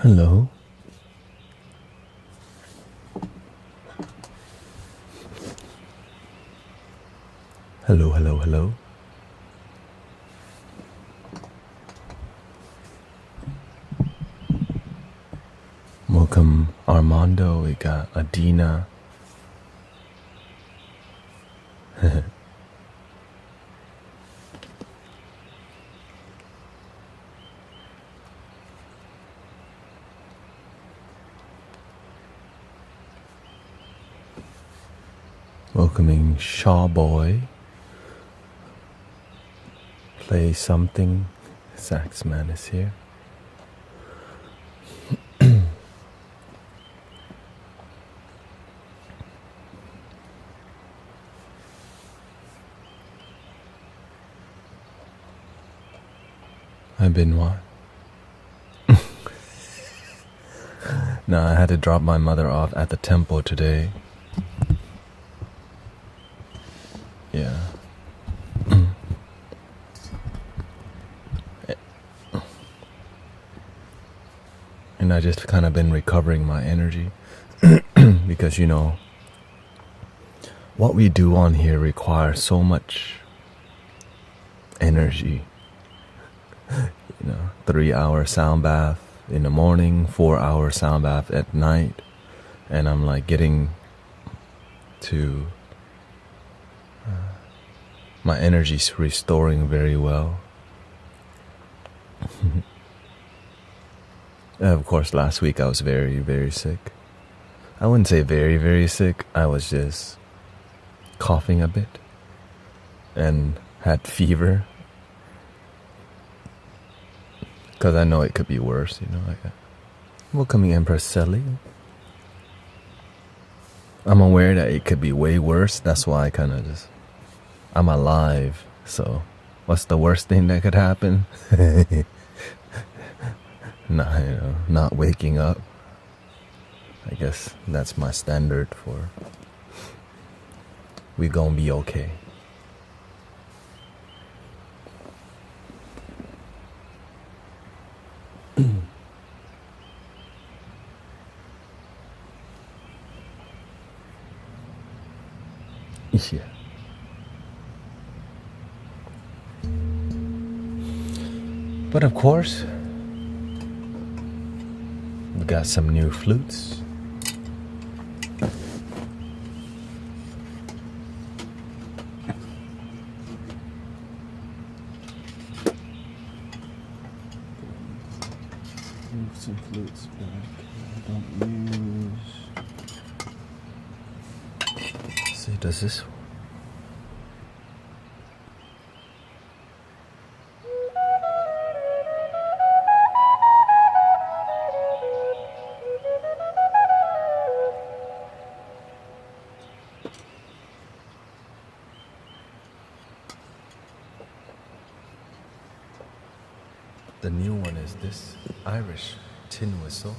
Hello. Hello, hello, hello. Welcome Armando, we got Adina. Welcoming Shaw Boy. Play something. Saxman is here. I've been what? No, I had to drop my mother off at the temple today. Yeah. And I just kind of been recovering my energy because, you know, what we do on here requires so much energy. You know, 3-hour sound bath in the morning, 4-hour sound bath at night. And I'm like getting to my energy's restoring very well. Of course, last week I was very, very sick. I wouldn't say very, very sick. I was just coughing a bit and had fever. Because I know it could be worse, you know. Welcoming Empress Sally. I'm aware that it could be way worse. That's why I kind of just... I'm alive, so what's the worst thing that could happen? Not waking up. I guess that's my standard for we gonna be okay. Yeah. But of course, we got some new flutes. Move some flutes back. I don't use. See, does this? The new one is this Irish tin whistle.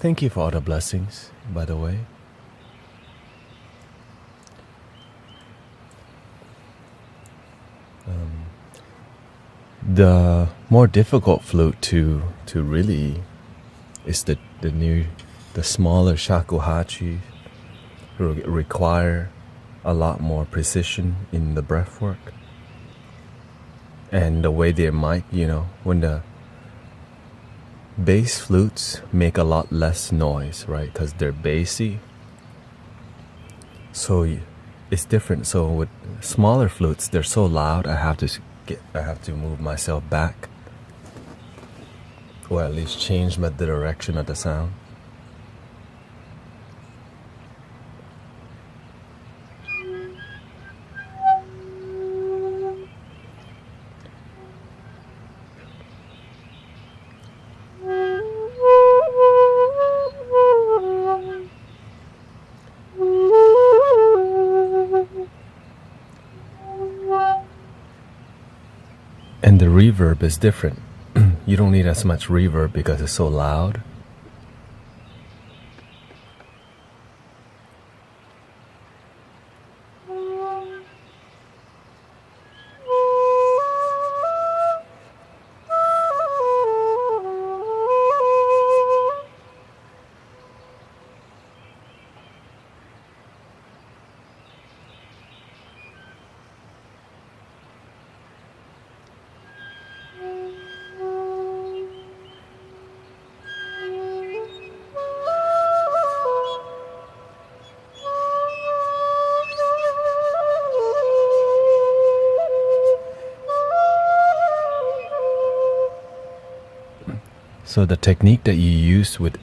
Thank you for all the blessings, by the way. The more difficult flute to really is the smaller shakuhachi, who require a lot more precision in the breath work. And the way they mic, when the bass flutes make a lot less noise, right? Because they're bassy. So it's different. So with smaller flutes, they're so loud. I have to move myself back, or at least change the direction of the sound. And the reverb is different. You don't need as much reverb because it's so loud. So the technique that you use with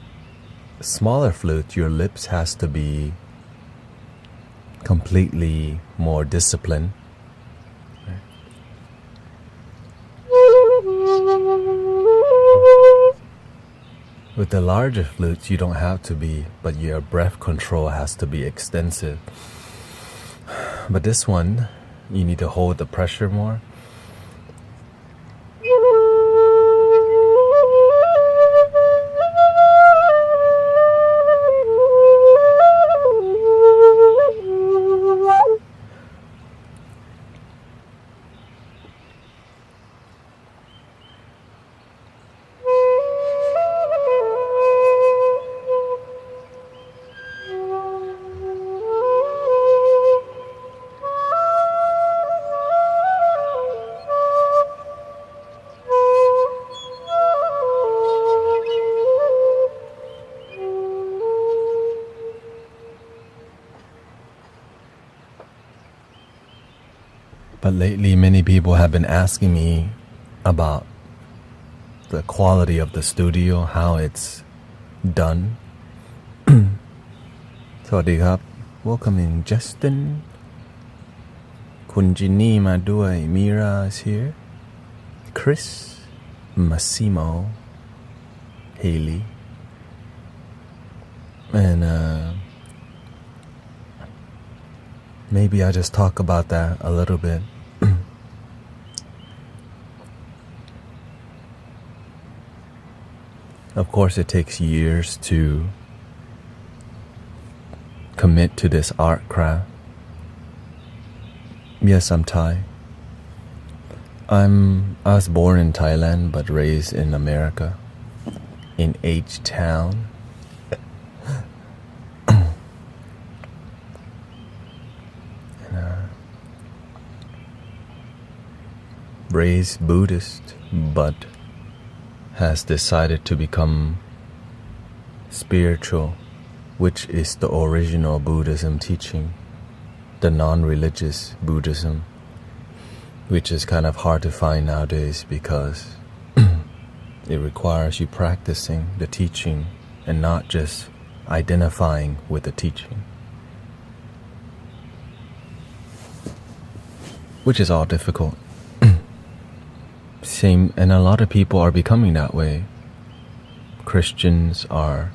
smaller flute, your lips has to be completely more disciplined. With the larger flutes, you don't have to be, but your breath control has to be extensive. But this one, you need to hold the pressure more. But lately, many people have been asking me about the quality of the studio, how it's done. สวัสดีครับ Welcome in Justin คุณจินนี่มาด้วย Mira is here, Chris, Massimo, Haley, and maybe I just talk about that a little bit. Of course, it takes years to commit to this art craft. Yes, I'm Thai. I was born in Thailand but raised in America, in H-Town. Raised Buddhist, but has decided to become spiritual, which is the original Buddhism teaching, the non-religious Buddhism, which is kind of hard to find nowadays because it requires you practicing the teaching and not just identifying with the teaching, which is all difficult. Same, and a lot of people are becoming that way. Christians are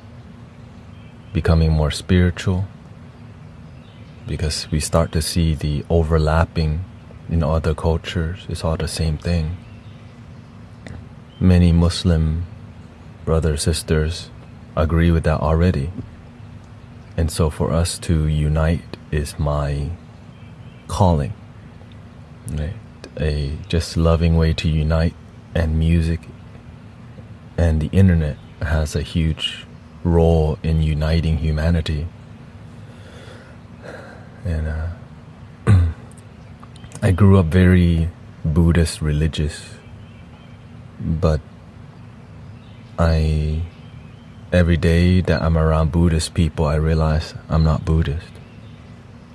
becoming more spiritual because we start to see the overlapping in other cultures. It's all the same thing. Many Muslim brothers, sisters agree with that already. And so for us to unite is my calling, right? A just loving way to unite, and music and the internet has a huge role in uniting humanity. And I grew up very Buddhist religious, but every day that I'm around Buddhist people, I realize I'm not Buddhist.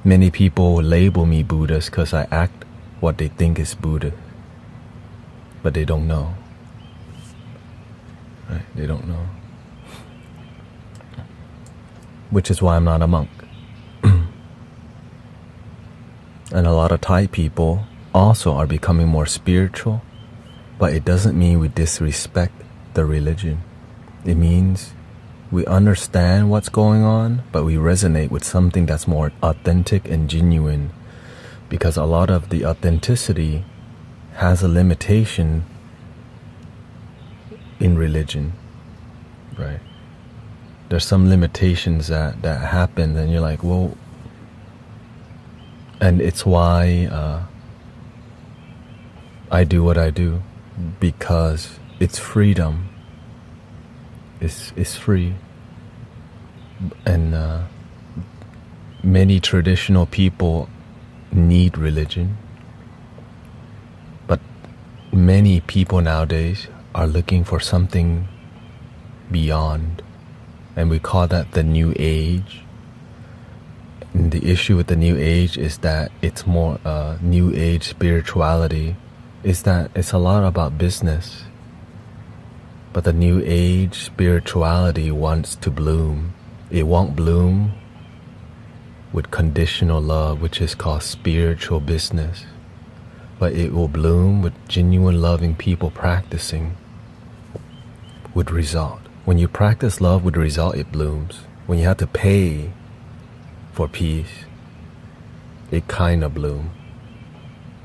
Many people label me Buddhist because I act what they think is Buddhist, but they don't know. Right? They don't know. Which is why I'm not a monk. And a lot of Thai people also are becoming more spiritual, but it doesn't mean we disrespect the religion. It means we understand what's going on, but we resonate with something that's more authentic and genuine, because a lot of the authenticity has a limitation in religion, right? There's some limitations that happen, and you're like, well, and it's why I do what I do, because it's freedom. It's free. And many traditional people need religion, but many people nowadays are looking for something beyond, and we call that the New Age. And the issue with the New Age is that it's more New Age spirituality, is that it's a lot about business. But the New Age spirituality wants to bloom. It won't bloom with conditional love, which is called spiritual business. But it will bloom with genuine loving people practicing with result. When you practice love with result, it blooms. When you have to pay for peace, it kind of blooms.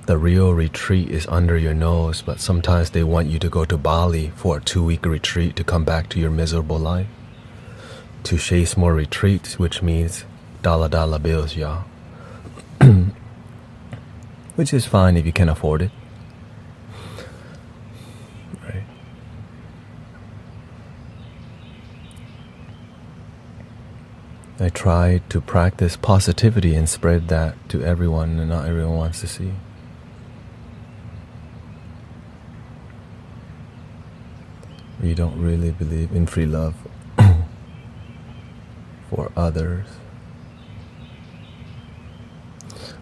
The real retreat is under your nose, but sometimes they want you to go to Bali for a 2-week retreat to come back to your miserable life. To chase more retreats, which means dollar bills, y'all. Which is fine if you can afford it. Right. I try to practice positivity and spread that to everyone, and not everyone wants to see. You don't really believe in free love for others.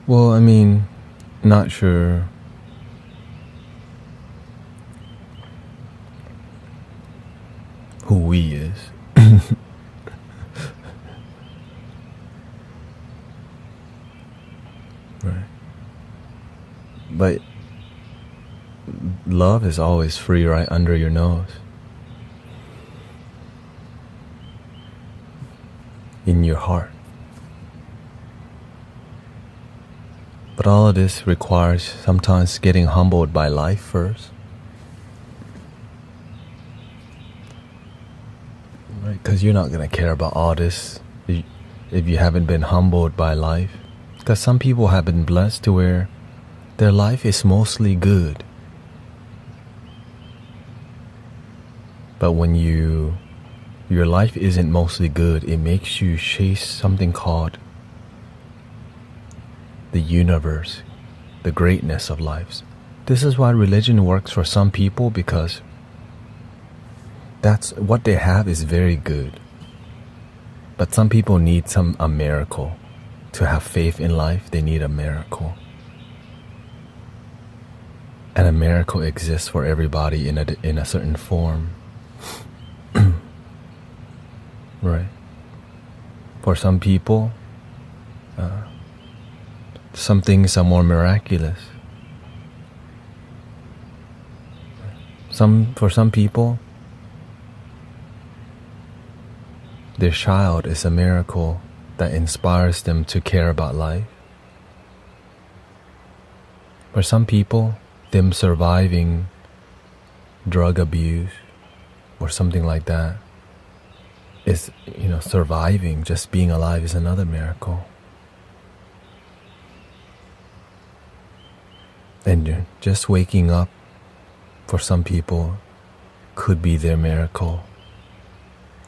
Well, I mean, not sure. Who we is. Right. But love is always free right under your nose. In your heart. But all of this requires sometimes getting humbled by life first. Right? Because you're not going to care about all this if you haven't been humbled by life. Because some people have been blessed to where their life is mostly good. But when your life isn't mostly good, it makes you chase something called the universe, the greatness of lives. This is why religion works for some people, because that's what they have is very good. But some people need a miracle. To have faith in life, they need a miracle. And a miracle exists for everybody in a certain form. Right. For some people, some things are more miraculous. For some people, their child is a miracle that inspires them to care about life. For some people, them surviving drug abuse or something like that is, surviving, just being alive is another miracle. And just waking up, for some people, could be their miracle.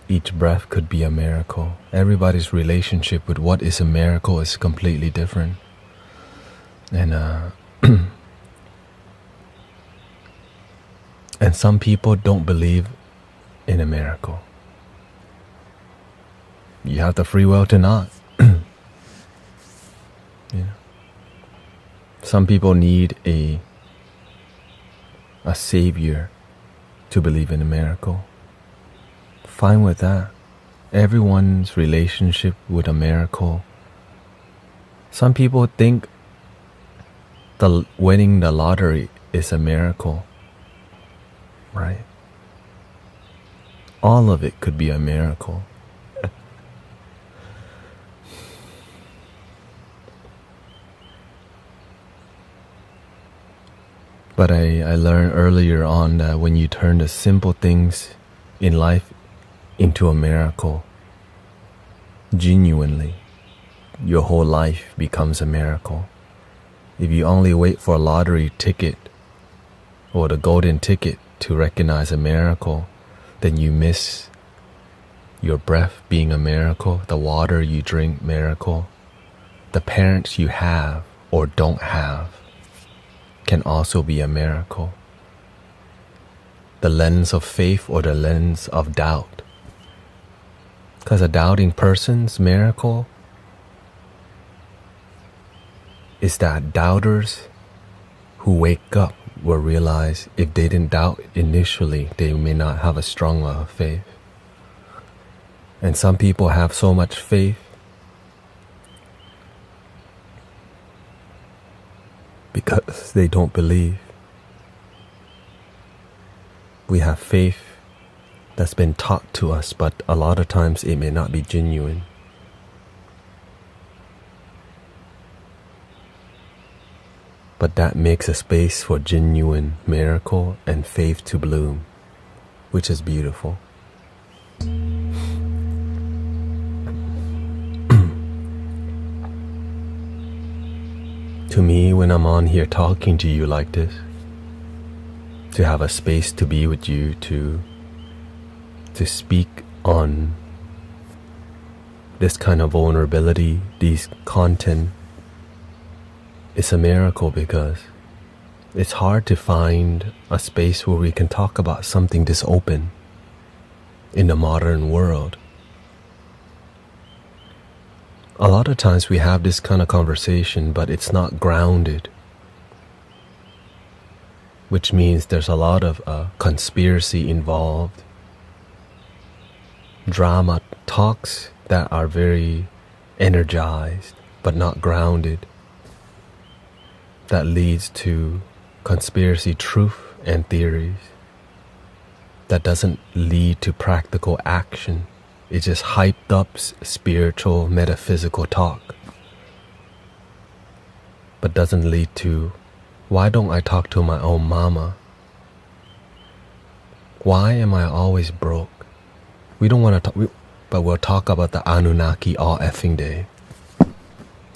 Each breath could be a miracle. Everybody's relationship with what is a miracle is completely different. And and some people don't believe in a miracle. You have the free will to not. Some people need a savior to believe in a miracle. Fine with that. Everyone's relationship with a miracle. Some people think winning the lottery is a miracle, right? All of it could be a miracle. But I learned earlier on that when you turn the simple things in life into a miracle, genuinely, your whole life becomes a miracle. If you only wait for a lottery ticket or the golden ticket to recognize a miracle, then you miss your breath being a miracle, the water you drink miracle, the parents you have or don't have can also be a miracle. The lens of faith or the lens of doubt. Because a doubting person's miracle is that doubters who wake up will realize if they didn't doubt initially, they may not have a strong faith. And some people have so much faith because they don't believe. We have faith that's been taught to us, but a lot of times it may not be genuine. But that makes a space for genuine miracle and faith to bloom, which is beautiful. To me, when I'm on here talking to you like this, to have a space to be with you, to speak on this kind of vulnerability, these content, it's a miracle because it's hard to find a space where we can talk about something this open in the modern world. A lot of times we have this kind of conversation, but it's not grounded, which means there's a lot of conspiracy involved, drama talks that are very energized but not grounded, that leads to conspiracy truth and theories that doesn't lead to practical action. It's just hyped up spiritual, metaphysical talk, but doesn't lead to, why don't I talk to my own mama? Why am I always broke? We don't want to talk, but we'll talk about the Anunnaki all effing day.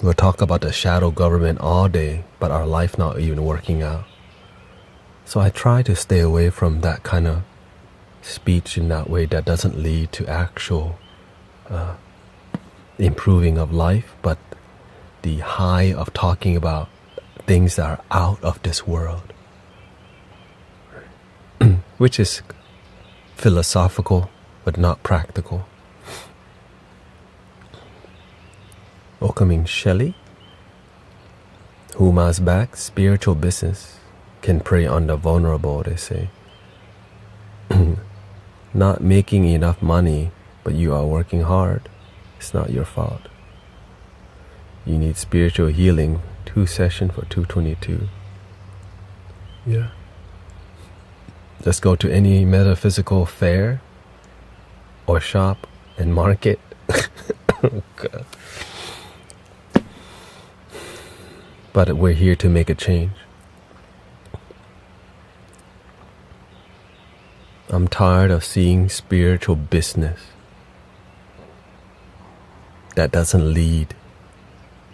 We'll talk about the shadow government all day, but our life not even working out. So I try to stay away from that kind of speech in that way that doesn't lead to actual improving of life, but the high of talking about things that are out of this world, which is philosophical but not practical. Welcoming Shelley. Huma's back, spiritual business can prey on the vulnerable, they say. Not making enough money, but you are working hard. It's not your fault. You need spiritual healing. 2 sessions for 222. Yeah. Just go to any metaphysical fair or shop and market. Oh God. But we're here to make a change. I'm tired of seeing spiritual business that doesn't lead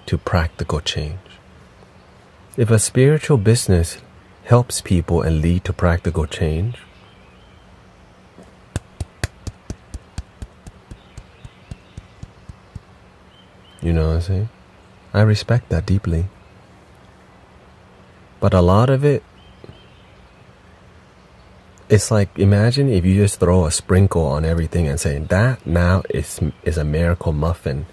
to practical change. If a spiritual business helps people and lead to practical change, you know what I'm saying? I respect that deeply. But a lot of it, it's like, imagine if you just throw a sprinkle on everything and say, that now is a miracle muffin.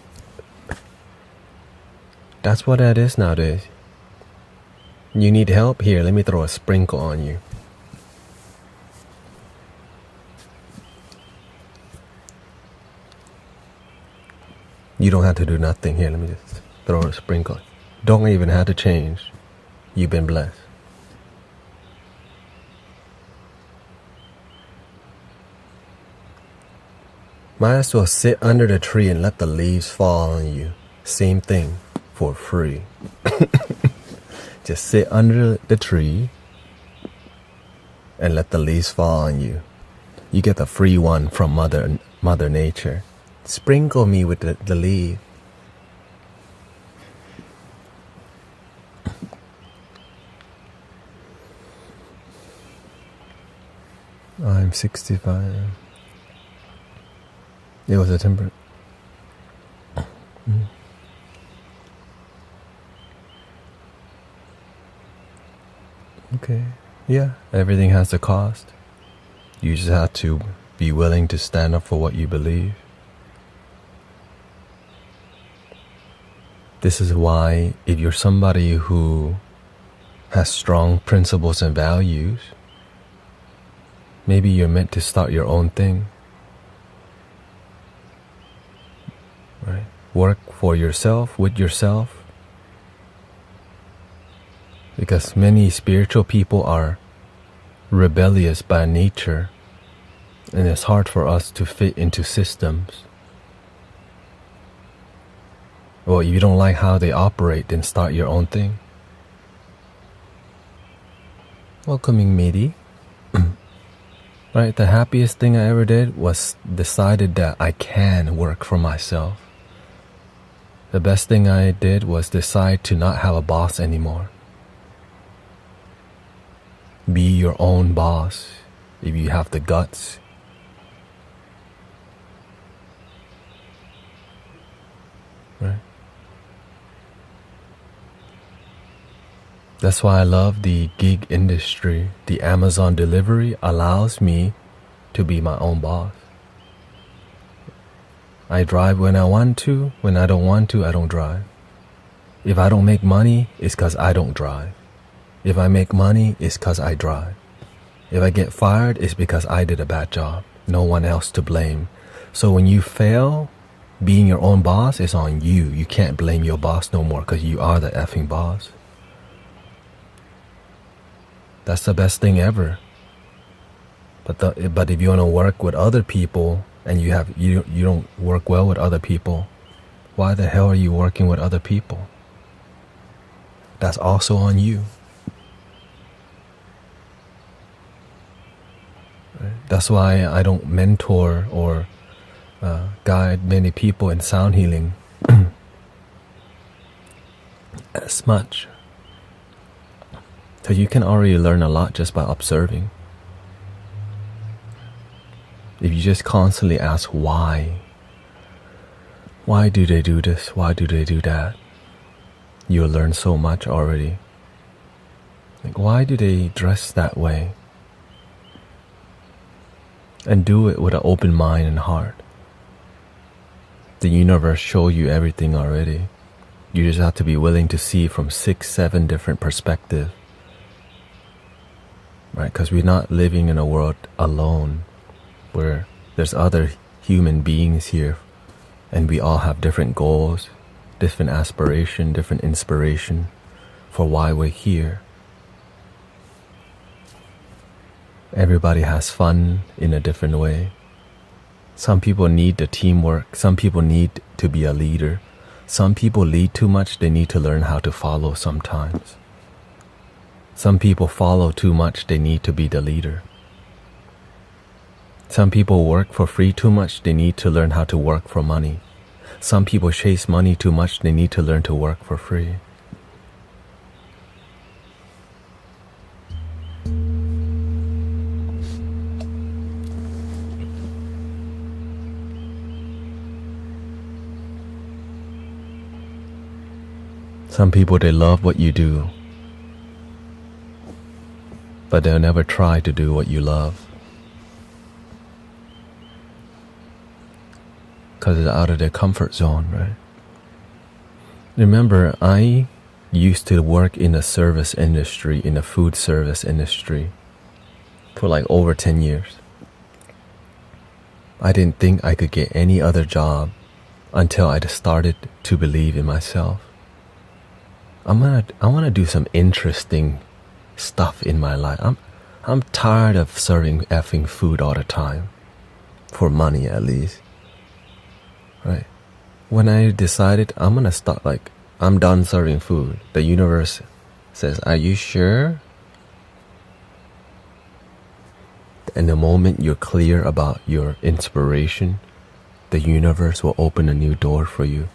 That's what that is nowadays. You need help? Here, let me throw a sprinkle on you. You don't have to do nothing. Here, let me just throw a sprinkle. Don't even have to change. You've been blessed. Might as well sit under the tree and let the leaves fall on you. Same thing, for free. Just sit under the tree and let the leaves fall on you. You get the free one from Mother Nature. Sprinkle me with the leaf. I'm 65. It was a temper. Okay. Yeah, everything has a cost. You just have to be willing to stand up for what you believe. This is why if you're somebody who has strong principles and values, maybe you're meant to start your own thing. Right? Work for yourself, with yourself. Because many spiritual people are rebellious by nature, and it's hard for us to fit into systems. Well, if you don't like how they operate, then start your own thing. Welcoming Midi. Right, the happiest thing I ever did was decided that I can work for myself. The best thing I did was decide to not have a boss anymore. Be your own boss if you have the guts. Right? That's why I love the gig industry. The Amazon delivery allows me to be my own boss. I drive when I want to. When I don't want to, I don't drive. If I don't make money, it's because I don't drive. If I make money, it's because I drive. If I get fired, it's because I did a bad job. No one else to blame. So when you fail, being your own boss is on you. You can't blame your boss no more because you are the effing boss. That's the best thing ever. But if you want to work with other people and you don't work well with other people, why the hell are you working with other people? That's also on you. That's why I don't mentor or guide many people in sound healing as much. Because you can already learn a lot just by observing. If you just constantly ask why do they do this? Why do they do that? You'll learn so much already. Like, why do they dress that way? And do it with an open mind and heart. The universe shows you everything already. You just have to be willing to see from 6, 7 different perspectives. Right? Because we're not living in a world alone where there's other human beings here and we all have different goals, different aspiration, different inspiration for why we're here. Everybody has fun in a different way. Some people need the teamwork. Some people need to be a leader. Some people lead too much. They need to learn how to follow sometimes. Some people follow too much. They need to be the leader. Some people work for free too much, they need to learn how to work for money. Some people chase money too much, they need to learn to work for free. Some people, they love what you do, but they'll never try to do what you love, because it's out of their comfort zone, right? Remember, I used to work in the service industry, in the food service industry, for like over 10 years. I didn't think I could get any other job until I started to believe in myself. I want to do some interesting stuff in my life. I'm tired of serving effing food all the time, for money at least, right? When I decided I'm gonna stop, like, I'm done serving food, the universe says, "Are you sure?" And the moment you're clear about your inspiration, the universe will open a new door for you.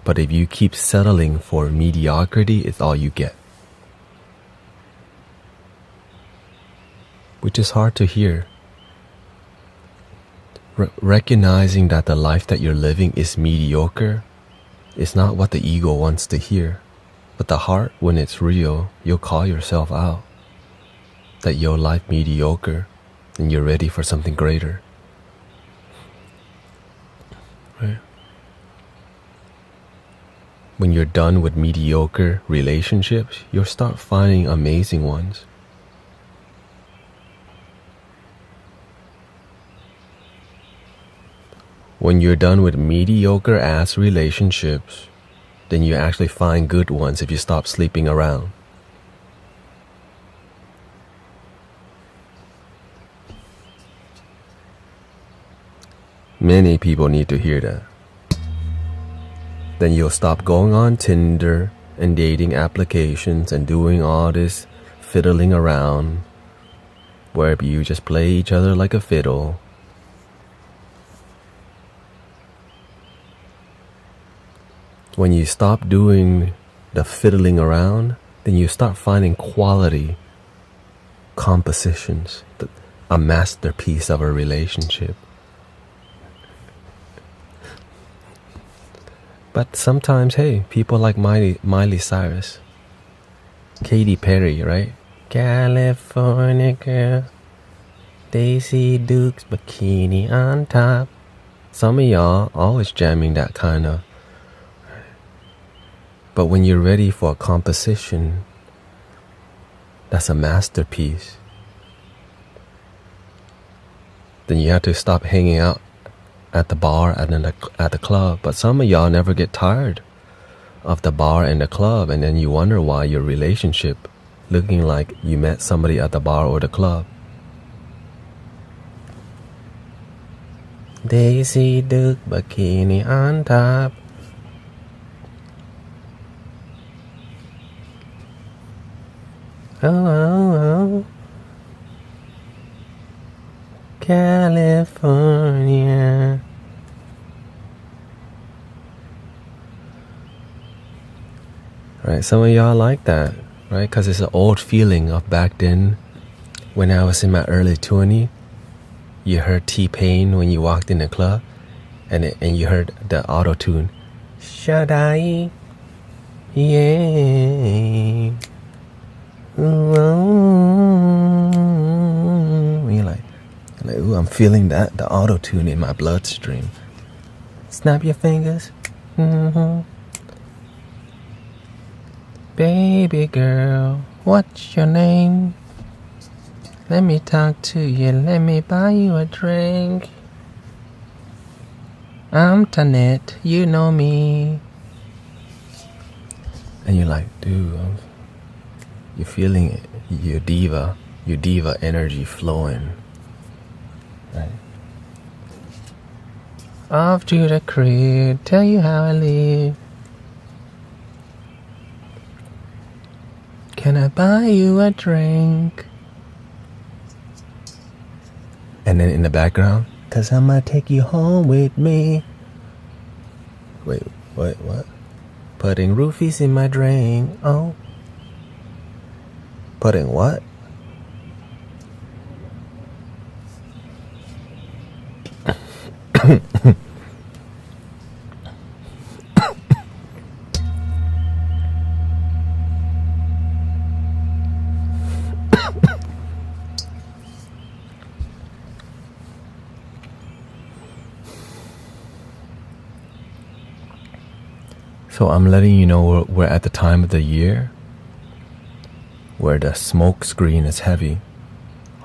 But if you keep settling for mediocrity, it's all you get. Which is hard to hear. Recognizing that the life that you're living is mediocre is not what the ego wants to hear. But the heart, when it's real, you'll call yourself out that your life mediocre and you're ready for something greater. Right? When you're done with mediocre relationships, you'll start finding amazing ones. When you're done with mediocre ass relationships, then you actually find good ones if you stop sleeping around. Many people need to hear that. Then you'll stop going on Tinder and dating applications and doing all this fiddling around where you just play each other like a fiddle. When you stop doing the fiddling around, then you start finding quality compositions, a masterpiece of a relationship. But sometimes, hey, people like Miley Cyrus, Katy Perry, right? California girl, Daisy Dukes, bikini on top. Some of y'all always jamming that kind of. But when you're ready for a composition that's a masterpiece, then you have to stop hanging out at the bar and at the club. But some of y'all never get tired of the bar and the club, and then you wonder why your relationship looking like you met somebody at the bar or the club. Daisy Duke, bikini on top. Oh, oh, oh. California. Right, some of y'all like that, right? Because it's an old feeling of back then when I was in my early 20s. You heard T-Pain when you walked in the club, and you heard the auto-tune. Shaddai, yeah. Ooh, you're like, ooh, I'm feeling that, the auto-tune in my bloodstream. Snap your fingers. Mm-hmm. Baby girl, what's your name? Let me talk to you, let me buy you a drink. I'm Tanet, you know me. And you're like, dude, you're feeling it, your diva energy flowing, right? Off to the crib, tell you how I live. Can I buy you a drink? And then in the background, 'cause I'ma take you home with me. Wait, what? Putting roofies in my drink. Oh. Putting what? So I'm letting you know we're at the time of the year where the smoke screen is heavy.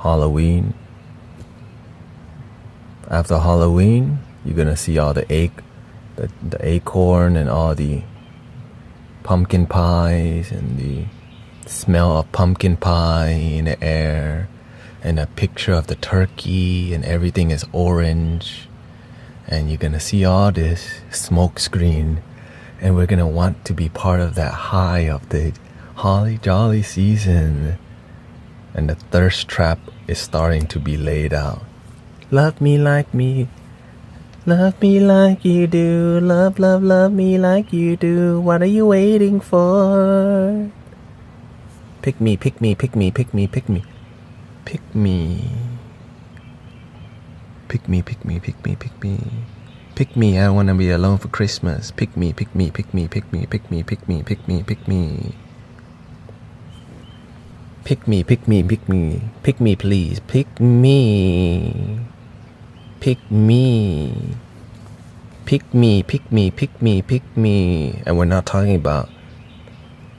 Halloween. After Halloween, you're gonna see all the acorn and all the pumpkin pies and the smell of pumpkin pie in the air and a picture of the turkey and everything is orange. And you're gonna see all this smoke screen. And we're gonna want to be part of that high of the holly jolly season. And the thirst trap is starting to be laid out. Love me like me. Love me like you do. Love, love, love me like you do. What are you waiting for? Pick me, pick me, pick me, pick me, pick me. Pick me. Pick me, pick me, pick me, pick me. Pick me, I wanna be alone for Christmas. Pick me, pick me, pick me, pick me, pick me, pick me, pick me, pick me. Pick me, pick me, pick me. Pick me, please. Pick me. Pick me. Pick me, pick me, pick me, pick me. And we're not talking about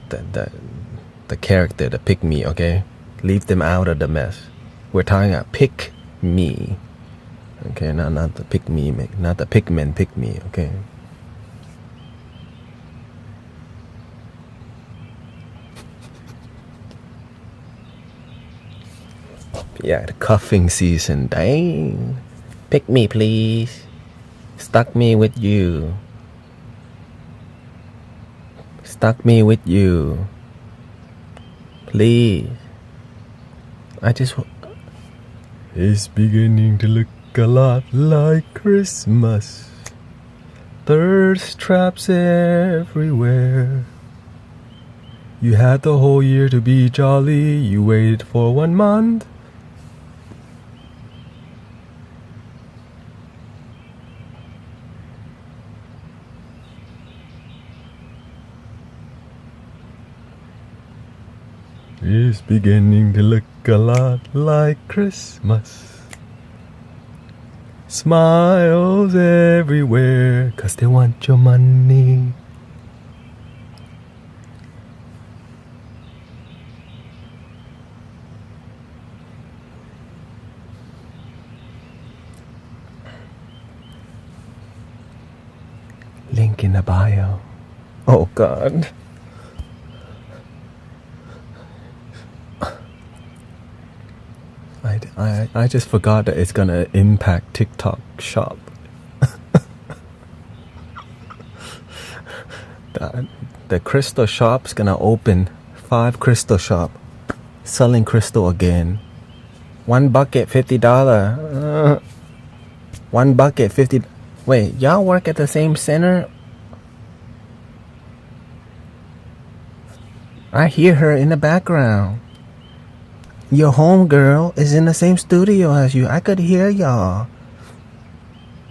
the character, the pick me, okay? Leave them out of the mess. We're talking about pick me. Okay, not the pick me, not the pigmen pick me, okay? Yeah, the cuffing season, dang. Pick me, please. Stuck me with you. Stuck me with you. Please. It's beginning to look a lot like Christmas. Thirst traps everywhere. You had the whole year to be jolly. You waited for 1 month. It's beginning to look a lot like Christmas. Smiles everywhere, 'cause they want your money. Link in the bio. Oh God. I just forgot that it's gonna impact TikTok shop. The crystal shop's gonna open 5 crystal shop selling crystal again. 1 bucket $50. 1 bucket 50. Wait, y'all work at the same center? I hear her in the background. Your homegirl is in the same studio as you. I could hear y'all.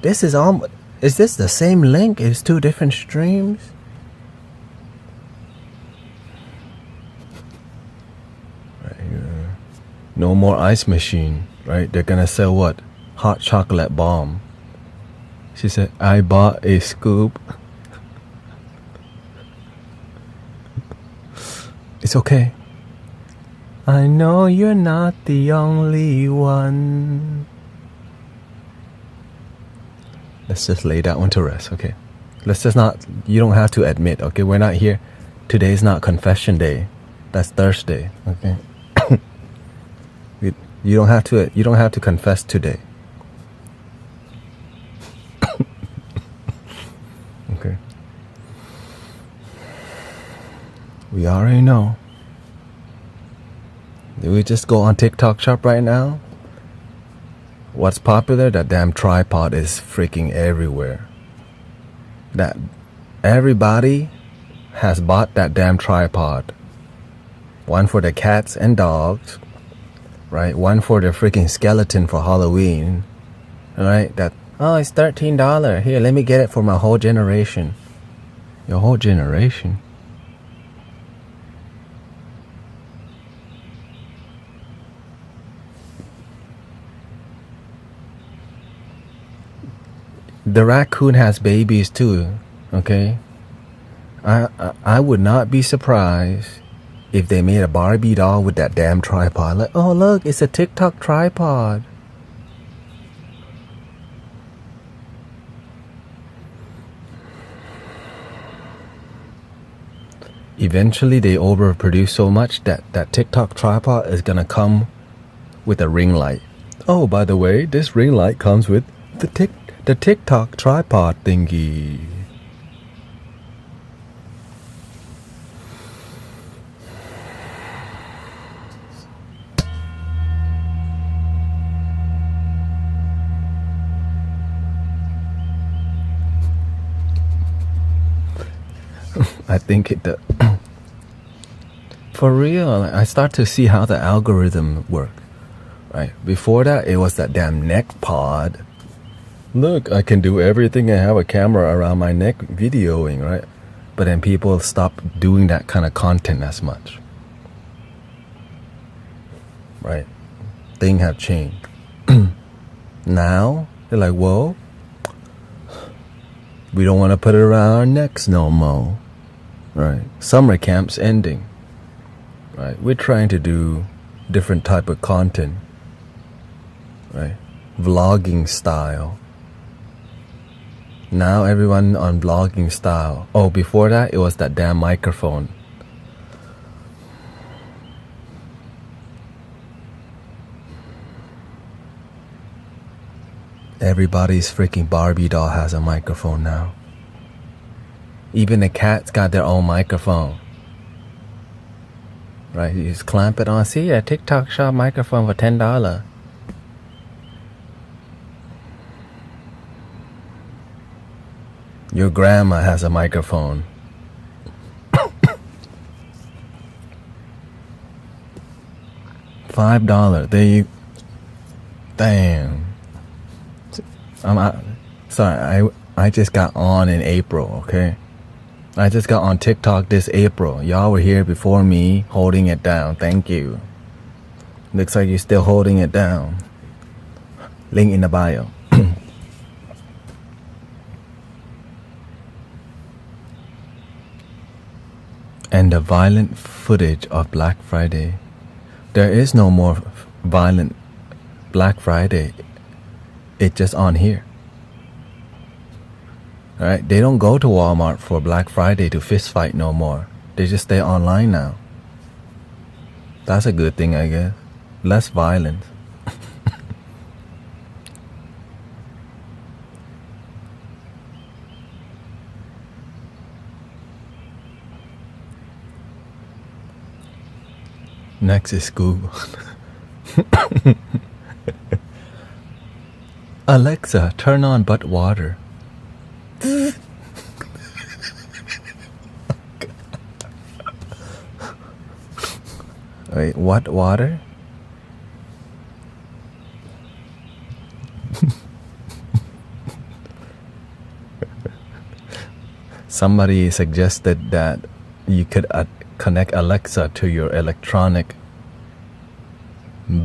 Is this the same link? It's 2 different streams? Right here. No more ice machine, right? They're gonna sell what? Hot chocolate bomb. She said, I bought a scoop. It's okay. I know you're not the only one. Let's just lay that one to rest, okay? Let's just not, you don't have to admit, okay? We're not here. Today's not confession day. That's Thursday, okay? You don't have to confess today. Okay. We already know. Do we just go on TikTok shop right now? what's popular? That damn tripod is freaking everywhere. That everybody has bought that damn tripod. One for the cats and dogs, right? One for the freaking skeleton for Halloween, right? That, oh, it's $13. Here, let me get it for my whole generation. Your whole generation? The raccoon has babies too, okay? I would not be surprised if they made a Barbie doll with that damn tripod. Like, oh look, it's a TikTok tripod. Eventually they overproduce so much that that TikTok tripod is gonna come with a ring light. Oh, by the way, this ring light comes with the TikTok tripod thingy. I think it for real, I start to see how the algorithm work, right? Before that, it was that damn neck pod. Look, I can do everything. I have a camera around my neck videoing, right? But then people stop doing that kind of content as much, right? Things have changed. Now, they're like, whoa, we don't want to put it around our necks no more, right? Summer camp's ending, right? We're trying to do different type of content, right? Vlogging style. Now everyone on vlogging style. Oh, before that, it was that damn microphone. Everybody's freaking Barbie doll has a microphone now. Even the cats got their own microphone. Right, you just clamp it on. See, a TikTok shop microphone for $10. Your grandma has a microphone. $5. There you. Damn. Sorry, I just got on in April, okay? I just got on TikTok this April. Y'all were here before me holding it down. Thank you. Looks like you're still holding it down. Link in the bio. And the violent footage of Black Friday. There is no more violent Black Friday. It's just on here. Alright, they don't go to Walmart for Black Friday to fist fight no more. They just stay online now. That's a good thing, I guess. Less violence. Next is Google. Alexa, turn on butt water. Wait, what water? Somebody suggested that you could connect Alexa to your electronic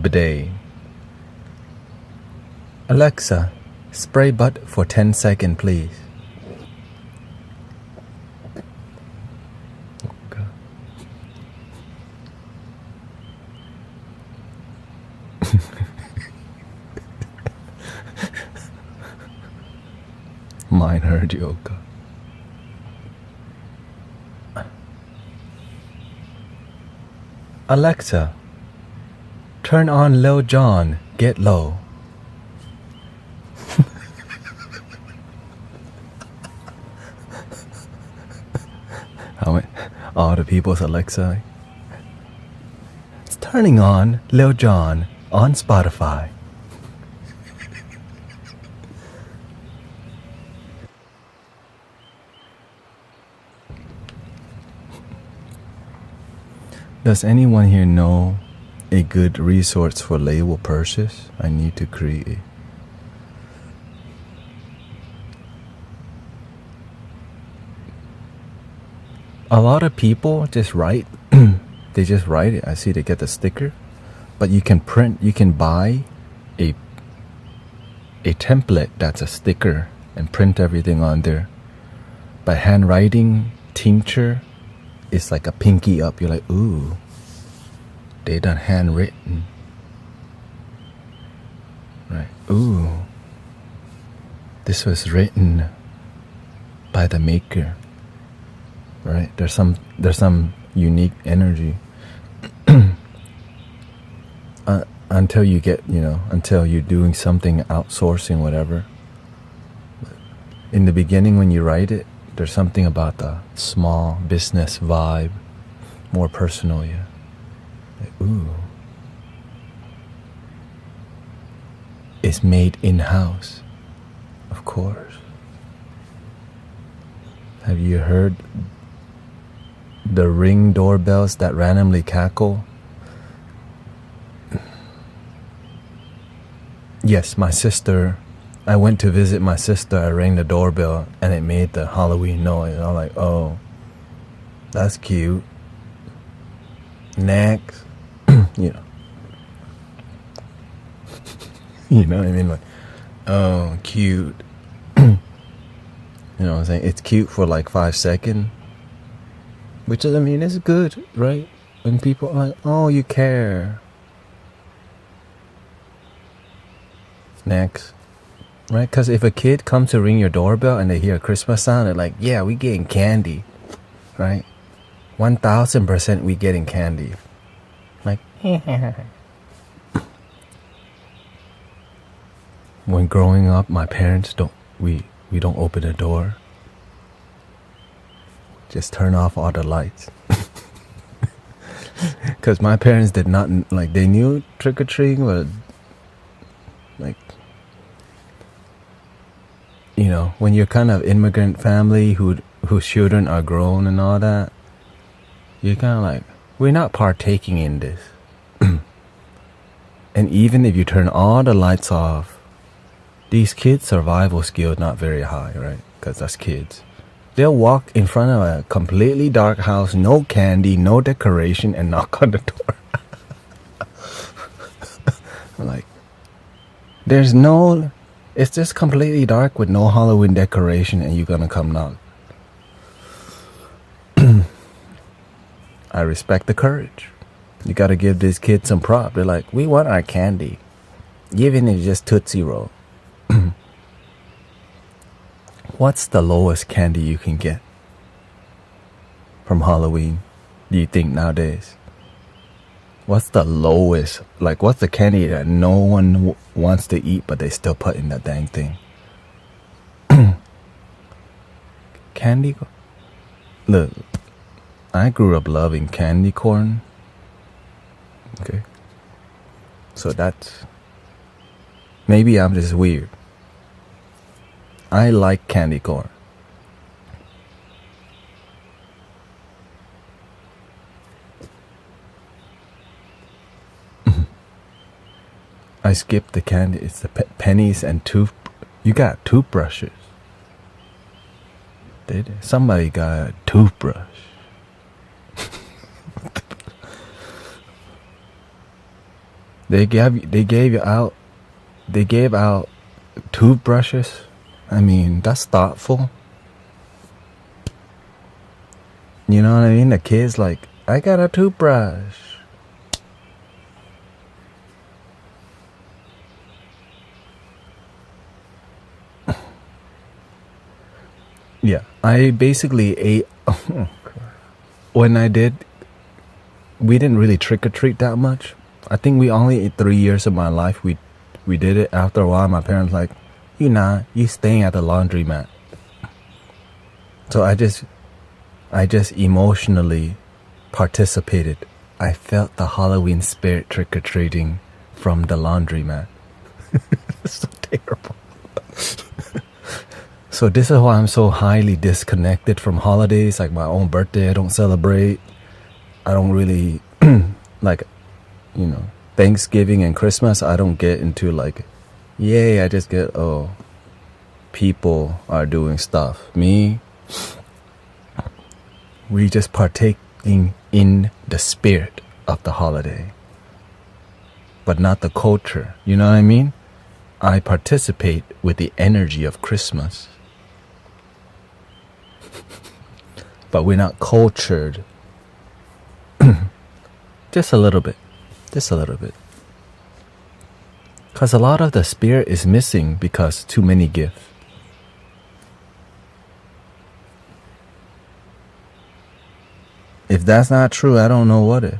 bidet. Alexa, spray butt for 10 seconds, please. Okay. Mine heard yoga. Alexa, turn on Lil Jon, get low. All the people's Alexa. It's turning on Lil Jon on Spotify. Does anyone here know a good resource for label purchase? I need to create. A lot of people just write. They just write it. I see they get the sticker, but you can print. You can buy a template that's a sticker and print everything on there. But handwriting tincture is like a pinky up. You're like, ooh, they done handwritten, right? Ooh, this was written by the maker, right? There's some unique energy. Until you get, until you're doing something, outsourcing, whatever. In the beginning, when you write it, there's something about the small business vibe, more personal, yeah. Like, ooh. It's made in-house, of course. Have you heard the Ring doorbells that randomly cackle? Yes, my sister. I went to visit my sister. I rang the doorbell and it made the Halloween noise. I'm like, oh, that's cute. Next, you know what I mean? Like, oh, cute. You know what I'm saying? It's cute for like 5 seconds, which is, I mean, it's good, right? When people are like, oh, you care. Next, right? Because if a kid comes to ring your doorbell and they hear a Christmas sound, they're like, yeah, we getting candy, right? 1000% we getting candy. Like, when growing up, my parents we don't open the door. Just turn off all the lights. Because my parents did not, like, they knew trick-or-treating, but like, when you're kind of immigrant family whose children are grown and all that, you're kind of like, we're not partaking in this. And even if you turn all the lights off, these kids' survival skill not very high, right? Because that's kids. They'll walk in front of a completely dark house, no candy, no decoration, and knock on the door. Like, it's just completely dark with no Halloween decoration and you're gonna come knock. I respect the courage. You gotta give these kids some prop. They're like, we want our candy, even if it's just Tootsie Roll. What's the lowest candy you can get from Halloween, do you think, nowadays? What's the lowest? Like, what's the candy that no one wants to eat, but they still put in that dang thing? Candy? Look, I grew up loving candy corn. Okay. So that's... maybe I'm just weird. I like candy corn. I skipped the candy. It's the pennies and you got toothbrushes. Somebody got a toothbrush. They gave out toothbrushes. I mean, that's thoughtful. You know what I mean? The kid's like, I got a toothbrush. Yeah, I basically ate. When I did, we didn't really trick or treat that much. I think we only ate 3 years of my life. We did it. After a while, my parents like, you staying at the laundromat. So I just emotionally participated. I felt the Halloween spirit trick or treating from the laundromat. It's so terrible. So this is why I'm so highly disconnected from holidays. Like my own birthday, I don't celebrate. I don't really like, Thanksgiving and Christmas, I don't get into like, yay, I just get, oh, people are doing stuff. Me, we just partaking in the spirit of the holiday, but not the culture. You know what I mean? I participate with the energy of Christmas, but we're not cultured. Just a little bit. Because a lot of the spirit is missing because too many gifts. If that's not true, I don't know what is.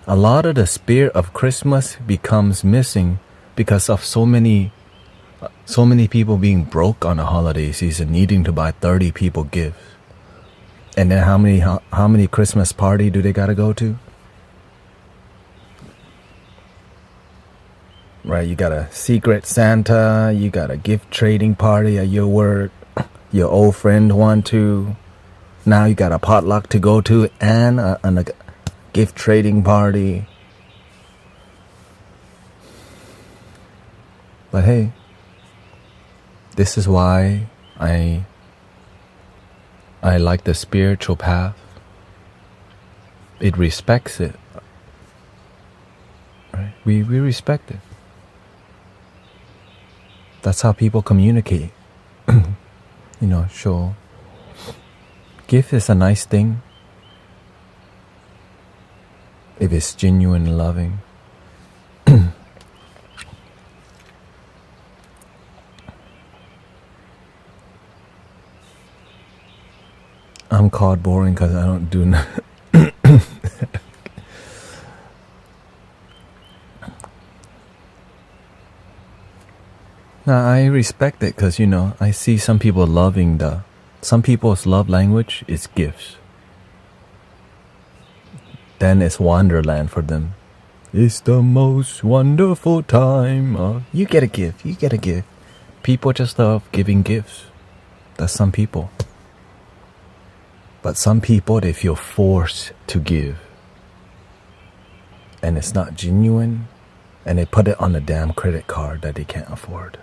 A lot of the spirit of Christmas becomes missing because of so many people being broke on the holiday season, needing to buy 30 people gifts. And then how many Christmas party do they gotta go to? Right, you got a secret Santa, you got a gift trading party at your work, your old friend want to. Now you got a potluck to go to and a gift trading party. But hey, this is why I like the spiritual path. It respects it. Right? We respect it. That's how people communicate. Show. Gift is a nice thing if it's genuine and loving. I'm called boring because I don't do nothing. Now, I respect it because, I see some people some people's love language is gifts. Then it's wonderland for them. It's the most wonderful time. You get a gift. People just love giving gifts. That's some people. But some people, they feel forced to give. And it's not genuine. And they put it on a damn credit card that they can't afford.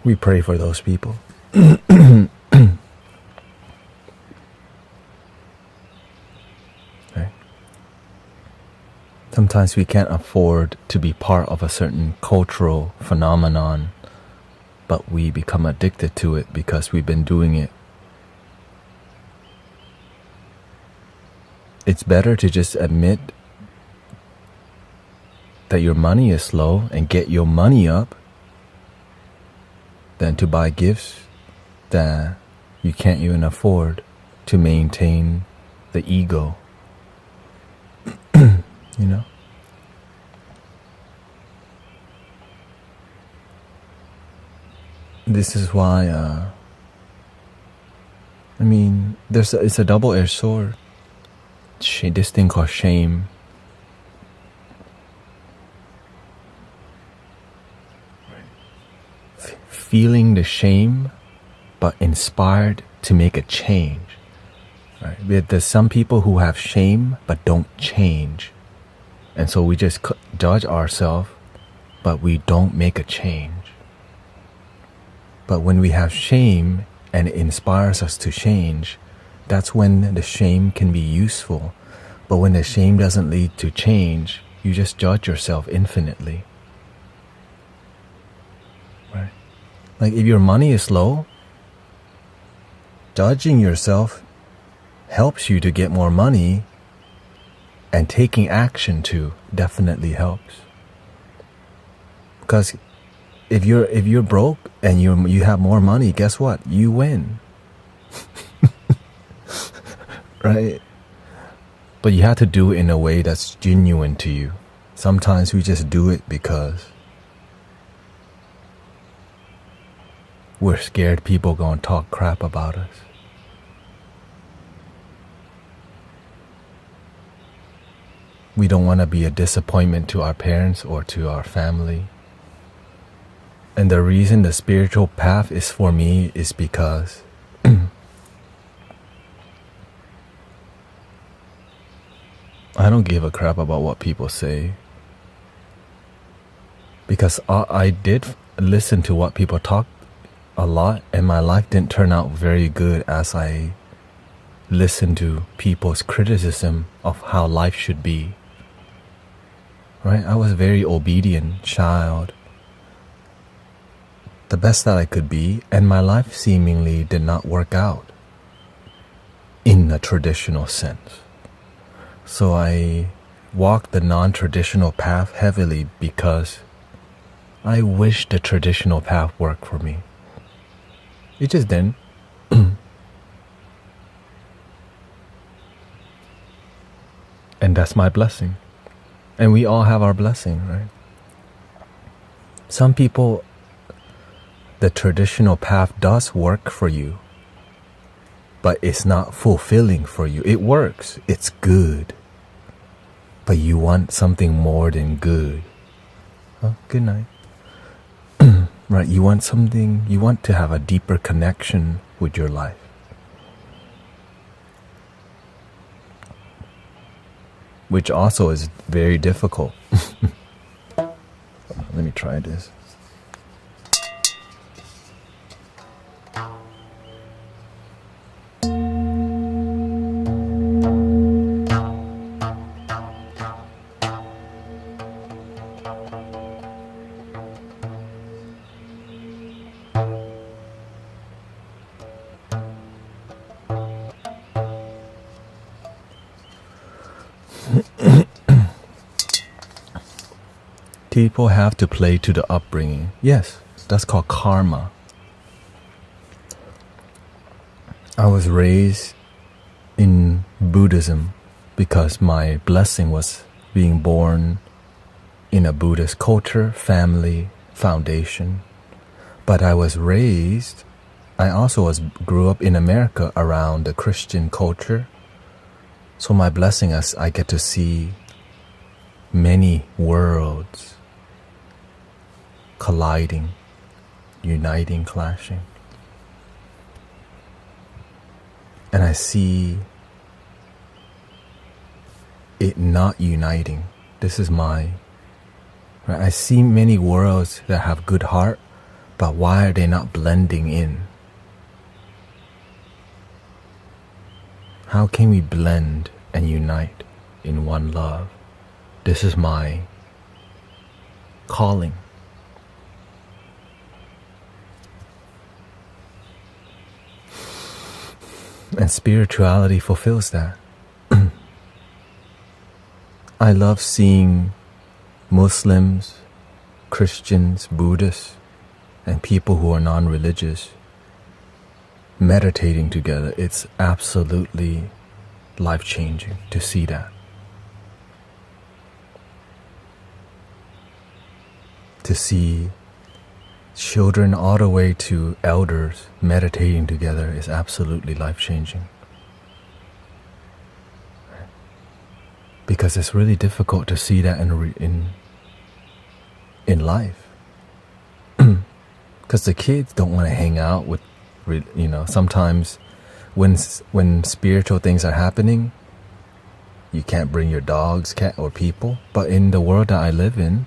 We pray for those people. Right? Sometimes we can't afford to be part of a certain cultural phenomenon, but we become addicted to it because we've been doing it. It's better to just admit that your money is low and get your money up than to buy gifts that you can't even afford to maintain the ego. This is why it's a double-edged sword. This thing called shame. Feeling the shame, but inspired to make a change. Right? There's some people who have shame but don't change, and so we just judge ourselves, but we don't make a change. But when we have shame and it inspires us to change, that's when the shame can be useful. But when the shame doesn't lead to change, you just judge yourself infinitely. Right? Like if your money is low, judging yourself helps you to get more money, and taking action to definitely helps. Because if you're broke and you have more money, guess what? You win. Right? But you have to do it in a way that's genuine to you. Sometimes we just do it because we're scared people gonna talk crap about us. We don't want to be a disappointment to our parents or to our family. And the reason the spiritual path is for me is because I don't give a crap about what people say. Because I did listen to what people talk a lot, and my life didn't turn out very good as I listened to people's criticism of how life should be. Right? I was a very obedient child, the best that I could be, and my life seemingly did not work out in a traditional sense. So I walked the non-traditional path heavily because I wish the traditional path worked for me. It just didn't. And that's my blessing. And we all have our blessing, right? Some people, the traditional path does work for you, but it's not fulfilling for you. It works. It's good. But you want something more than good. Oh, good night. Right? You want something, you want to have a deeper connection with your life. Which also is very difficult. Let me try this. People have to play to the upbringing. Yes, that's called karma. I was raised in Buddhism because my blessing was being born in a Buddhist culture, family, foundation. But I also grew up in America around the Christian culture. So my blessing is I get to see many worlds colliding, uniting, clashing. And I see it not uniting. This is right? I see many worlds that have good heart, but why are they not blending in? How can we blend and unite in one love? This is my calling. And spirituality fulfills that. I love seeing Muslims, Christians, Buddhists, and people who are non-religious meditating together. It's absolutely life-changing to see that. To see children all the way to elders meditating together is absolutely life-changing. Because it's really difficult to see that in life. Because the kids don't want to hang out with, sometimes when spiritual things are happening, you can't bring your dogs, cat, or people. But in the world that I live in,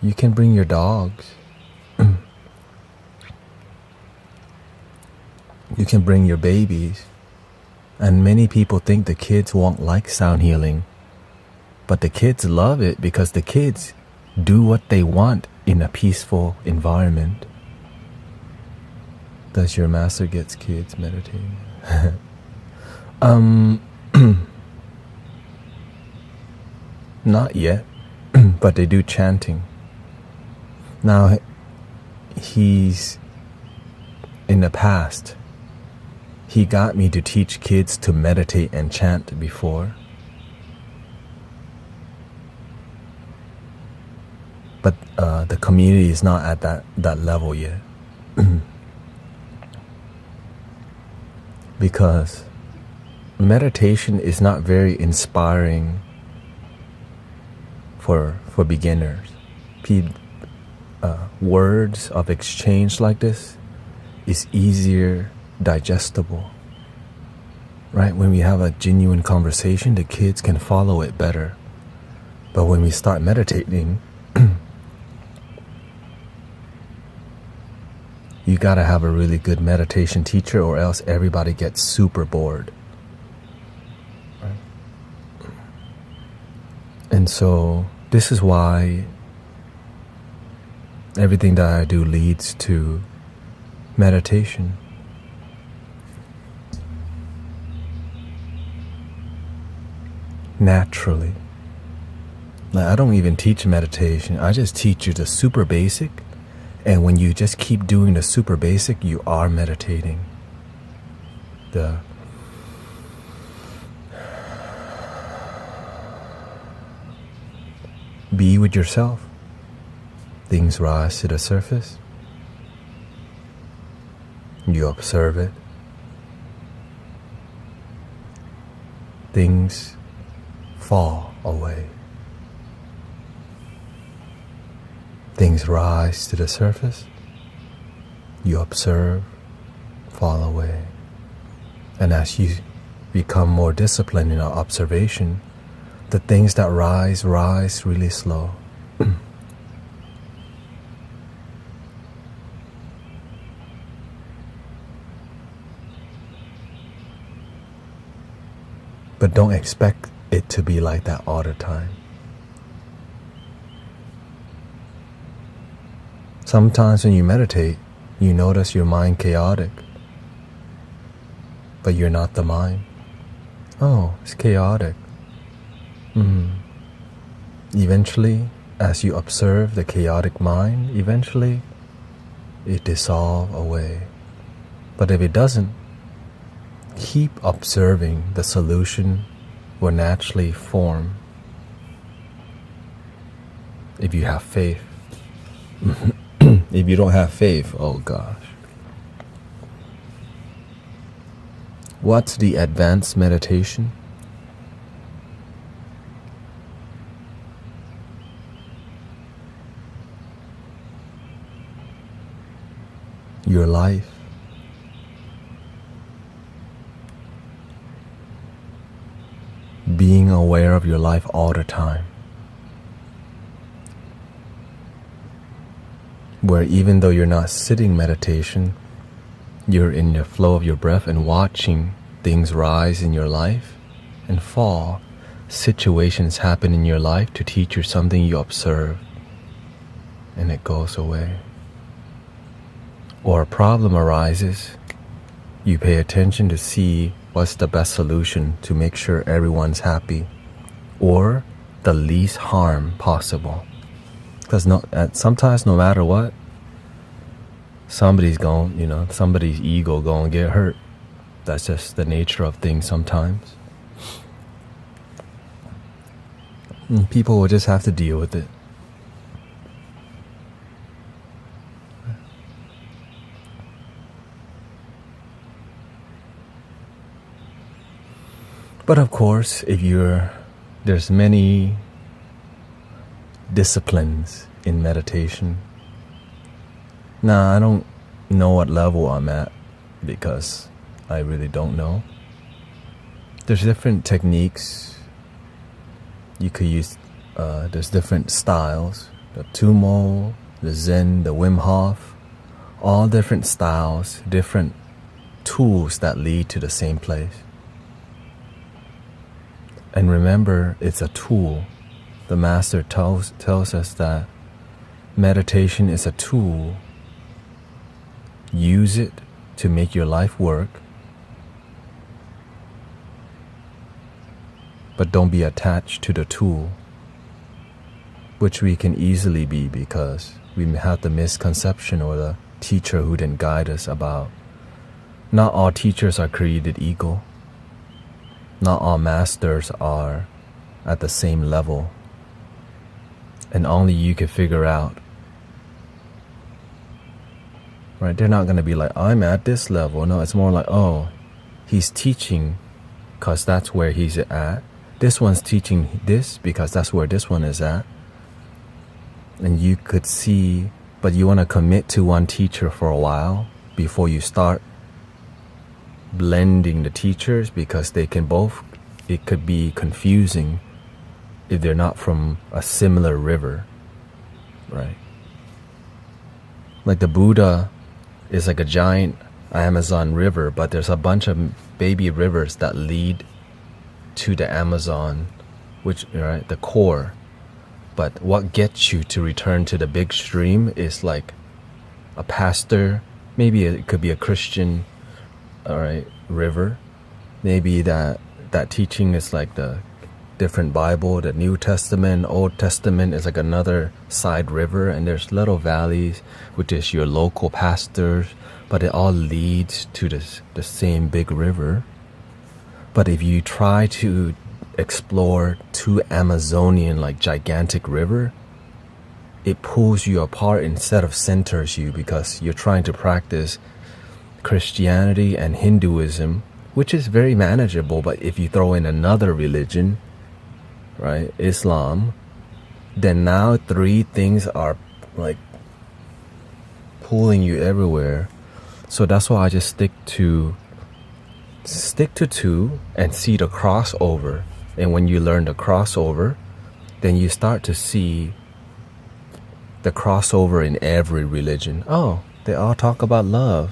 you can bring your dogs. You can bring your babies. And many people think the kids won't like sound healing. But the kids love it because the kids do what they want in a peaceful environment. Does your master get kids meditating? Not yet, but they do chanting. Now, he's in the past, he got me to teach kids to meditate and chant before. But the community is not at that level yet. Because meditation is not very inspiring for beginners. words of exchange like this is easier digestible. Right? When we have a genuine conversation, the kids can follow it better. But when we start meditating, you gotta have a really good meditation teacher, or else everybody gets super bored. Right? And so this is why everything that I do leads to meditation. Naturally. Like, I don't even teach meditation. I just teach you the super basic. And when you just keep doing the super basic, you are meditating. Be with yourself. Things rise to the surface. You observe it. Things fall away. Things rise to the surface. You observe, fall away. And as you become more disciplined in our observation, the things that rise really slow. But don't expect it to be like that all the time. Sometimes when you meditate, you notice your mind chaotic, but you're not the mind. Oh, it's chaotic. Eventually, as you observe the chaotic mind, eventually it dissolves away. But if it doesn't, keep observing, the solution will naturally form if you have faith. If you don't have faith, oh gosh. What's the advanced meditation? Your life. Being aware of your life all the time. Where even though you're not sitting meditation, you're in the flow of your breath and watching things rise in your life and fall. Situations happen in your life to teach you something you observe, and it goes away. Or a problem arises, you pay attention to see what's the best solution to make sure everyone's happy, or the least harm possible. Because sometimes no matter what, somebody's ego going to get hurt. That's just the nature of things sometimes. And people will just have to deal with it. But of course, there's many disciplines in meditation. Now, I don't know what level I'm at because I really don't know. There's different techniques you could use. There's different styles. The Tumo, the Zen, the Wim Hof. All different styles, different tools that lead to the same place. And remember, it's a tool. The Master tells us that meditation is a tool. Use it to make your life work. But don't be attached to the tool, which we can easily be because we have the misconception or the teacher who didn't guide us about not all teachers are created equal. Not all masters are at the same level, and only you can figure out. Right? They're not going to be like, I'm at this level. No, it's more like, oh, he's teaching because that's where he's at. This one's teaching this because that's where this one is at. and you could see, but you want to commit to one teacher for a while before you start blending the teachers, because they can both, it could be confusing if they're not from a similar river, right? Like the Buddha is like a giant Amazon river, but there's a bunch of baby rivers that lead to the Amazon, which, right, the core. But what gets you to return to the big stream is like a pastor, maybe it could be a Christian, all right, river. Maybe that teaching is like the different Bible, the New Testament, Old Testament is like another side river, and there's little valleys, which is your local pastors, but it all leads to the same big river. But if you try to explore two Amazonian, like gigantic river, it pulls you apart instead of centers you, because you're trying to practice Christianity and Hinduism, which is very manageable. But if you throw in another religion, right, Islam, then now three things are like pulling you everywhere. So that's why I just stick to two and see the crossover. And when you learn the crossover, then you start to see the crossover in every religion. Oh, they all talk about love,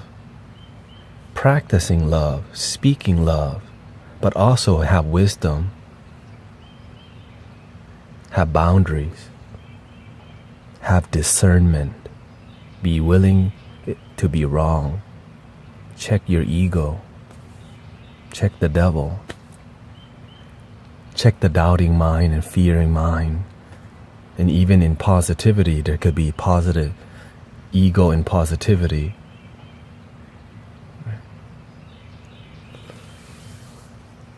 practicing love, speaking love, but also have wisdom, have boundaries, have discernment, be willing to be wrong, check your ego, check the devil, check the doubting mind and fearing mind. And even in positivity, there could be positive ego and positivity.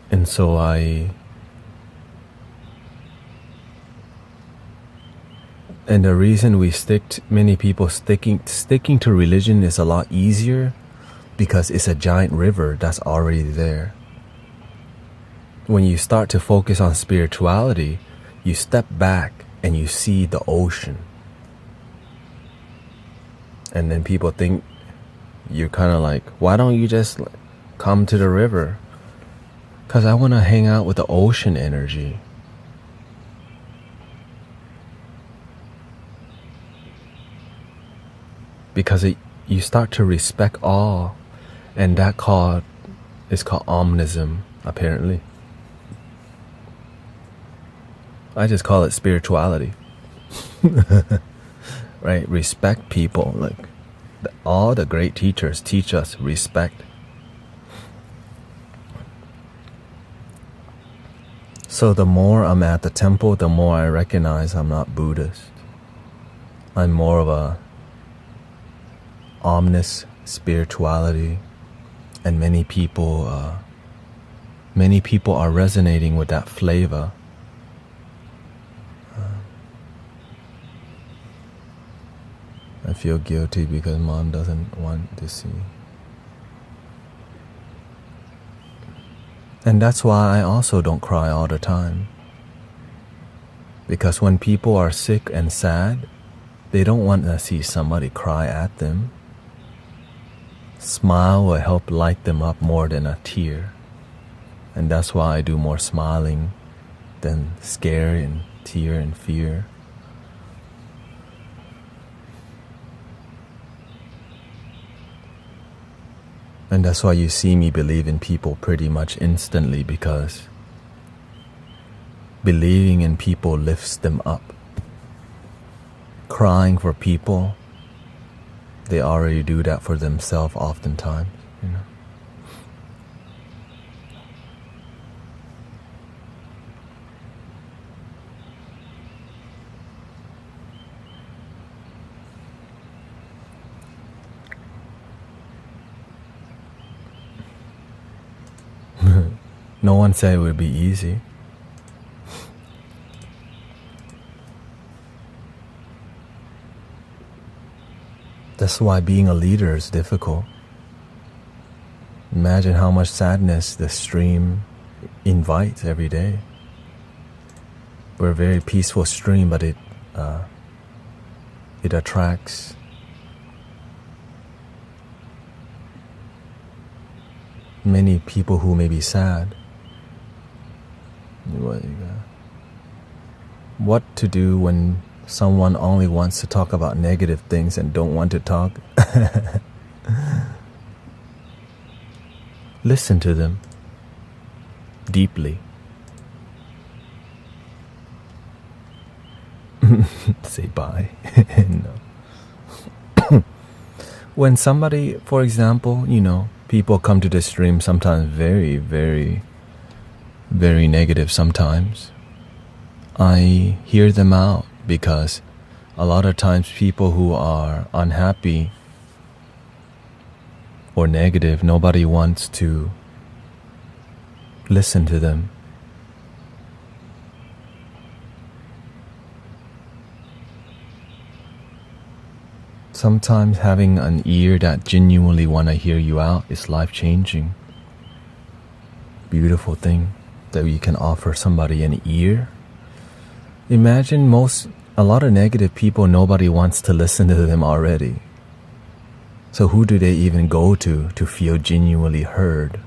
And so and the reason we many people sticking to religion is a lot easier, because it's a giant river that's already there. When you start to focus on spirituality, you step back and you see the ocean. And then people think you're kind of like, why don't you just come to the river? Because I want to hang out with the ocean energy. Because you start to respect all, and that is called omnism, apparently. I just call it spirituality. Right? Respect people. Like all the great teachers teach us respect. So the more I'm at the temple, the more I recognize I'm not Buddhist. I'm more of a omnis spirituality, and many people are resonating with that flavor. I feel guilty because Mom doesn't want to see. And that's why I also don't cry all the time. Because when people are sick and sad, they don't want to see somebody cry at them. Smile will help light them up more than a tear. And that's why I do more smiling than scare and tear and fear. And that's why you see me believe in people pretty much instantly, because believing in people lifts them up. Crying for people, they already do that for themselves oftentimes, you know. No one said it would be easy. That's why being a leader is difficult. Imagine how much sadness the stream invites every day. We're a very peaceful stream, but it attracts many people who may be sad. What to do when someone only wants to talk about negative things and don't want to talk? Listen to them deeply. Say bye. No. When somebody, for example, people come to the stream sometimes very, very, very negative sometimes. I hear them out because a lot of times people who are unhappy or negative, nobody wants to listen to them. Sometimes having an ear that genuinely want to hear you out is life-changing. Beautiful thing that you can offer somebody an ear. Imagine a lot of negative people, nobody wants to listen to them already. So who do they even go to feel genuinely heard?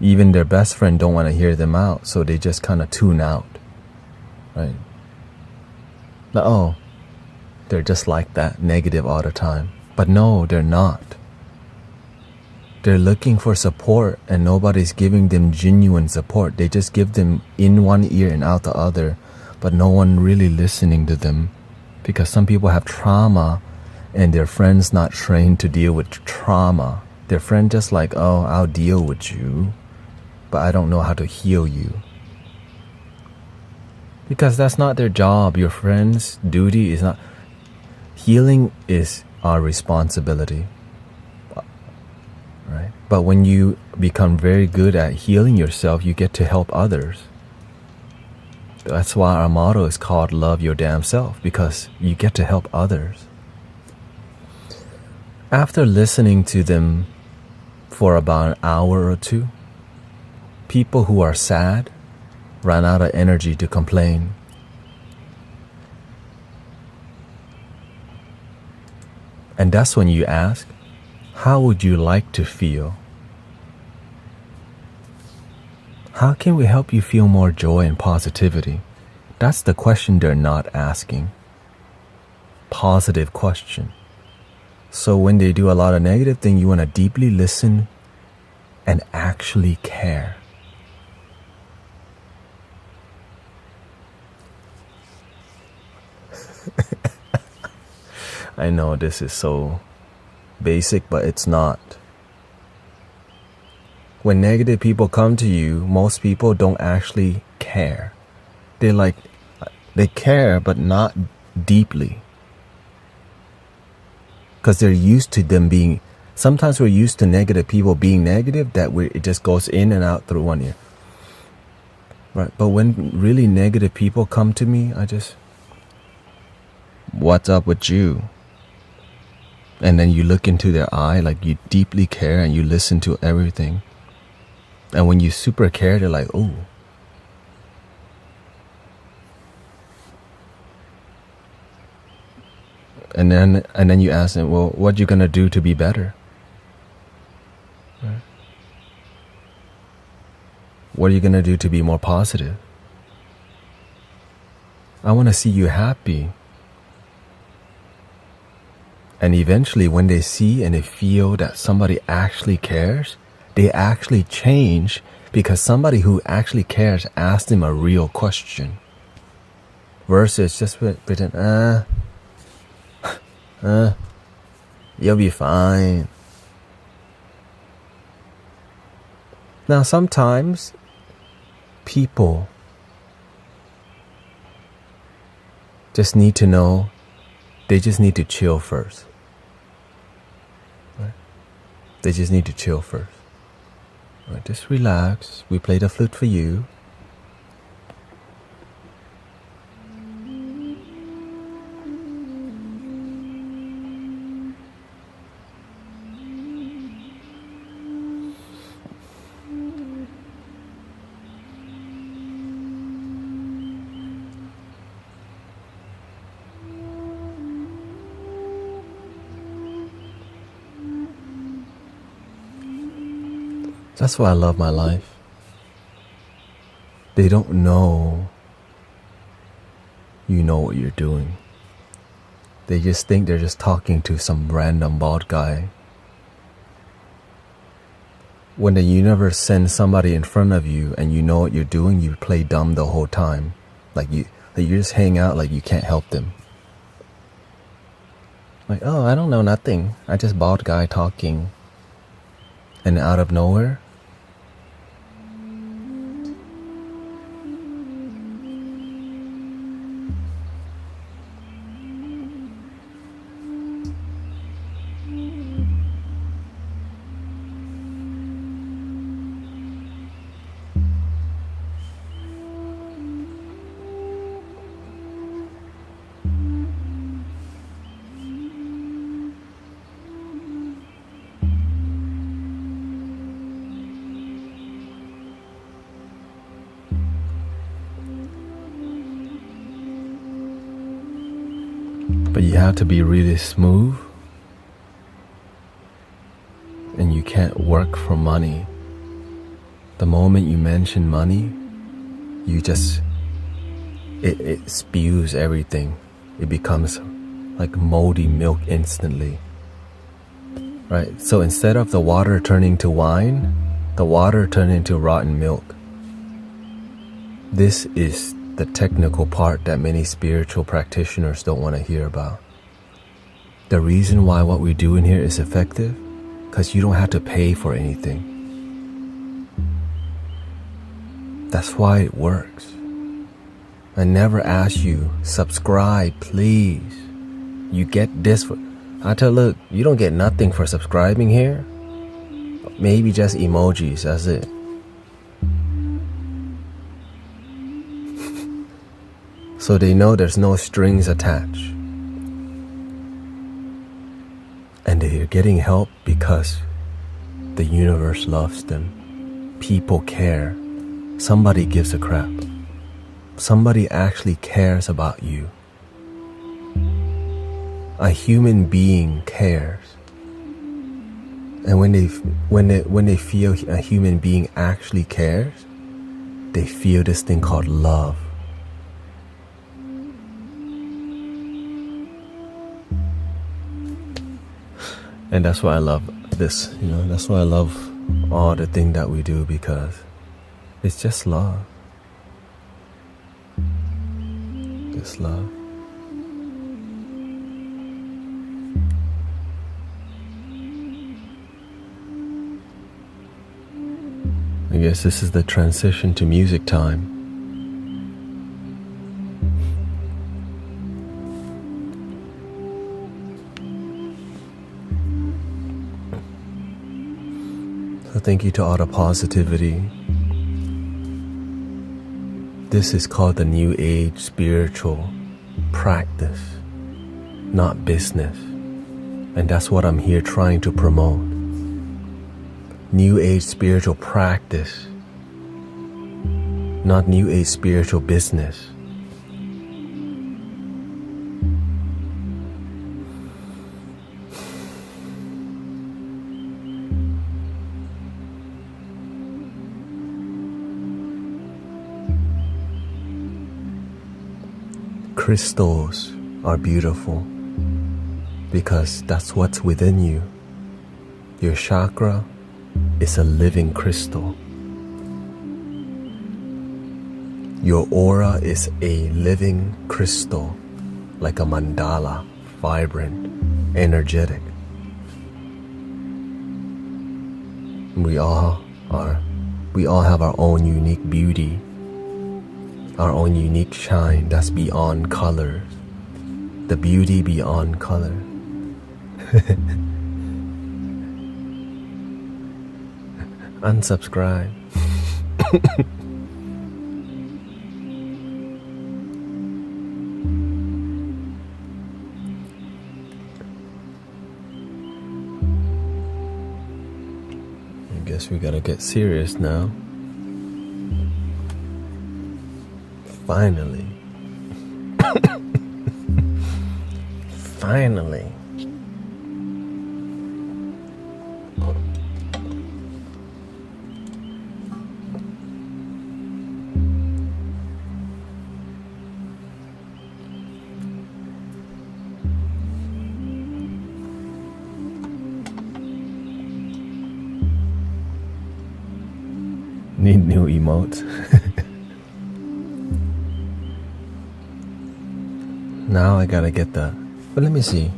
Even their best friend don't want to hear them out, so they just kind of tune out, right? Like, oh, they're just like that, negative all the time. But no, they're not. They're looking for support and nobody's giving them genuine support. They just give them in one ear and out the other, but no one really listening to them. Because some people have trauma and their friend's not trained to deal with trauma. Their friend just like, oh, I'll deal with you, but I don't know how to heal you. Because that's not their job. Your friend's duty is not... Healing is our responsibility. Right? But when you become very good at healing yourself, you get to help others. That's why our motto is called Love Your Damn Self, because you get to help others. After listening to them for about an hour or two, people who are sad run out of energy to complain. And that's when you ask, how would you like to feel? How can we help you feel more joy and positivity? That's the question they're not asking. Positive question. So when they do a lot of negative thing, you want to deeply listen and actually care. I know this is so basic, but it's not. When negative people come to you, most people don't actually care. They care, but not deeply. Because they're used to them being... Sometimes we're used to negative people being negative, that it just goes in and out through one ear. Right? But when really negative people come to me, I just... What's up with you? And then you look into their eye, like you deeply care and you listen to everything. And when you super care, they're like, oh. And then you ask them, well, what you gonna do to be better? Right? What are you gonna do to be more positive? I want to see you happy. And eventually when they see and they feel that somebody actually cares, they actually change, because somebody who actually cares asked them a real question. Versus just pretend, you'll be fine. Now sometimes people just need to know, they just need to chill first. Right? They just need to chill first. Right, just relax. We play the flute for you. That's why I love my life. They don't know you know what you're doing. They just think they're just talking to some random bald guy. When the universe sends somebody in front of you and you know what you're doing, you play dumb the whole time. Like you just hang out like you can't help them. Like, oh, I don't know nothing. I just bald guy talking. And out of nowhere, but you have to be really smooth, and you can't work for money. The moment you mention money, you just, it spews everything. It becomes like moldy milk instantly, right? So instead of the water turning to wine, the water turned into rotten milk. This is the technical part that many spiritual practitioners don't want to hear about. The reason why what we do in here is effective, because you don't have to pay for anything. That's why it works. I never ask you, subscribe, please. You get this for... I tell, look, you don't get nothing for subscribing here. Maybe just emojis, that's it. So they know there's no strings attached. And they're getting help because the universe loves them. People care. Somebody gives a crap. Somebody actually cares about you. A human being cares. And when they feel a human being actually cares, they feel this thing called love. And that's why I love this, that's why I love all the thing that we do, because it's just love. Just love. I guess this is the transition to music time. So thank you to all the positivity. This is called the New Age spiritual practice, not business. And that's what I'm here trying to promote. New Age spiritual practice, not New Age spiritual business. Crystals are beautiful because that's what's within you. Your chakra is a living crystal. Your aura is a living crystal, like a mandala, vibrant, energetic. We all have our own unique beauty, our own unique shine that's beyond colors, the beauty beyond color. Unsubscribe. I guess we gotta get serious now. Finally. Finally. need new emotes. Now I gotta get the... But let me see.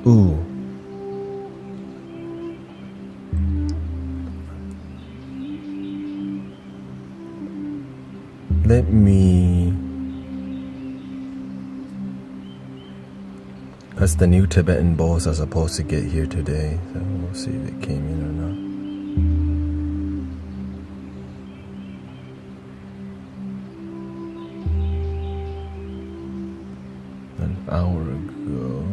Ooh. Let me... Because the new Tibetan bowls are supposed to get here today, so we'll see if it came in or not. An hour ago.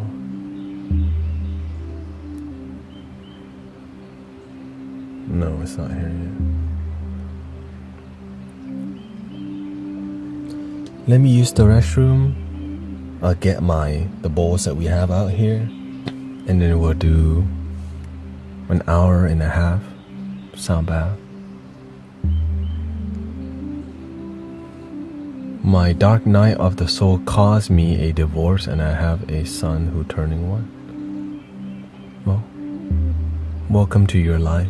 No, it's not here yet. Let me use the restroom. I'll get the bowls that we have out here, and then we'll do an hour and a half sound bath. My dark night of the soul caused me a divorce, and I have a son who turning one. Well, welcome to your life.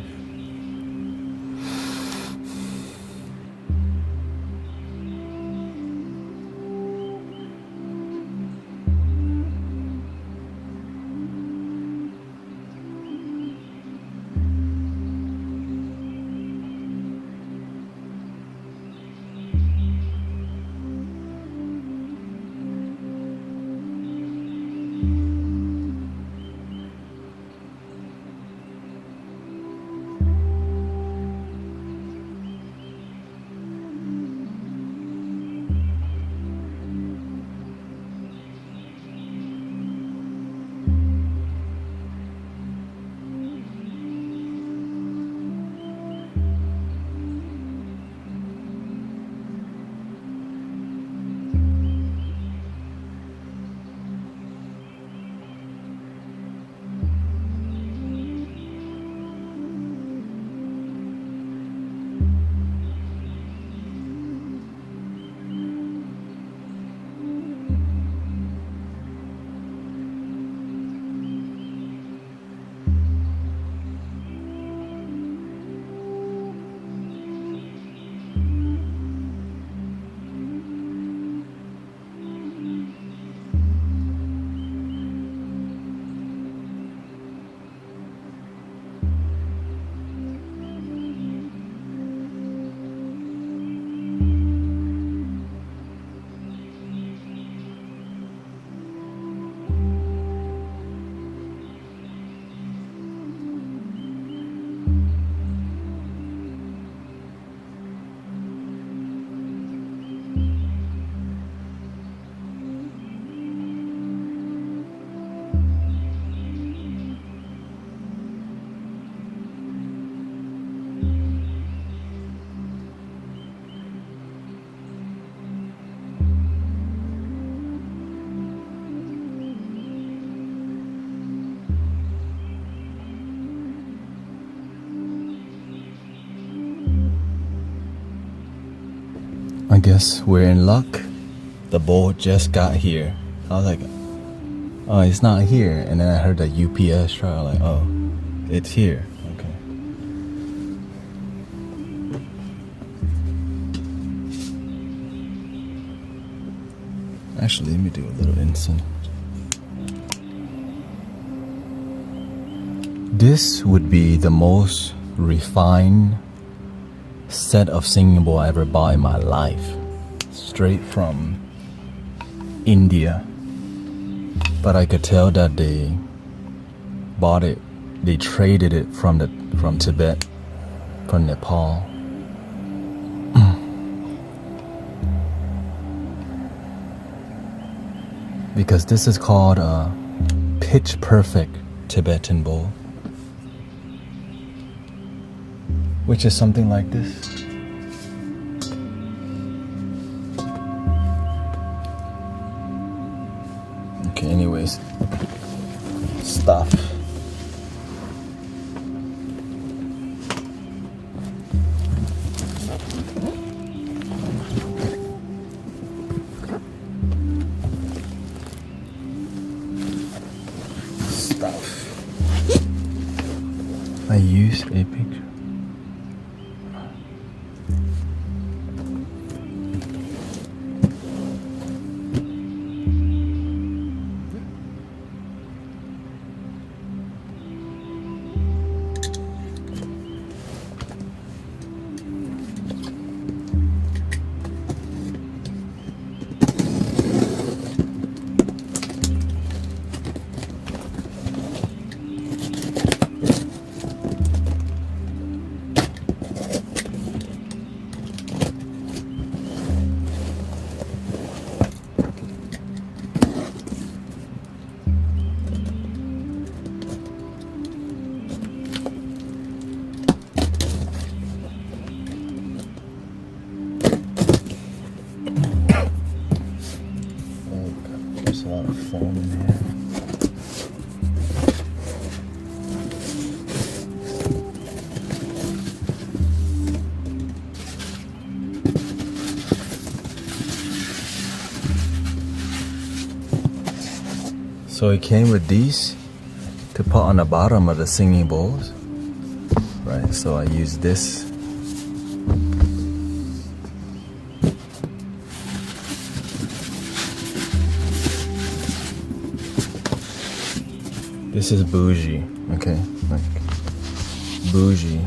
I guess we're in luck. The bowl just got here. I was like, oh, it's not here. And then I heard the UPS truck. I was like, oh, it's here. Okay. Actually, let me do a little incense. This would be the most refined set of singing bowl I ever bought in my life, straight from India. But I could tell that they bought it, they traded it from Tibet, from Nepal. Because this is called a pitch perfect Tibetan bowl, which is something like this. Okay, anyways, stuff. I used a picture. So it came with these to put on the bottom of the singing bowls, right? So I use this. This is bougie, okay? Like bougie.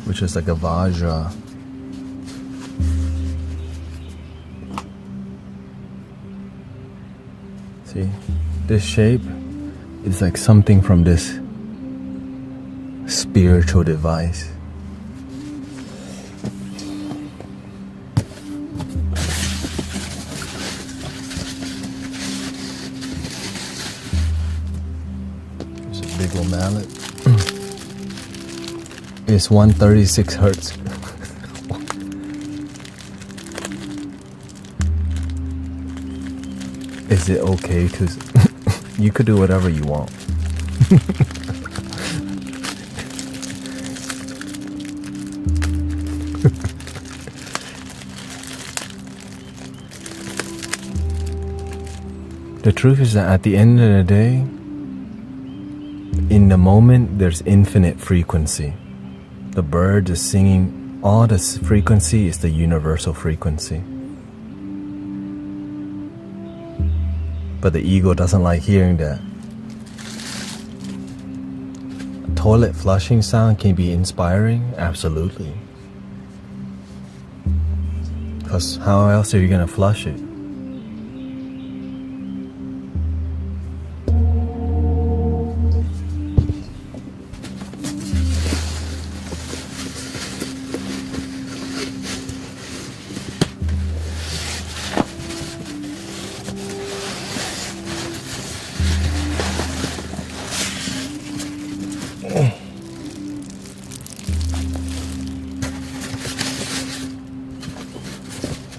Which is like a vajra. See, this shape is like something from this spiritual device. There's a big old mallet. It's 136 hertz. Is it okay to... You could do whatever you want. The truth is that at the end of the day, in the moment, there's infinite frequency. The bird is singing, all this frequency is the universal frequency. But the ego doesn't like hearing that. A toilet flushing sound can be inspiring, absolutely. Because how else are you going to flush it?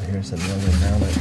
Here's another mallet.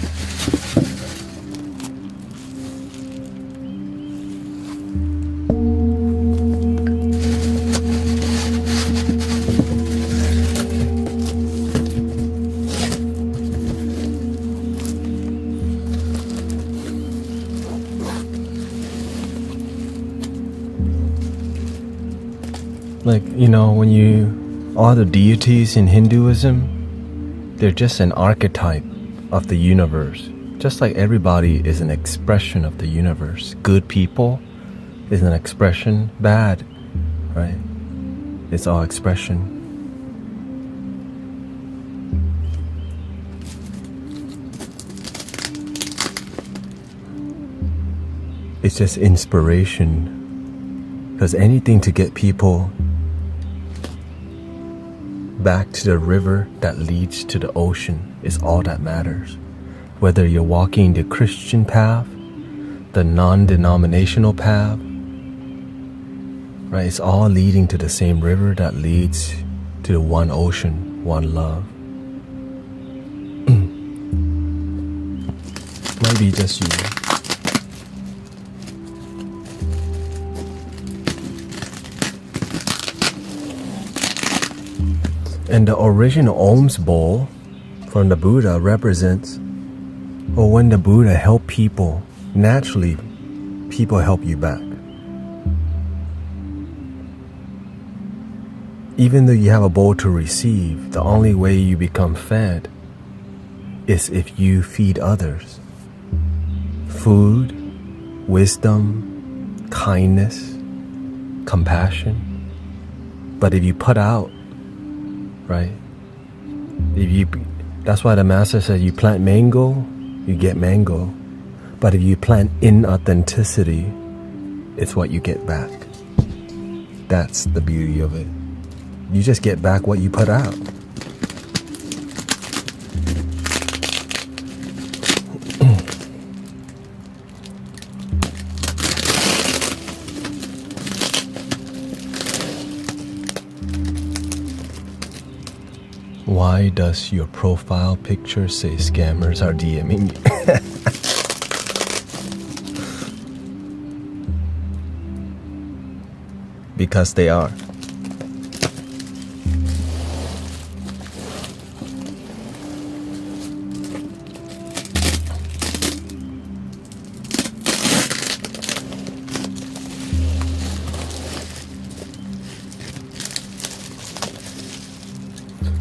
Like, you know, when all the deities in Hinduism, they're just an archetype of the universe. Just like everybody is an expression of the universe. Good people is an expression, bad, right? It's all expression. It's just inspiration. Because anything to get people back to the river that leads to the ocean is all that matters. Whether you're walking the Christian path, the non-denominational path, right? It's all leading to the same river that leads to the one ocean, one love. Might be just you. And the original alms bowl from the Buddha represents, or when the Buddha helped people, naturally people help you back. Even though you have a bowl to receive, the only way you become fed is if you feed others. Food, wisdom, kindness, compassion. But if you put out, right? That's why the master says you plant mango, you get mango. But if you plant inauthenticity, it's what you get back. That's the beauty of it. You just get back what you put out. Why does your profile picture say scammers are DMing you? Because they are.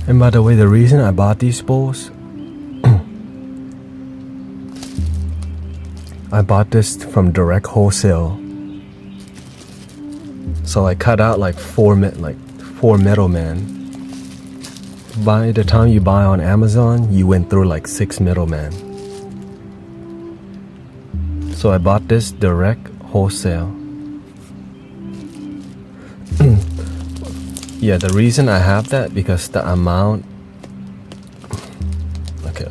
And by the way, the reason I bought these bowls, I bought this from direct wholesale. So I cut out like four middlemen. By the time you buy on Amazon, you went through like 6 middlemen. So I bought this direct wholesale. Yeah, the reason I have that because the amount. Okay.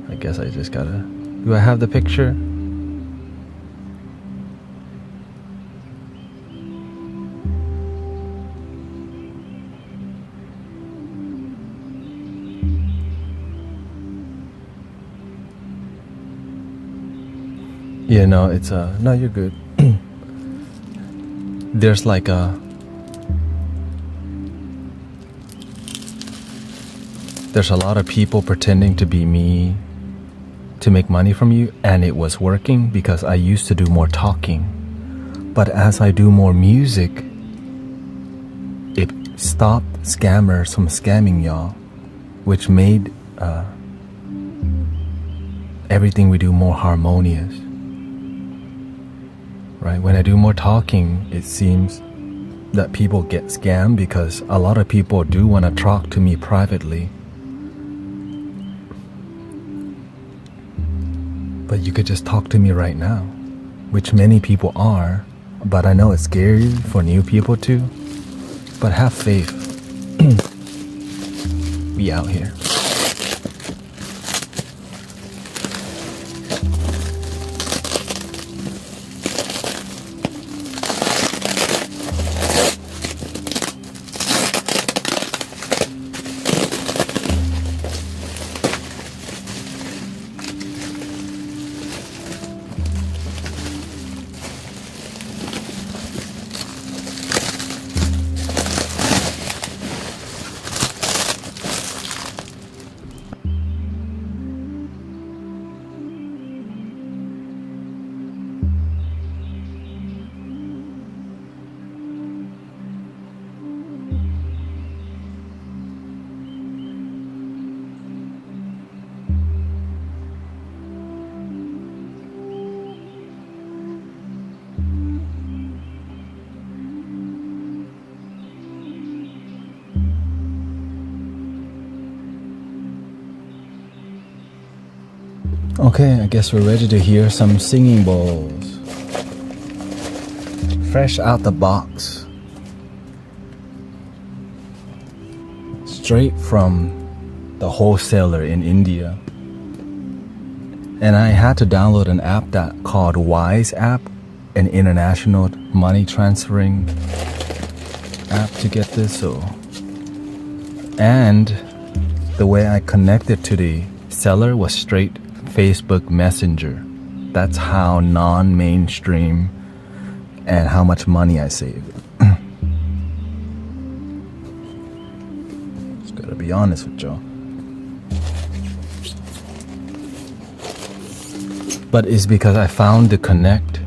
I guess I just gotta. Do I have the picture? Yeah, no, it's no, you're good. There's like there's a lot of people pretending to be me to make money from you, and it was working because I used to do more talking. But as I do more music, it stopped scammers from scamming y'all, which made everything we do more harmonious. Right? When I do more talking, it seems that people get scammed because a lot of people do want to talk to me privately. But you could just talk to me right now, which many people are, but I know it's scary for new people too. But have faith. We out here. Okay, I guess we're ready to hear some singing bowls. Fresh out the box. Straight from the wholesaler in India. And I had to download an app that called Wise app, an international money transferring app to get this. And the way I connected to the seller was straight Facebook Messenger. That's how non-mainstream and how much money I saved. Just gotta be honest with y'all. But it's because I found the connect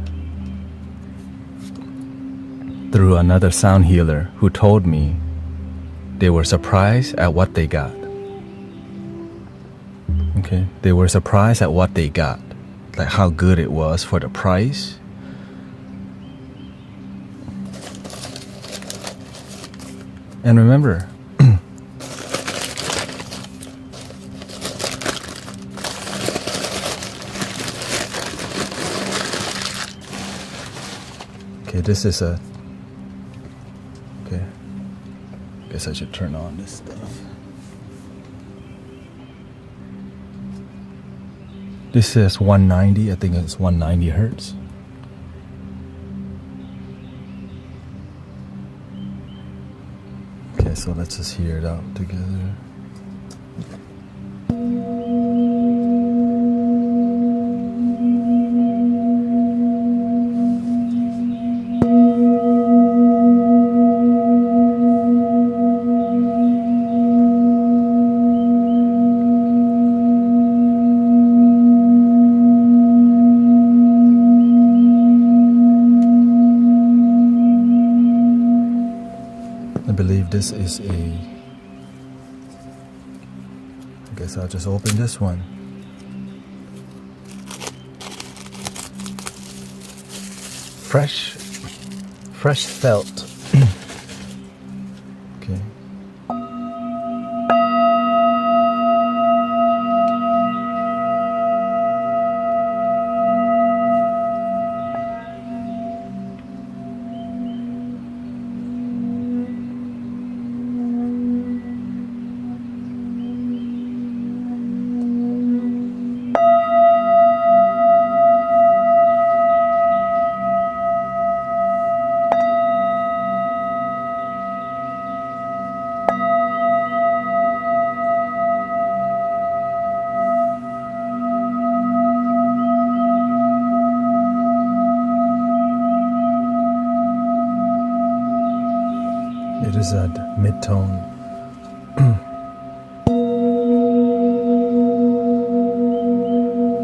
through another sound healer who told me they were surprised at what they got. Okay, they were surprised at what they got, like how good it was for the price. And remember, okay, this is a, okay, guess I should turn on this stuff. This says 190, I think it's 190 hertz. Okay, so let's just hear it out together. believe this is I guess I'll just open this one. Fresh felt. Okay. It is at mid-tone.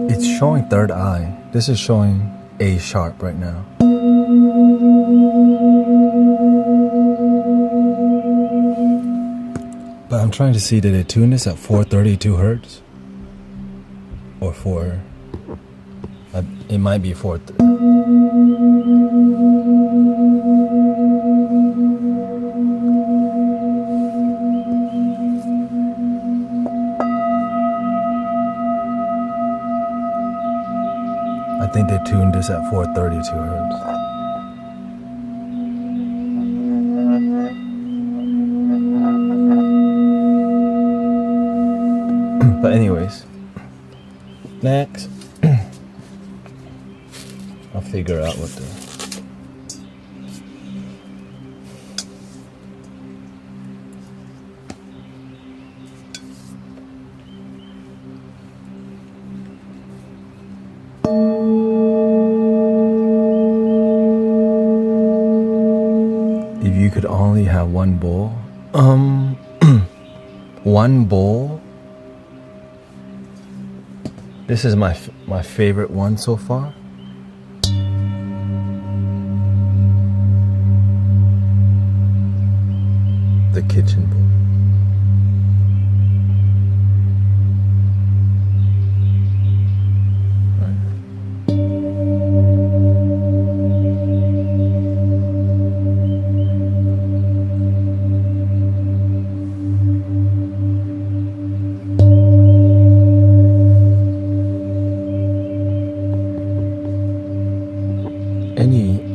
It's showing third eye. This is showing A sharp right now. But I'm trying to see, did it tune this at 432 hertz? Or 4... it might be 4... I think they tuned this at 432 hertz. But anyways, next, I'll figure out what the... If you could only have one bowl, one bowl. This is my favorite one so far. The kitchen bowl.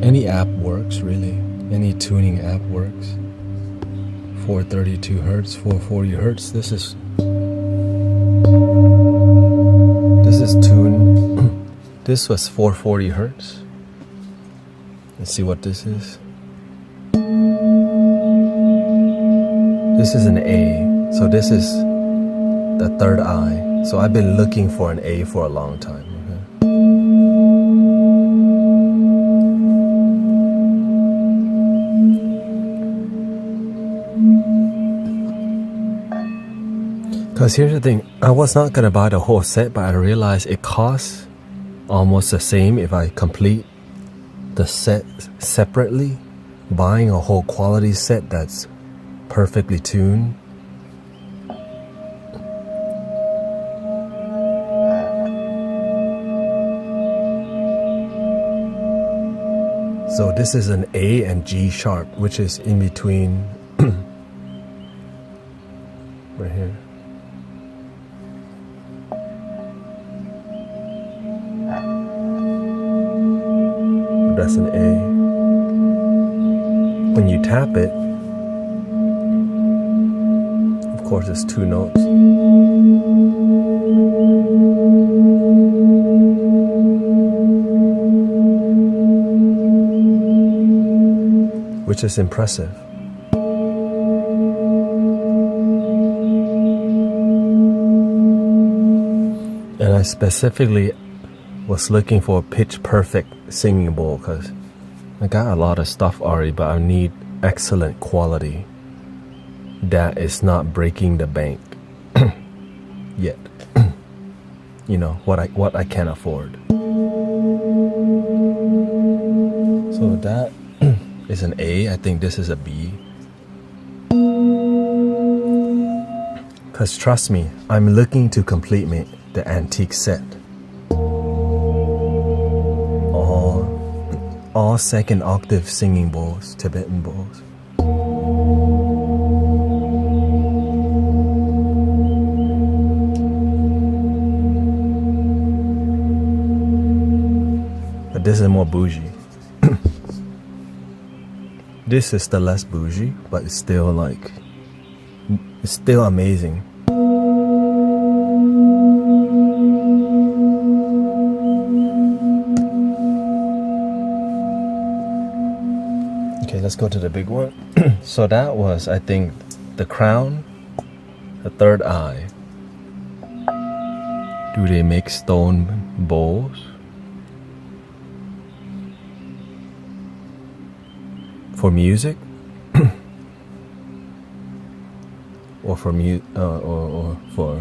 Any app works, really. Any tuning app works. 432 hertz, 440 hertz. This is tuned. This was 440 hertz. Let's see what this is. This is an A. So this is the third eye. So I've been looking for an A for a long time. Because here's the thing, I was not going to buy the whole set, but I realized it costs almost the same if I complete the set separately. Buying a whole quality set that's perfectly tuned. So this is an A and G sharp, which is in between right here. That's an A. When you tap it, of course it's two notes. Which is impressive. And I specifically was looking for a pitch perfect singing bowl because I got a lot of stuff already, but I need excellent quality that is not breaking the bank yet. You know what I can afford. So that is an A. I think this is a B. 'Cause trust me, I'm looking to complete the antique set. All second octave singing bowls, Tibetan bowls. But this is more bougie. This is the less bougie, but it's still like, it's still amazing. Okay, let's go to the big one. So that was, I think, the crown, the third eye. Do they make stone bowls? For music? Or for or for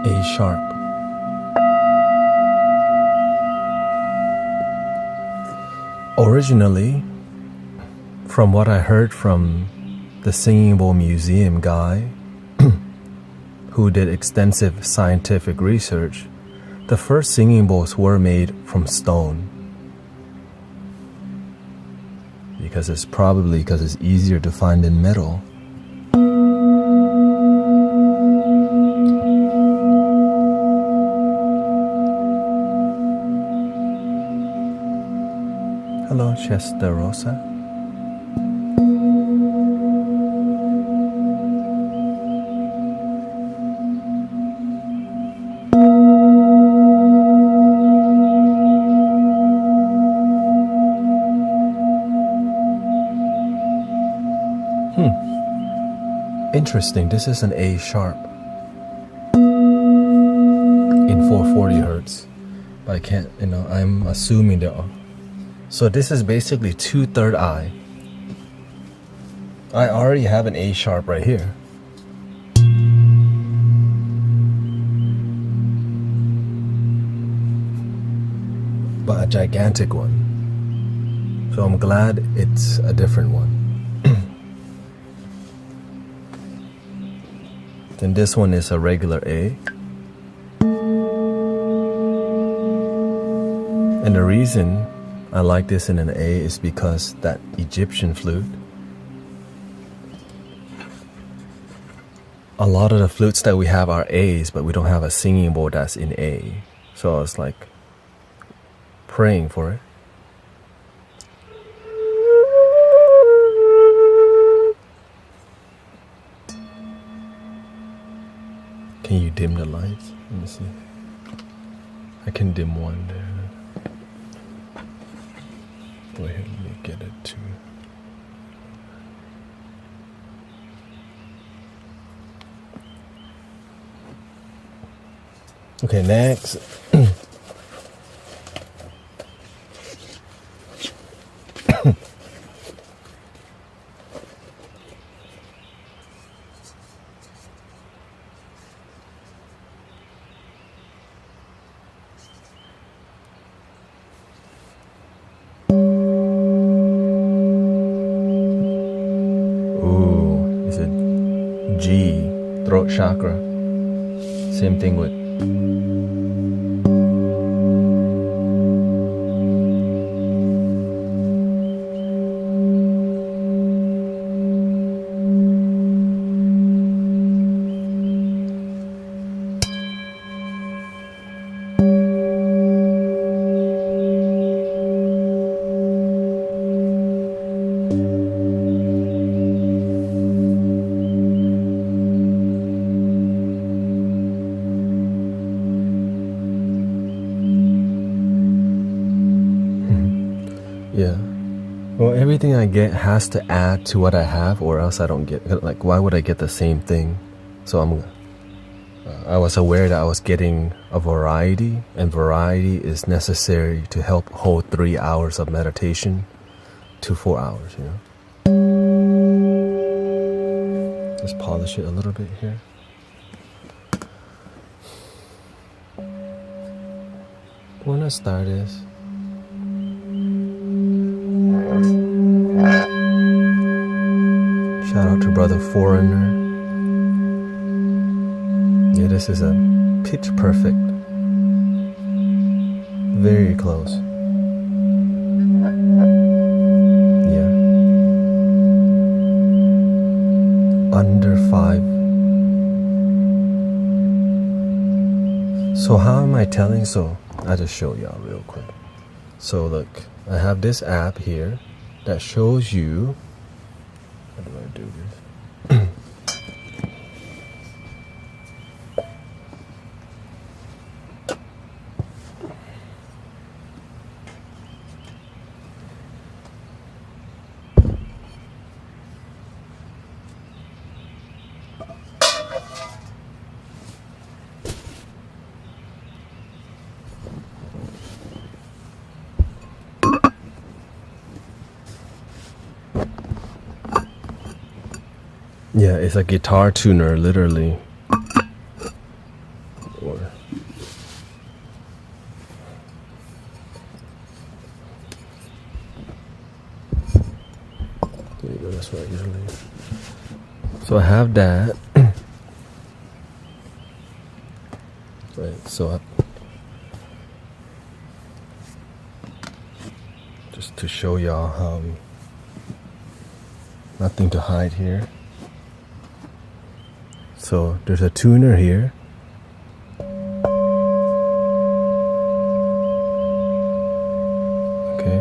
A sharp. Originally, from what I heard from the Singing Bowl Museum guy, who did extensive scientific research, the first singing bowls were made from stone. Because it's easier to find in metal. Hello, Chester Rosa. Interesting, this is an A sharp in 440 hertz, but I can't, I'm assuming there are. So this is basically 2 third eye. I already have an A sharp right here. But a gigantic one. So I'm glad it's a different one. Then this one is a regular A. And the reason I like this in an A is because that Egyptian flute, a lot of the flutes that we have are A's, but we don't have a singing bowl that's in A. So I was like praying for it. Can you dim the lights? Let me see. I can dim one there. Wait, let me get it too. Okay, next. G, throat chakra. Same thing with well, everything I get has to add to what I have, or else I don't get. Like, why would I get the same thing? So I was aware that I was getting a variety, and variety is necessary to help hold 3 hours of meditation to 4 hours. Let's polish it a little bit here. want to start is shout out to Brother Foreigner. Yeah, this is a pitch perfect. Very close. Yeah. Under 5. So how am I telling? So I'll just show y'all real quick. So look, I have this app here that shows you. How do I do this? Yeah, it's a guitar tuner, literally. Or there you go, that's what I usually. So I have that. Right, so just to show y'all how nothing to hide here. So there's a tuner here. Okay,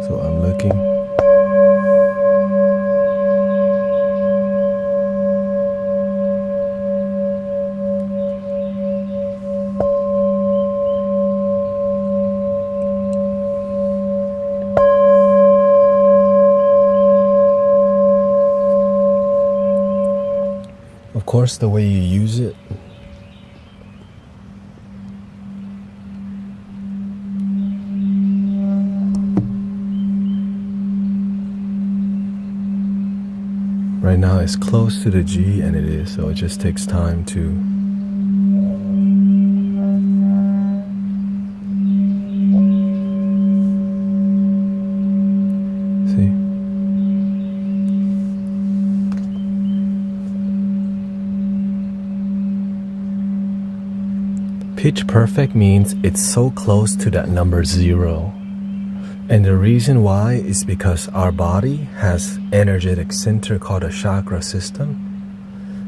so I'm looking. Of course, the way you use it. Right now it's close to the G, and it is, so it just takes time to see. Pitch perfect means it's so close to that number 0. And the reason why is because our body has energetic center called a chakra system.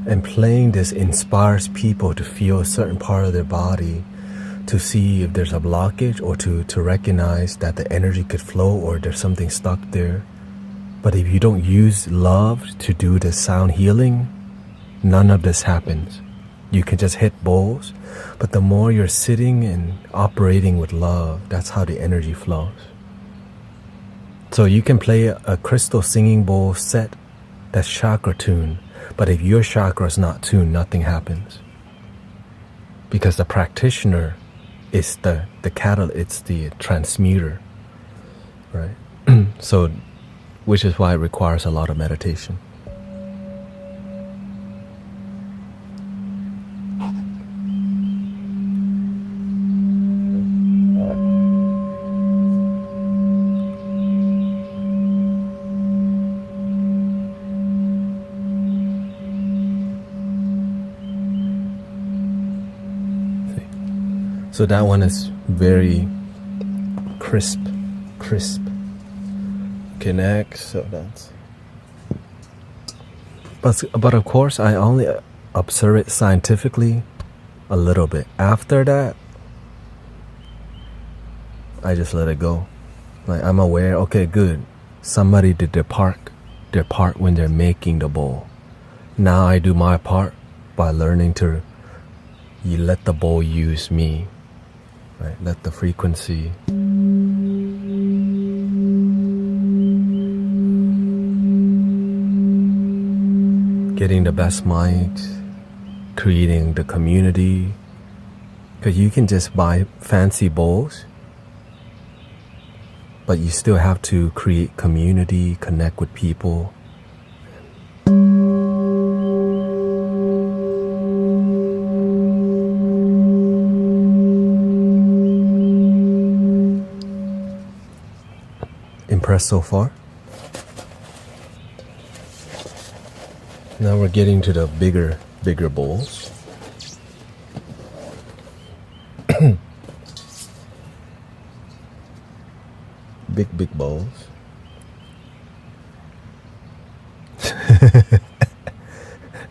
And playing this inspires people to feel a certain part of their body, to see if there's a blockage, or to recognize that the energy could flow or there's something stuck there. But if you don't use love to do the sound healing, none of this happens. You can just hit bowls, but the more you're sitting and operating with love, that's how the energy flows. So you can play a crystal singing bowl set that's chakra tuned, but if your chakra is not tuned, nothing happens. Because the practitioner is the catalyst, it's the transmuter, right? So, which is why it requires a lot of meditation. So that one is very crisp. Connect, so that's. But of course, I only observe it scientifically a little bit. After that, I just let it go. Like, I'm aware, okay, good. Somebody did their part when they're making the bowl. Now I do my part by learning to you let the bowl use me. Right? Let the frequency getting the best mic, creating the community. Because you can just buy fancy bowls, but you still have to create community, connect with people. impressed so far? Now we're getting to the bigger bowls. Big bowls.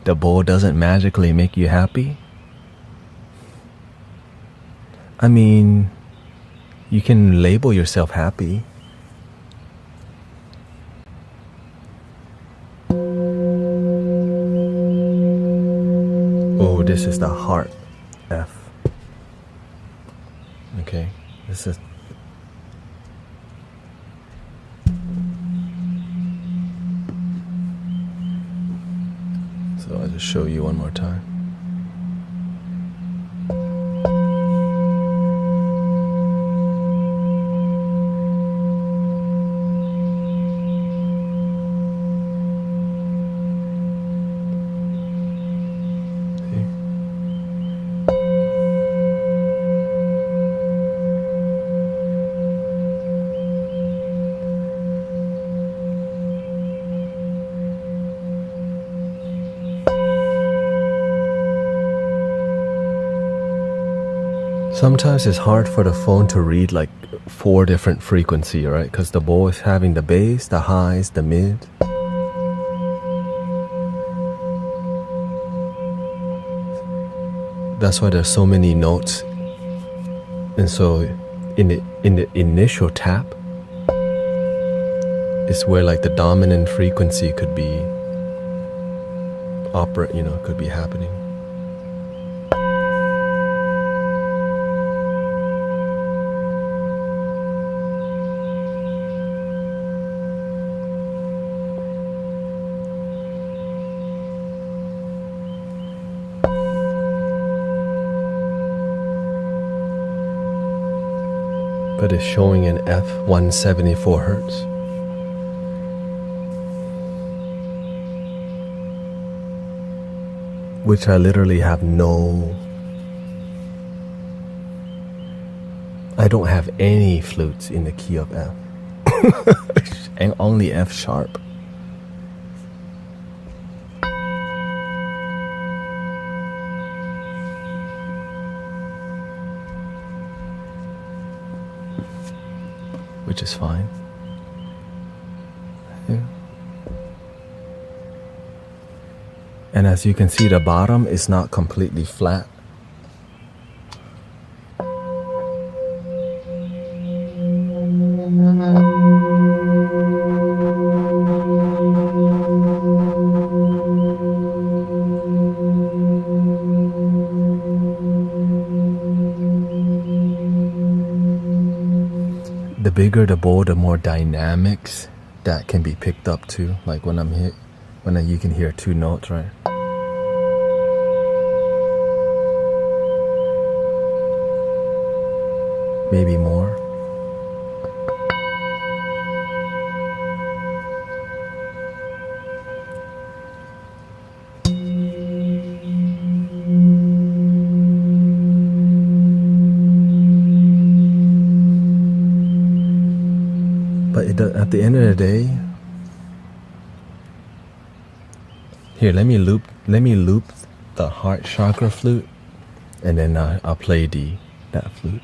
The bowl doesn't magically make you happy? I mean, you can label yourself happy. Oh, this is the heart F. Okay, this is. So I'll just show you one more time. Sometimes it's hard for the phone to read like 4 different frequency, right? Because the bowl is having the bass, the highs, the mid. That's why there's so many notes. And so in the initial tap is where like the dominant frequency could be could be happening. But it's showing an F 174 hertz. Which I literally have I don't have any flutes in the key of F. And only F sharp. Which is fine. Yeah. And as you can see, the bottom is not completely flat. The bigger the bowl, the more dynamics that can be picked up too. Like when you can hear 2 notes, right? Maybe more. But at the end of the day, here, let me loop the heart chakra flute, and then I'll play that flute.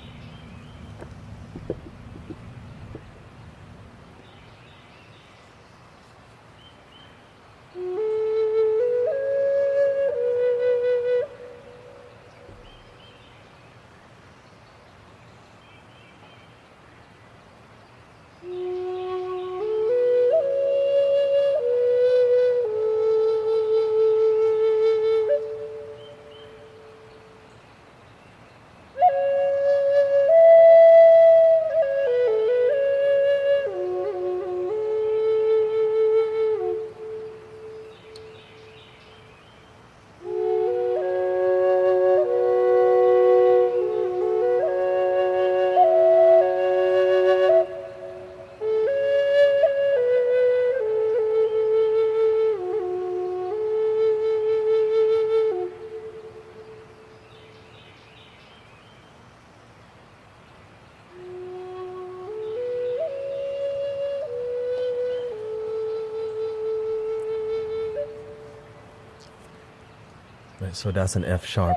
Right, so that's an F sharp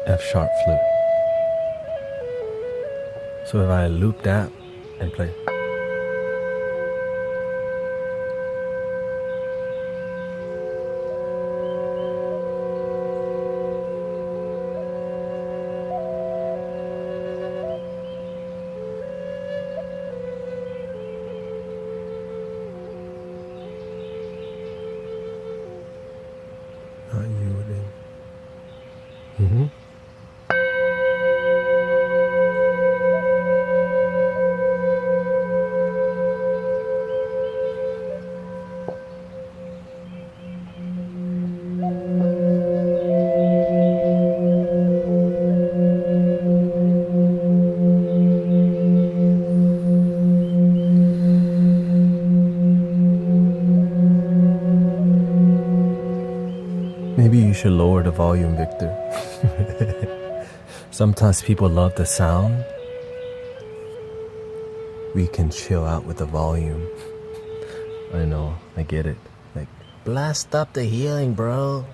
flute. So if I loop that and play. Not yielding. Mm-hmm. Maybe you should lower the volume, Victor. Sometimes people love the sound. We can chill out with the volume. I know, I get it. Like, blast up the healing, bro.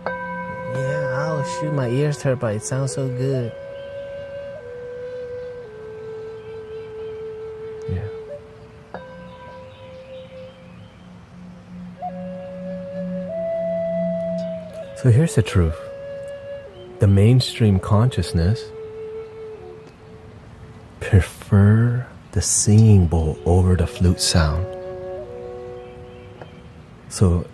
Yeah, oh shoot, my ears hurt, but it sounds so good. Yeah. So here's the truth. The mainstream consciousness prefer the singing bowl over the flute sound. So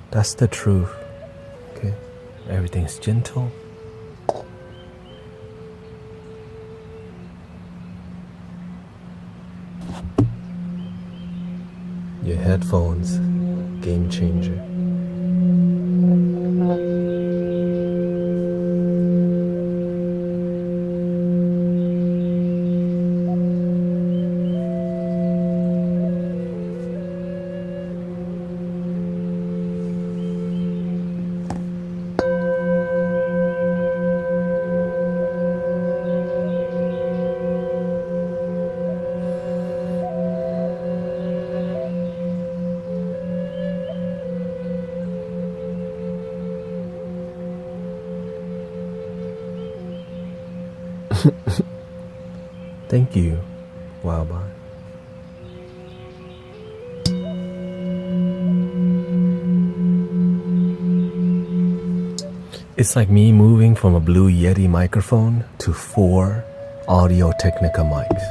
that's the truth. Okay, everything's gentle. Your headphones, game changer. Thank you, Wildbot. It's like me moving from a Blue Yeti microphone to 4 Audio-Technica mics.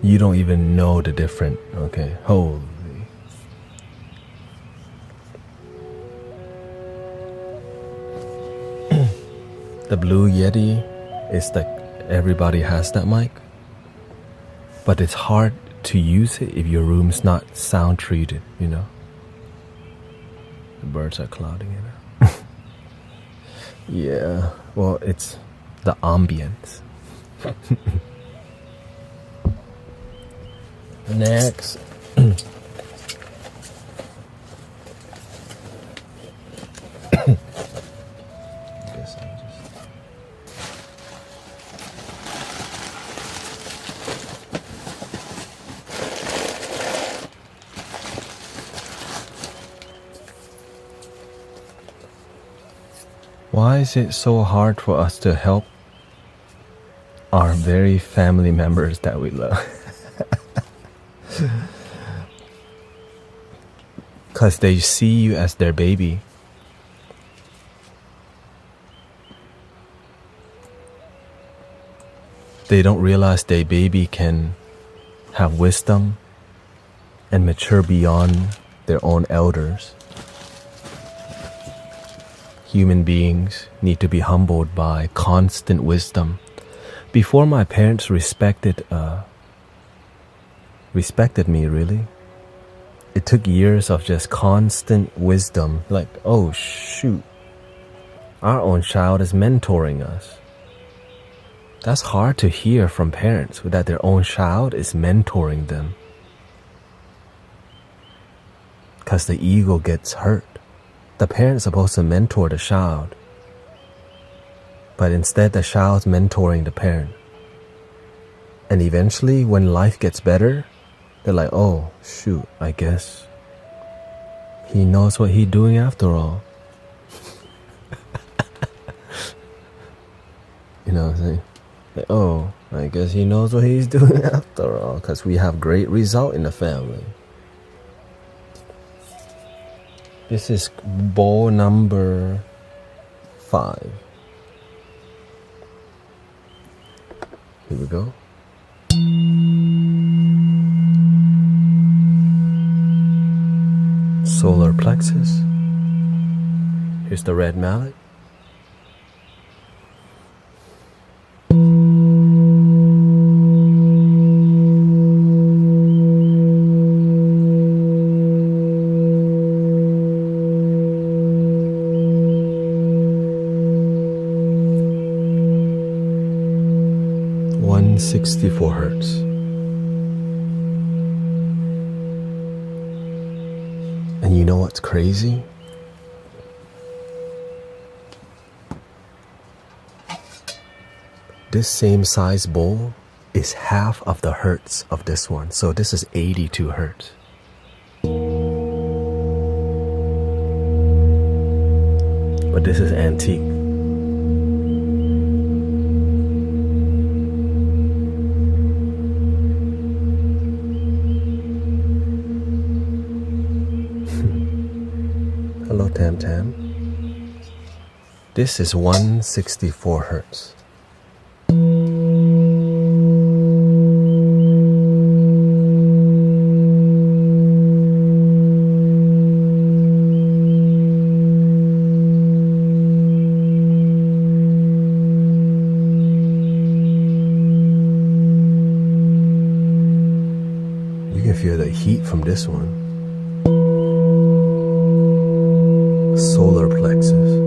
You don't even know the difference, okay? Holy. The Blue Yeti is like everybody has that mic, but it's hard to use it if your room's not sound treated, you know? The birds are clouding it out. Yeah, well, it's the ambience. Next. Why is it so hard for us to help our very family members that we love? Because they see you as their baby. They don't realize their baby can have wisdom and mature beyond their own elders. Human beings need to be humbled by constant wisdom. Before my parents respected me, really, it took years of just constant wisdom. Like, oh shoot, our own child is mentoring us. That's hard to hear from parents, that their own child is mentoring them. Because the ego gets hurt. The parent's supposed to mentor the child, but instead the child's mentoring the parent. And eventually, when life gets better, They're like, oh, shoot, I guess he knows what he's doing after all. You know what I'm saying? Like, oh, I guess he knows what he's doing after all, because we have great result in the family. This is bowl number 5. Here we go. Solar plexus. Here's the red mallet. .64 hertz. And you know what's crazy? This same size bowl is half of the hertz of this one. So this is 82 hertz. But this is antique. Hello, Tam Tam. This is 164 hertz. You can feel the heat from this one. Solar plexus.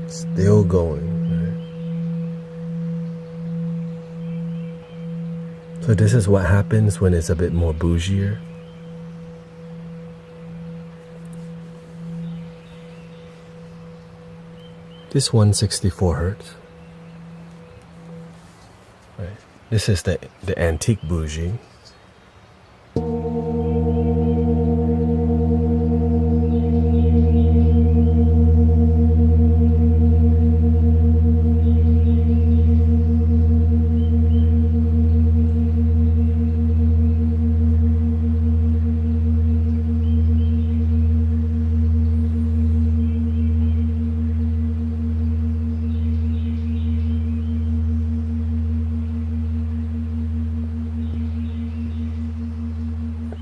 Still going. Right? So this is what happens when it's a bit more bougier. This 164 hertz. Right. This is the antique bougie.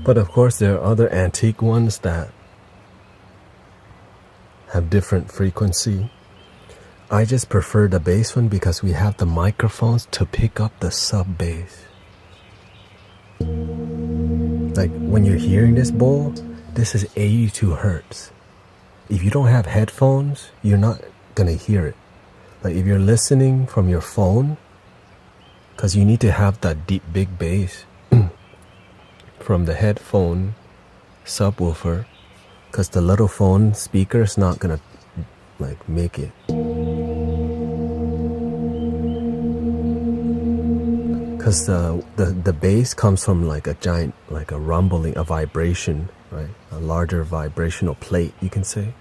But of course there are other antique ones that have different frequency. I just prefer the bass one because we have the microphones to pick up the sub bass. Like when you're hearing this bowl, this is 82 hertz. If you don't have headphones, you're not gonna hear it. Like if you're listening from your phone, because you need to have that deep big bass from the headphone subwoofer, because the little phone speaker is not gonna like make it. Because the bass comes from like a giant, like a rumbling, a vibration, right? A larger vibrational plate, you can say.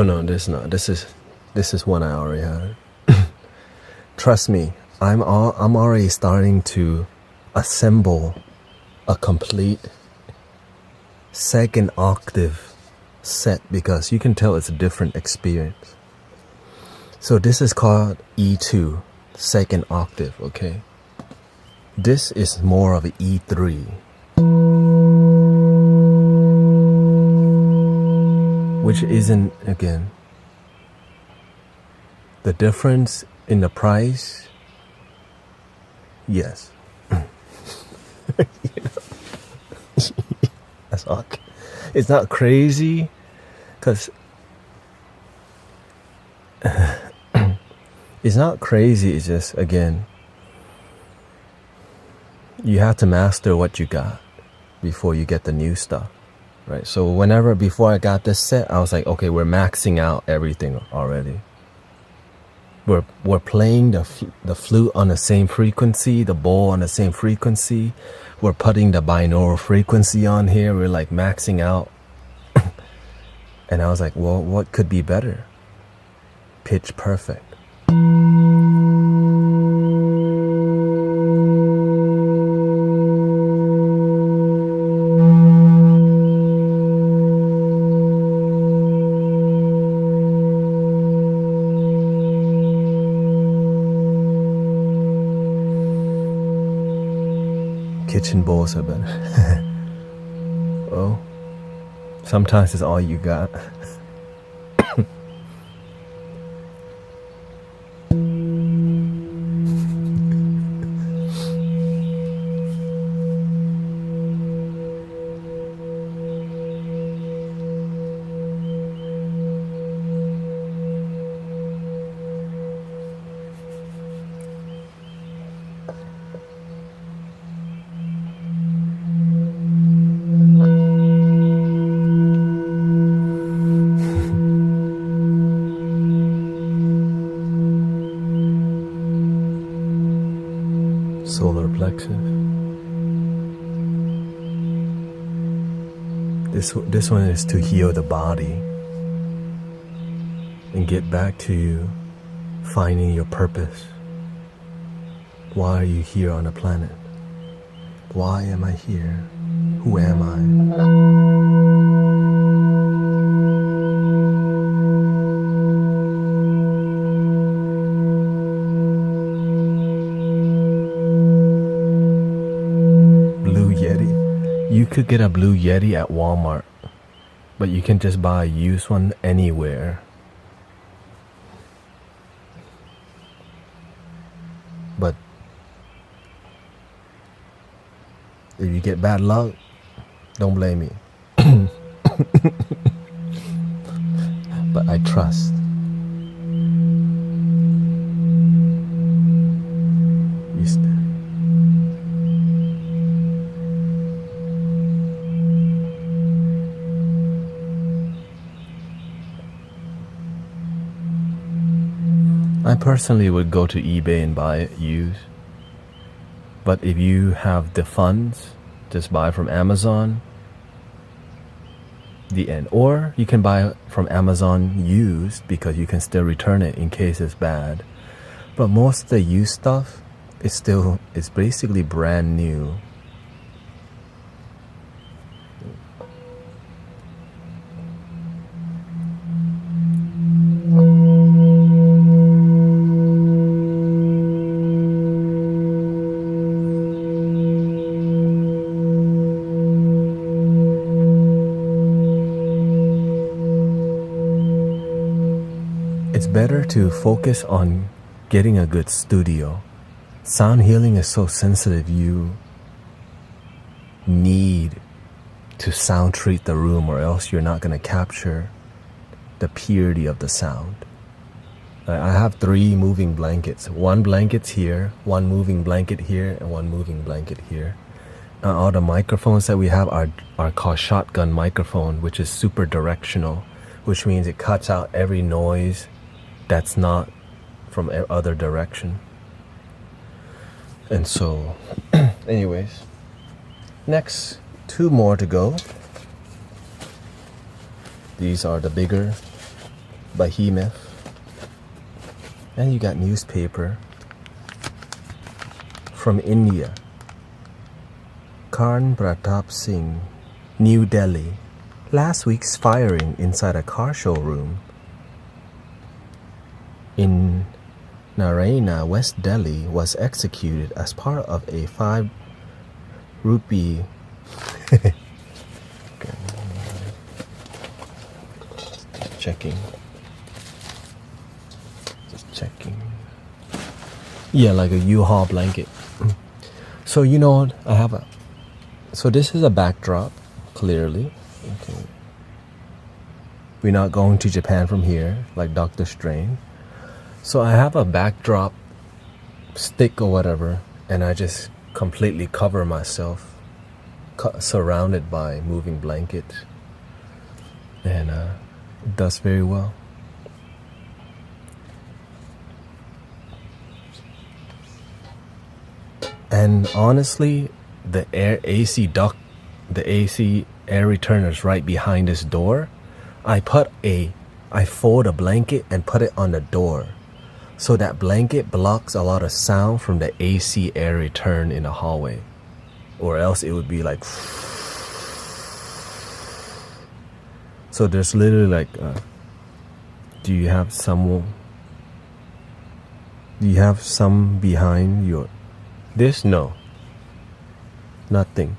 No, this is not. This is one I already had. Trust me, I'm already starting to assemble a complete second octave set, because you can tell it's a different experience. So this is called E2, second octave, okay? This is more of an E3, which isn't, again, the difference in the price, yes. That's okay. It's not crazy, because it's not crazy, it's just, again, you have to master what you got before you get the new stuff, right? So before I got this set, I was like, okay, we're maxing out everything already. We're playing the flute on the same frequency, the bowl on the same frequency. We're putting the binaural frequency on here. We're like maxing out. And I was like, well, what could be better? Pitch perfect. Kitchen bowls are better. Well, sometimes it's all you got. Solar plexus. This one is to heal the body and get back to finding your purpose. Why are you here on the planet? Why am I here? Who am I? You could get a Blue Yeti at Walmart, but you can just buy a used one anywhere. But if you get bad luck, don't blame me. But I trust. I personally would go to eBay and buy it used. But if you have the funds, just buy from Amazon. The end. Or you can buy it from Amazon used, because you can still return it in case it's bad. But most of the used stuff is basically brand new. It's better to focus on getting a good studio. Sound healing is so sensitive, you need to sound treat the room, or else you're not going to capture the purity of the sound. I have 3 moving blankets. 1 blanket's here, 1 moving blanket here, and 1 moving blanket here. All the microphones that we have are called shotgun microphone, which is super directional, which means it cuts out every noise that's not from other direction. And so, anyways, next 2 more to go. These are the bigger behemoth. And you got newspaper. from India. Karn Pratap Singh, New Delhi. Last week's firing inside a car showroom in Narayana, West Delhi was executed as part of a 5 rupee checking. Just checking. Yeah, like a U-Haul blanket. So you know what? I have a. So this is a backdrop, clearly. Okay. We're not going to Japan from here, like Dr. Strange. So I have a backdrop stick or whatever, and I just completely cover myself, surrounded by moving blanket, and it does very well. And honestly, the AC air returners right behind this door. I fold a blanket and put it on the door, so that blanket blocks a lot of sound from the AC air return in the hallway, or else it would be like. So there's literally like, do you have some behind your? This? No. Nothing.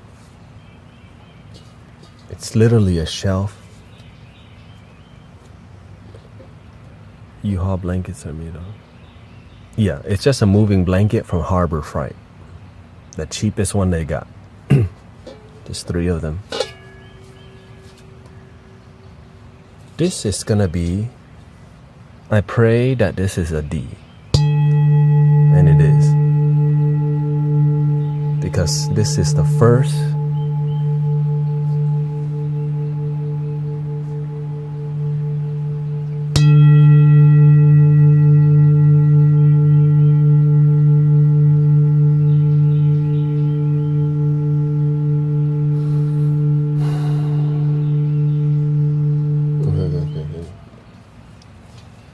It's literally a shelf. U-Haul blankets are made of. Yeah, it's just a moving blanket from Harbor Freight. The cheapest one they got. Just 3 of them. This is gonna be, I pray that this is a D. And it is. Because this is the first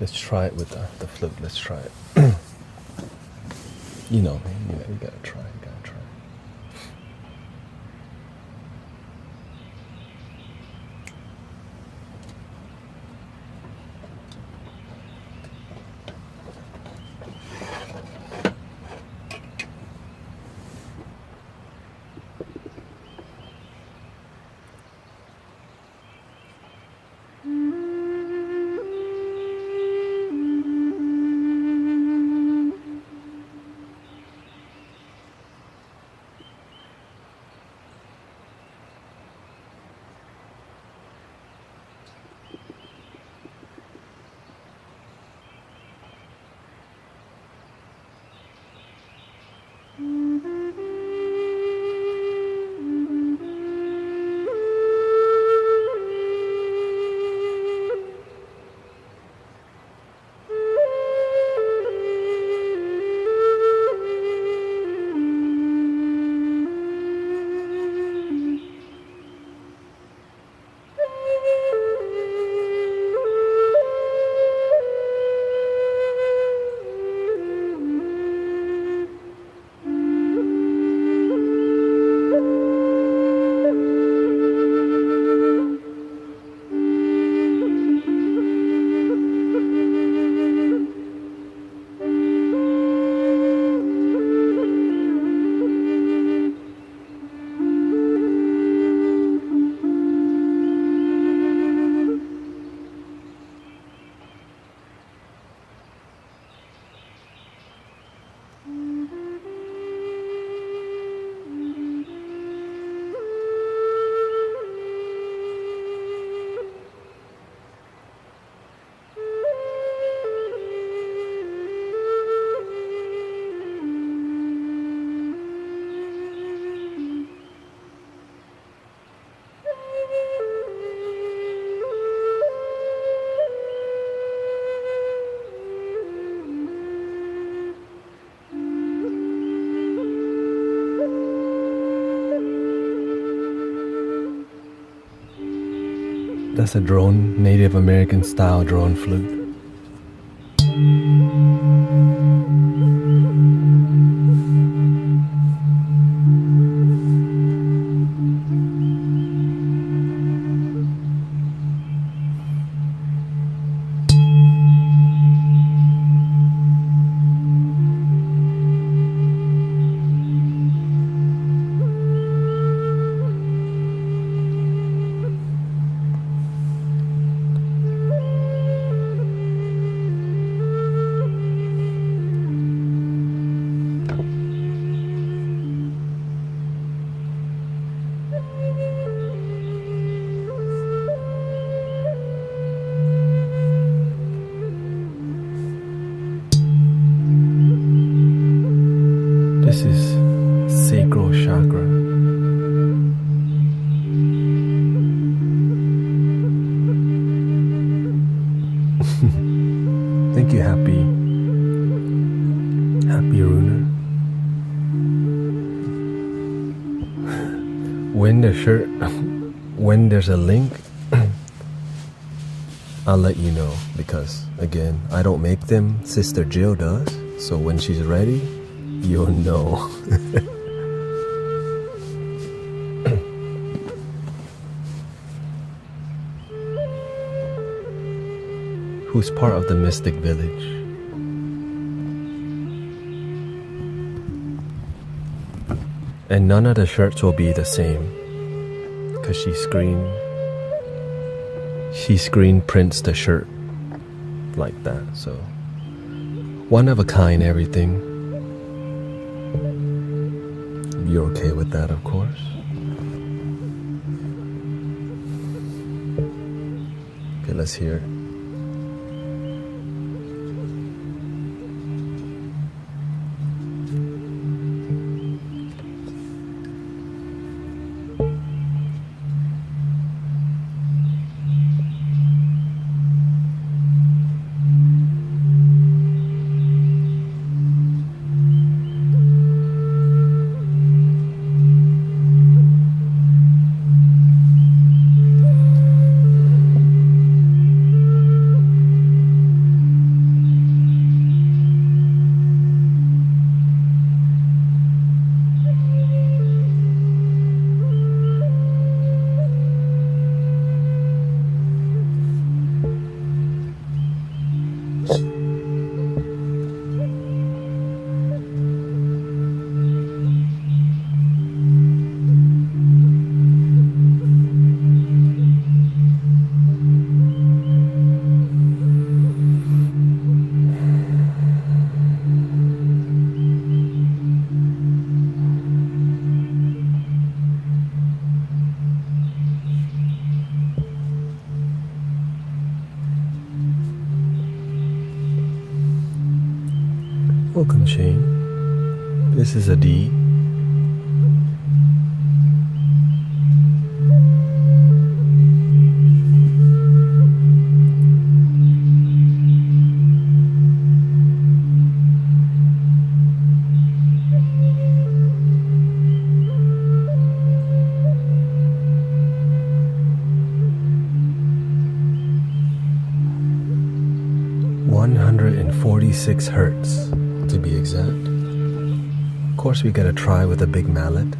Let's try it with the flute. Let's try it. You know, man, you gotta try. That's a drone, Native American style drone flute. This is sacral chakra. Thank you, happy Runer. When there's a link, I'll let you know, because again, I don't make them, Sister Jill does. So when she's ready, you'll know. Who's part of the mystic village? And none of the shirts will be the same, because she screen prints the shirt like that. So one of a kind, everything. You're okay with that, of course. Okay, let's hear it. Welcome, Shane. This is a D. .146 hertz, to be exact. Of course, we gotta try with a big mallet.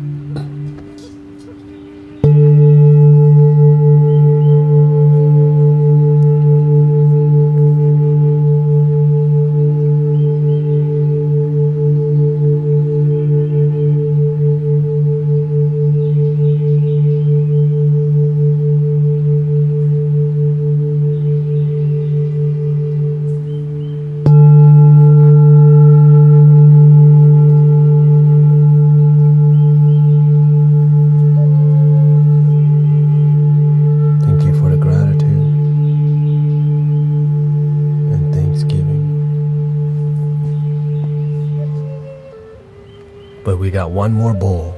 But we got one more bowl.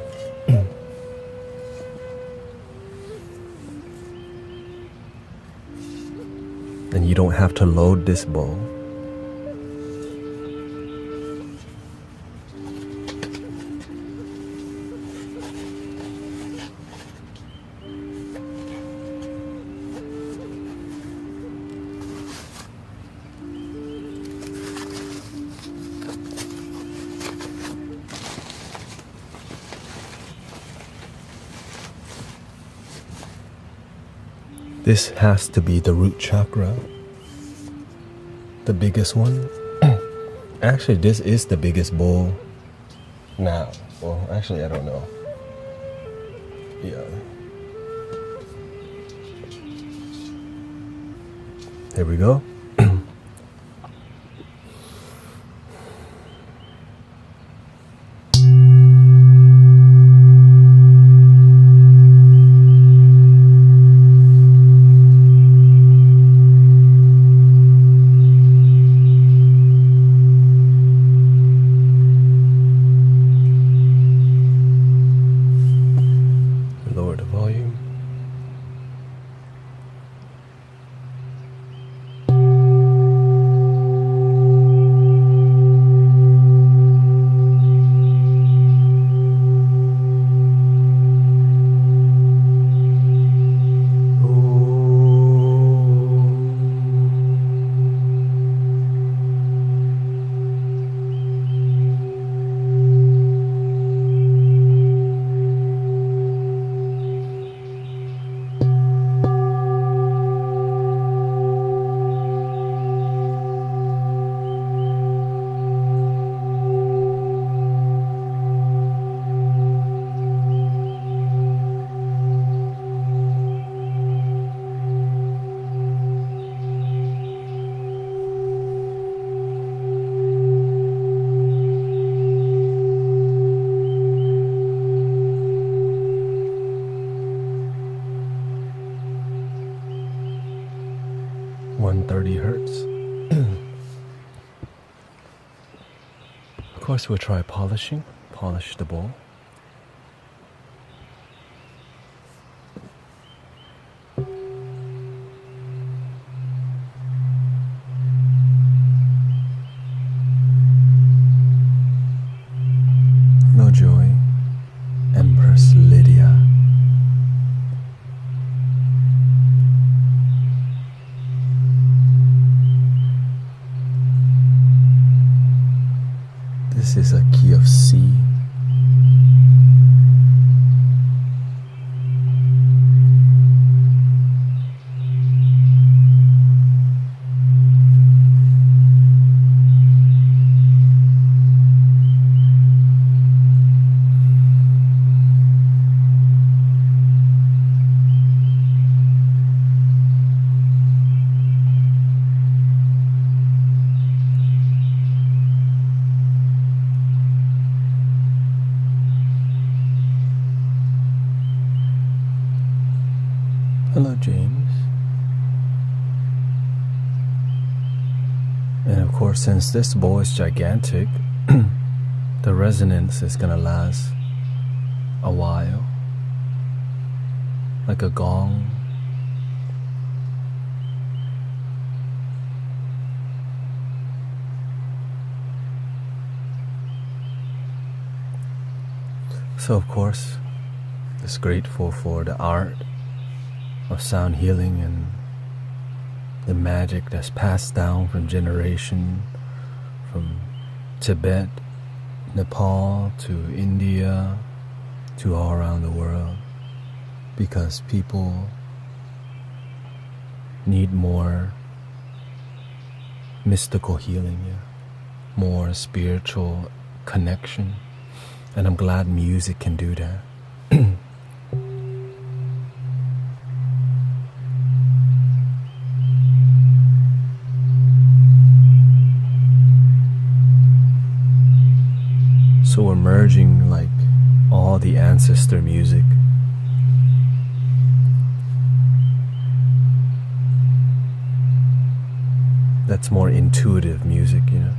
And you don't have to load this bowl. This has to be the root chakra, the biggest one. Actually, this is the biggest bowl now. Well, actually, I don't know. Yeah. Here we go. 30 hertz. Of course, we'll try polishing. Polish the bowl. No joy, Empress Lydia. This is a key of C. Hello, James. And of course, since this bowl is gigantic, the resonance is gonna last a while, like a gong. So of course, it's grateful for the art of sound healing and the magic that's passed down from generation, from Tibet, Nepal to India, to all around the world, because people need more mystical healing, more spiritual connection, and I'm glad music can do that. So we're merging like all the ancestor music. That's more intuitive music, you know.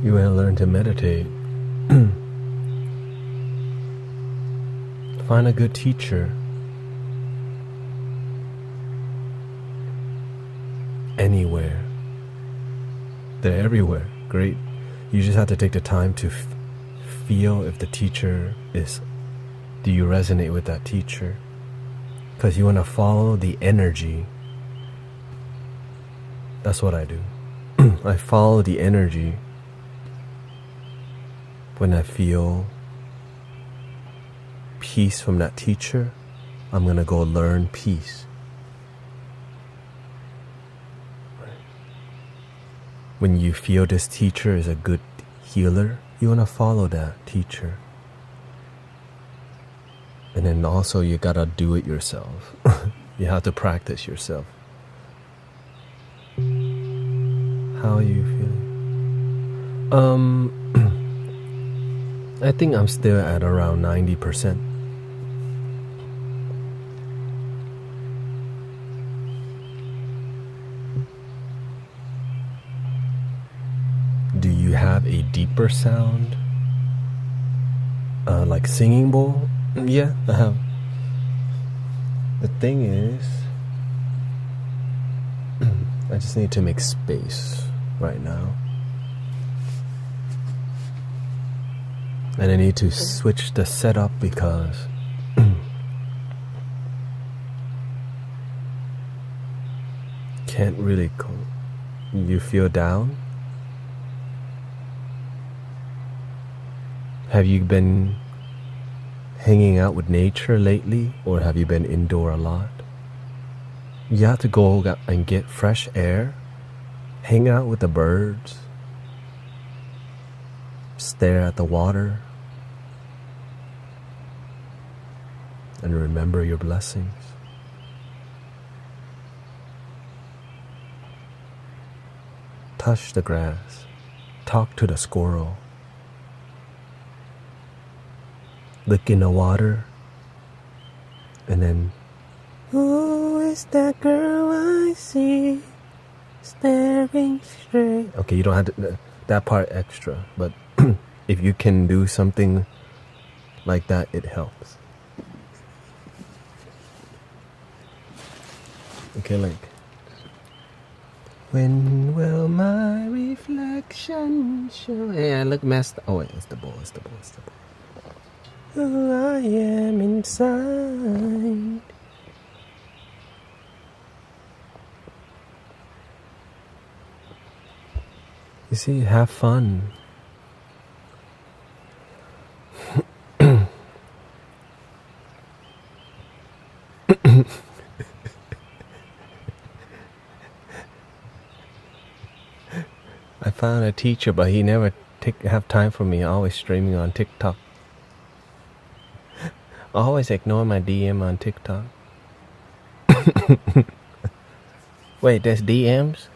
You want to learn to meditate. Find a good teacher. Anywhere. They're everywhere. Great. You just have to take the time to feel if the teacher is... Do you resonate with that teacher? Because you want to follow the energy. That's what I do. I follow the energy. When I feel peace from that teacher, I'm going to go learn peace. When you feel this teacher is a good healer, you want to follow that teacher. And then also you got to do it yourself. You have to practice yourself. How are you feeling? I think I'm still at around 90%. Do you have a deeper sound? Like singing bowl? Yeah, I have. The thing is, I just need to make space right now. And I need to switch the setup because can't really you feel down? Have you been hanging out with nature lately, or have you been indoor a lot? You have to go and get fresh air, hang out with the birds, stare at the water, and remember your blessings. Touch the grass, talk to the squirrel, look in the water, and then, who is that girl I see staring straight? Okay, you don't have to, that part extra, but if you can do something like that, it helps. Okay, like, when will my reflection show? Hey, I look messed up. Oh wait, it's the ball. Who I am inside. You see, have fun. I found a teacher, but he never have time for me. Always streaming on TikTok. I always ignore my DM on TikTok. Wait, there's DMs?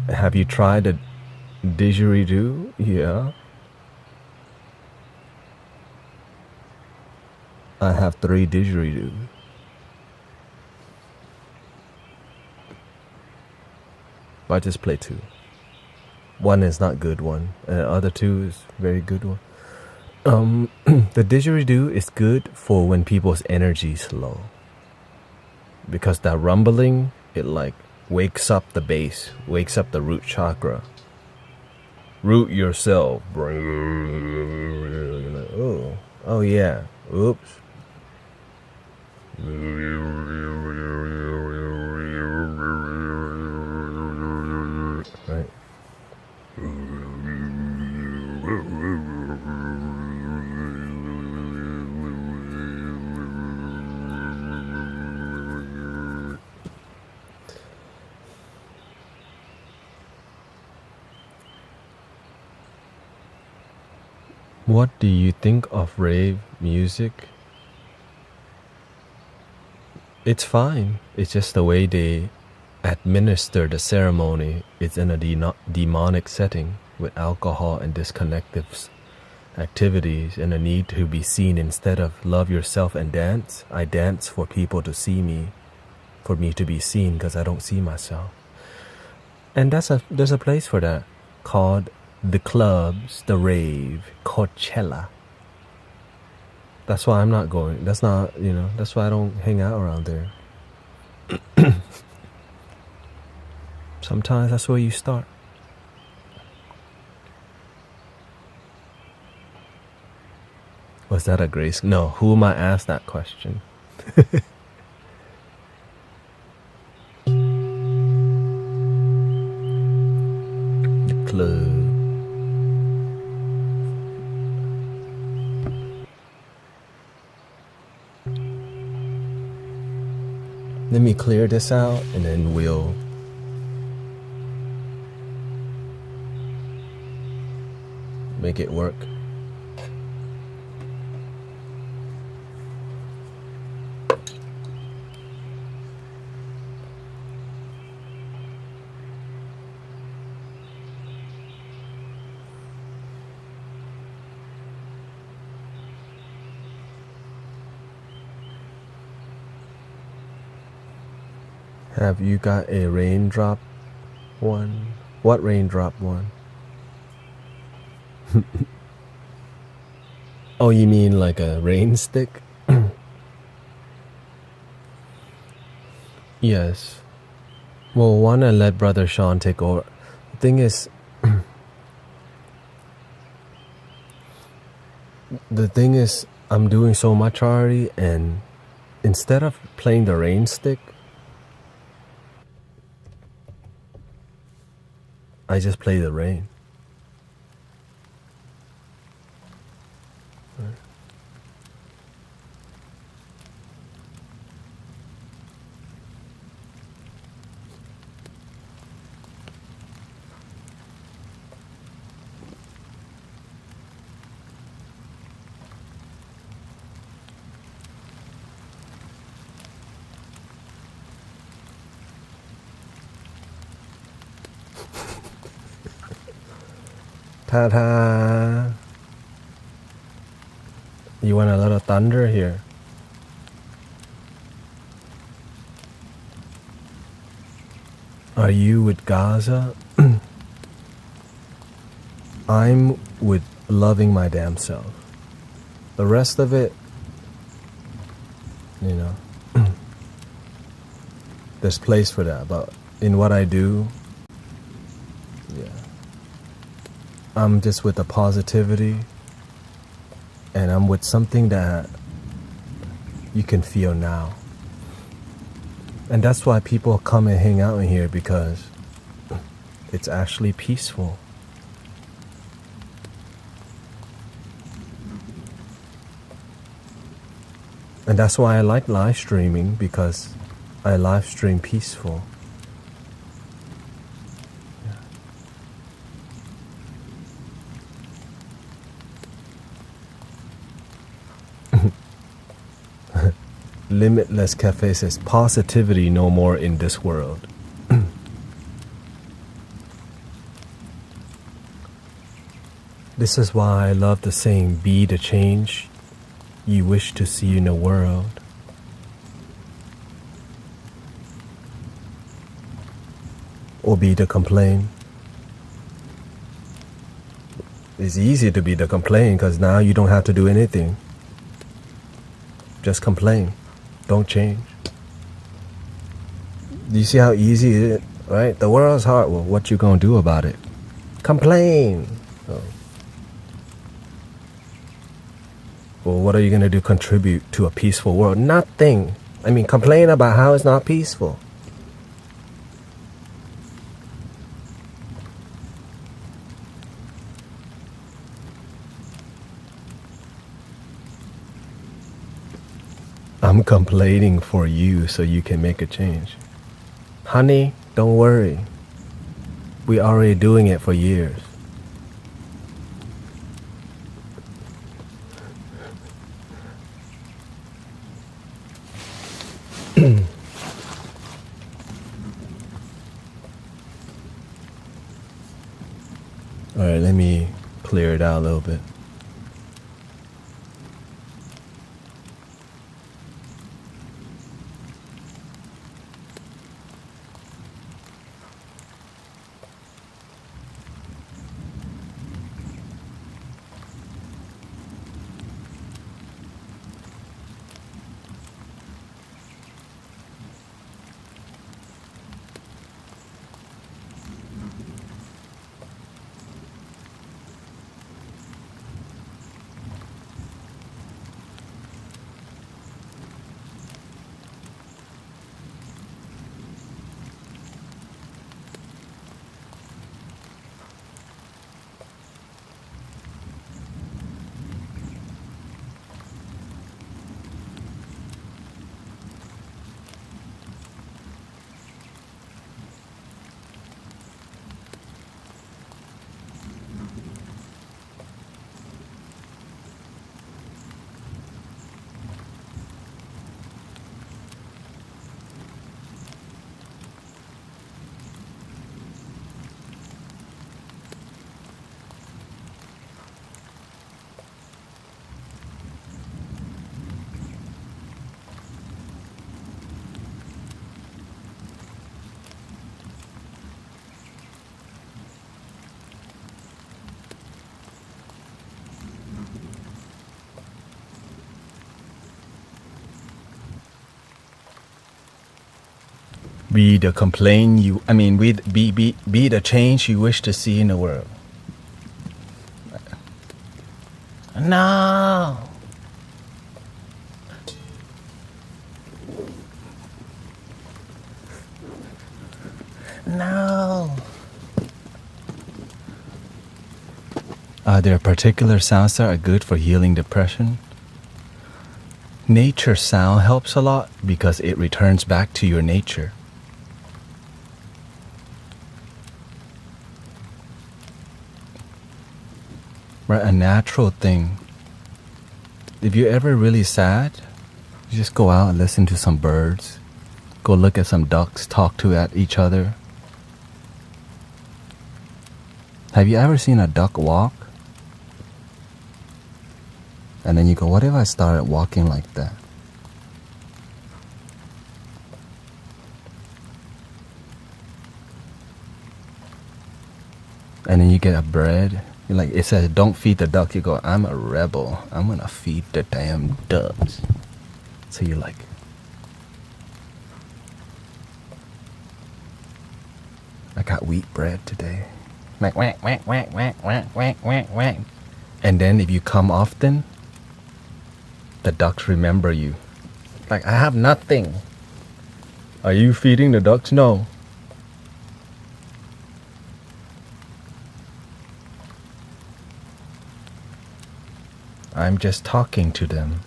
Have you tried a didgeridoo? Yeah. I have 3 didgeridoos. I just play 2. One is not good one, and the other 2 is very good one. The didgeridoo is good for when people's energy is low, because that rumbling, it like wakes up the base, wakes up the root chakra. Root yourself. Oh yeah. Oops. Right. What do you think of rave music? It's fine. It's just the way they administer the ceremony. It's in a demonic setting with alcohol and disconnective activities and a need to be seen instead of love yourself and dance. I dance for people to see me, for me to be seen, because I don't see myself. And there's a place for that called the clubs, the rave, Coachella. That's why I'm not going. That's not, that's why I don't hang out around there. Sometimes that's where you start. Was that a grace? No, who am I asked that question? The club. Let me clear this out and then we'll make it work. Have you got a raindrop one? What raindrop one? Oh, you mean like a rain stick? Yes. Well, one, I let Brother Sean take over. The thing is, The thing is, I'm doing so much already, and instead of playing the rain stick, I just play the rain. Ta-da! You want a little thunder here? Are you with Gaza? I'm with loving my damn self. The rest of it, you know, there's place for that. But in what I do, yeah, I'm just with the positivity, and I'm with something that you can feel now. And that's why people come and hang out in here, because it's actually peaceful. And that's why I like live streaming, because I live stream peaceful. Limitless Cafe says, positivity no more in this world. This is why I love the saying, be the change you wish to see in the world. Or be the complaint. It's easy to be the complaint, because now you don't have to do anything. Just complain. Don't change. Do you see how easy it is, right? The world's hard. Well, what you gonna do about it? Complain. Oh. Well, what are you gonna do? Contribute to a peaceful world? Nothing. I mean, complain about how it's not peaceful. I'm complaining for you so you can make a change. Honey, don't worry. We're already doing it for years. Alright, let me clear it out a little bit. Be the complaint you, I mean, be the change you wish to see in the world. No. No. Are there particular sounds that are good for healing depression? Nature sound helps a lot because it returns back to your nature. Right, a natural thing. If you're ever really sad, you just go out and listen to some birds. Go look at some ducks talk to at each other. Have you ever seen a duck walk? And then you go, what if I started walking like that? And then you get a bread. You're like, it says, don't feed the duck. You go, I'm a rebel. I'm gonna feed the damn ducks. So you're like, I got wheat bread today. Like, whack, whack, whack, whack, whack, whack, whack, whack. And then if you come often, the ducks remember you. Like, I have nothing. Are you feeding the ducks? No. I'm just talking to them.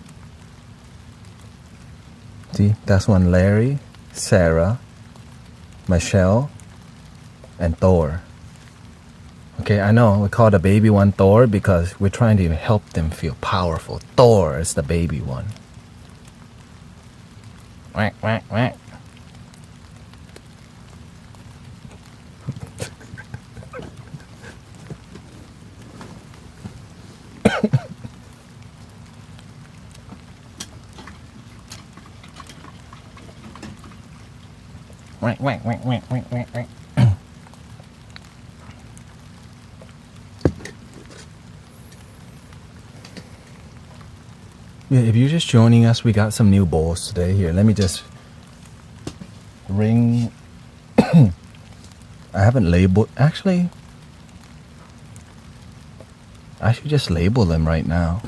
See, that's one Larry, Sarah, Michelle, and Thor. Okay, I know we call the baby one Thor because we're trying to help them feel powerful. Thor is the baby one. Whack, whack, whack. Whack, whack, whack, whack, whack, whack, whack. Yeah, if you're just joining us, we got some new bowls today. Here, let me just ring. I haven't labeled. Actually, I should just label them right now.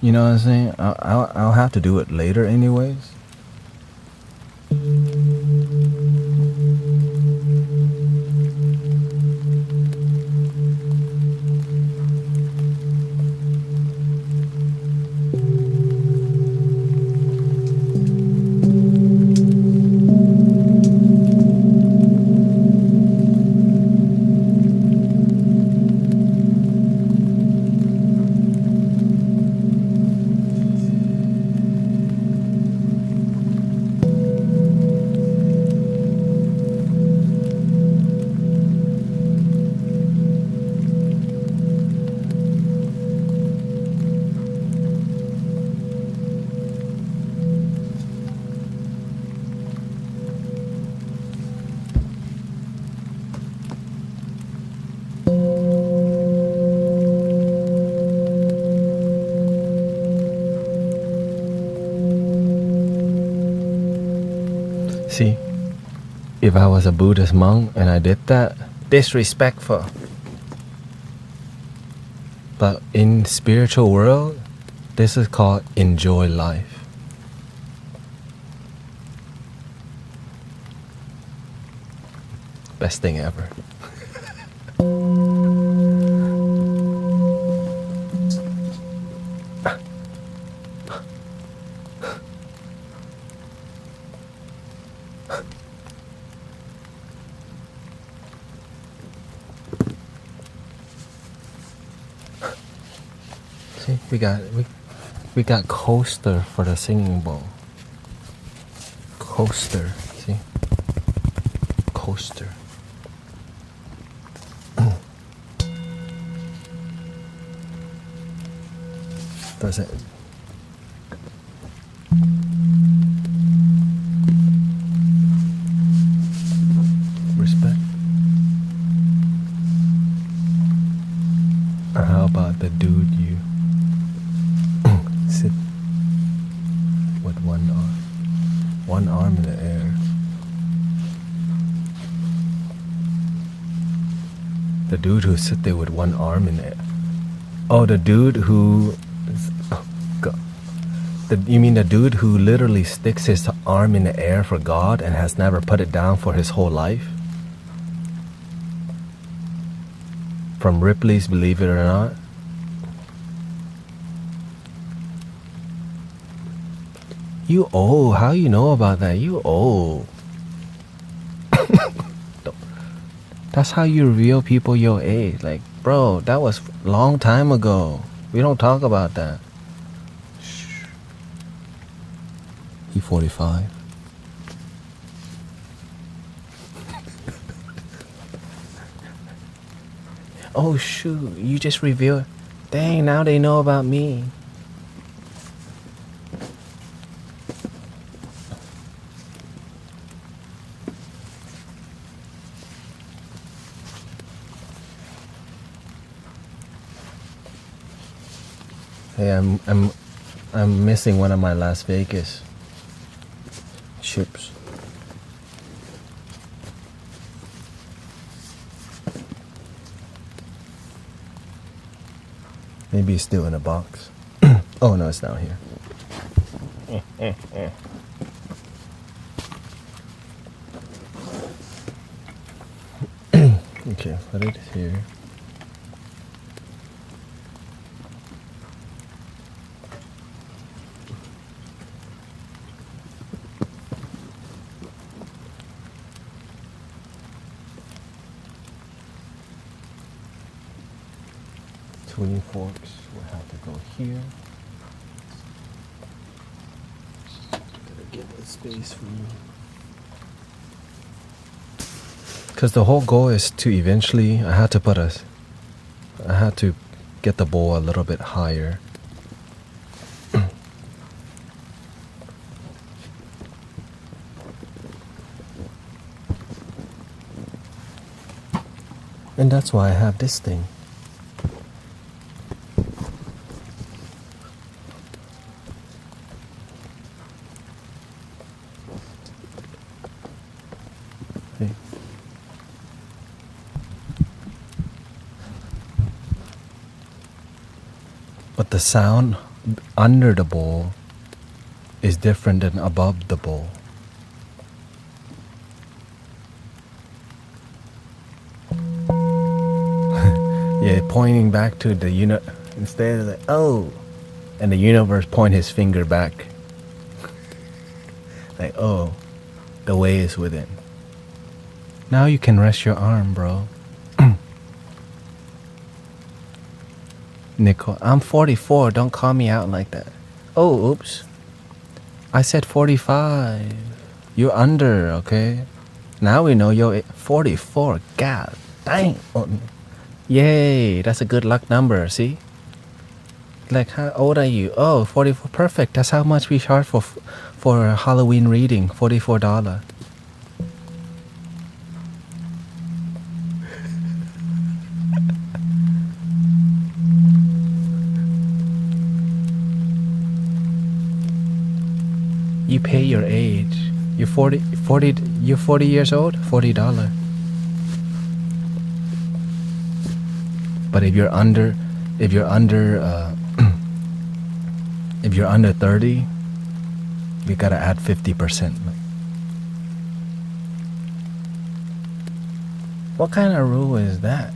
You know what I'm saying? I'll have to do it later anyways. See, if I was a Buddhist monk and I did that, disrespectful. But in spiritual world, this is called enjoy life. Best thing ever. See, we got coaster for the singing bowl. Coaster, see? Coaster. Does it? Respect. Or how about the dude you sit with one arm in the air? The dude who sit there with one arm in the air. Oh, the dude who You mean the dude who literally sticks his arm in the air for God and has never put it down for his whole life? From Ripley's Believe It or Not? You old. How you know about that? You old. That's how you reveal people your age. Like, bro, that was a long time ago. We don't talk about that. Shh. He 45. Oh shoot, you just revealed. Dang, now they know about me. Hey, I'm missing one of my Las Vegas chips. Maybe it's still in a box. Oh no, it's down here. Okay, put it here. Tuning forks will have to go here. Gotta get that space for you. Because the whole goal is to eventually, I had to get the bowl a little bit higher. And that's why I have this thing. See? But the sound under the bowl is different than above the bowl. Yeah, pointing back to the instead of like, oh, and the universe point his finger back. Like, oh, the way is within. Now you can rest your arm, bro. Nicole, I'm 44. Don't call me out like that. Oh, oops. I said 45. You're under, okay? Now we know you're 44. God dang. Oh, yay, that's a good luck number, see? Like, how old are you? Oh, 44. Perfect. That's how much we charge for a Halloween reading. $44. You pay your age. You're 40 years old? $40. But if you're under 30, you gotta add 50%. What kind of rule is that?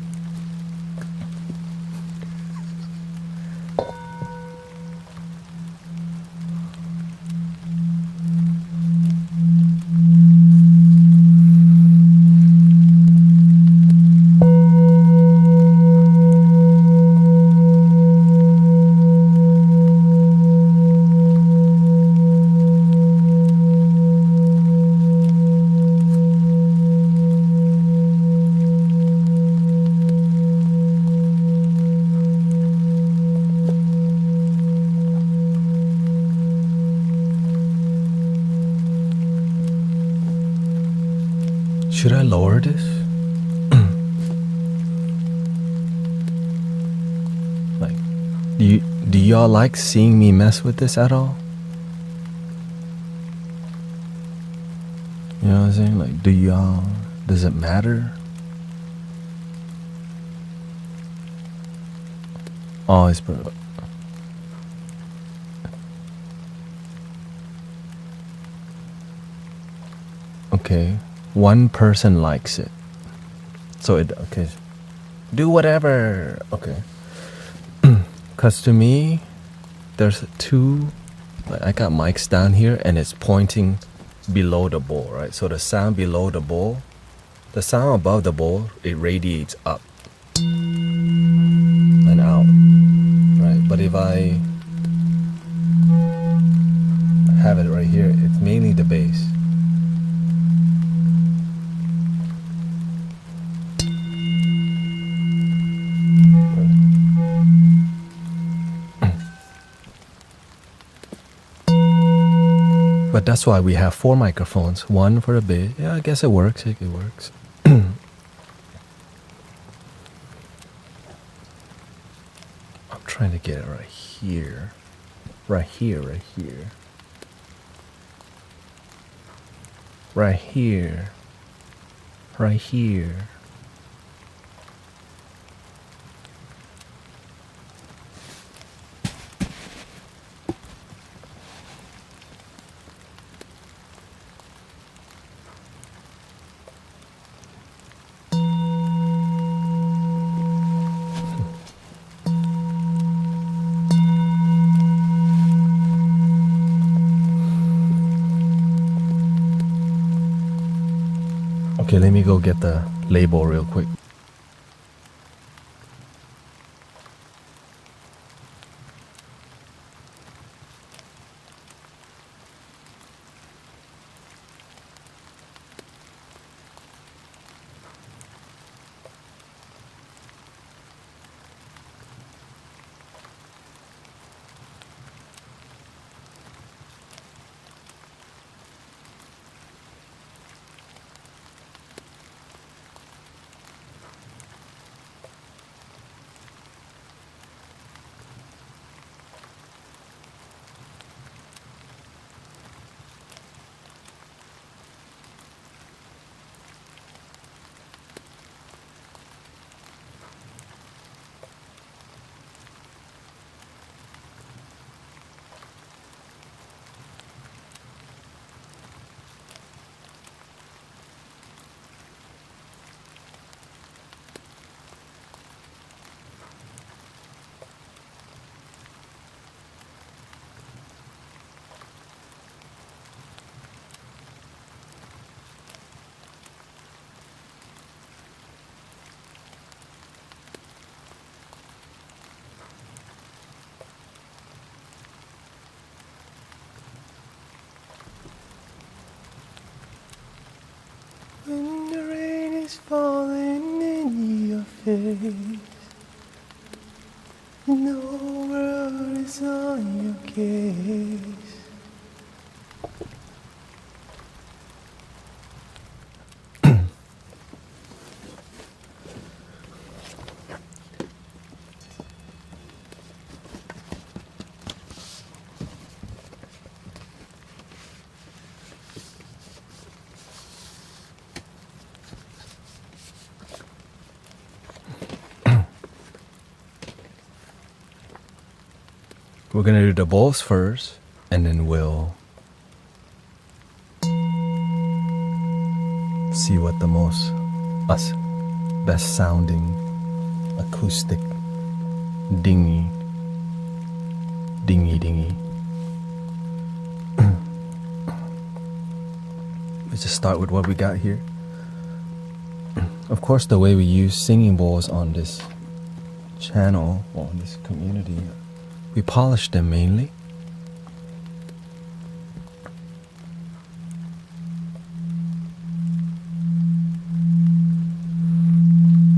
Should I lower this? Like, do y'all like seeing me mess with this at all? You know what I'm saying? Like, does it matter? Oh, it's okay, one person likes it. So it, okay, do whatever. Okay. Because to me, there's two, like I got mics down here and it's pointing below the bowl, right? So the sound below the bowl, the sound above the bowl, it radiates up and out, right? But if I have it right here, it's mainly the bass. But that's why we have 4 microphones, one for the bass. Yeah, I guess it works. It works. I'm trying to get it right here. Right here, right here. Right here. Right here. Okay, let me go get the label real quick. When the rain is falling in your face, no world is on your case. We're gonna do the bowls first, and then we'll see what the best sounding acoustic dingy. Let's just start with what we got here. Of course, the way we use singing bowls on this channel or on this community, we polish them mainly.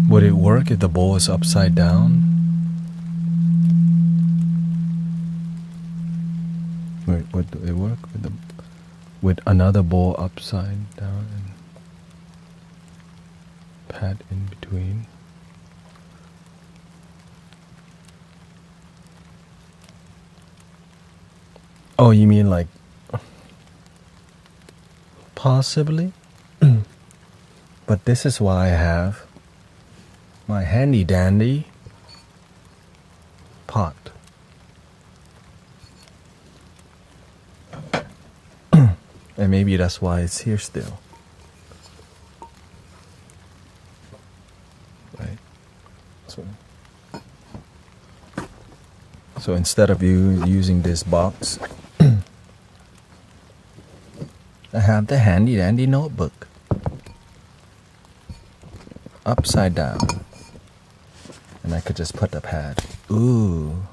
Would it work if the bowl is upside down? Wait, would it work with another bowl upside down and pad in between? Oh, you mean like possibly? But this is why I have my handy dandy pot. And maybe that's why it's here still. So instead of you using this box, I have the handy dandy notebook upside down, and I could just put the pad. Ooh.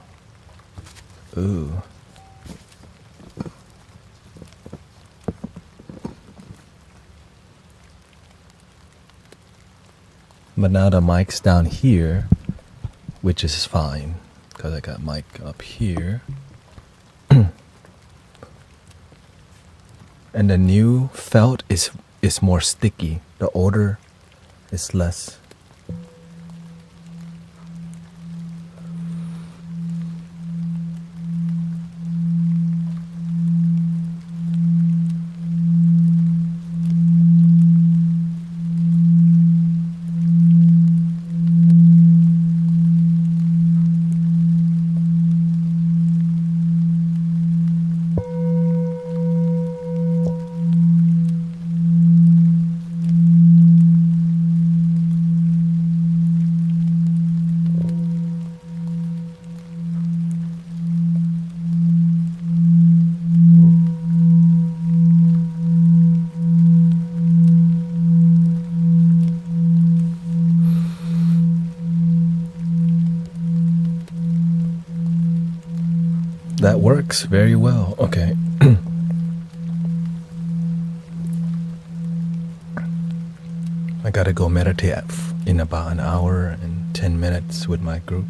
But now the mic's down here, which is fine, because I got mic up here. And the new felt is more sticky. The odor is less. That works very well. Okay. I gotta go meditate in about an hour and 10 minutes with my group.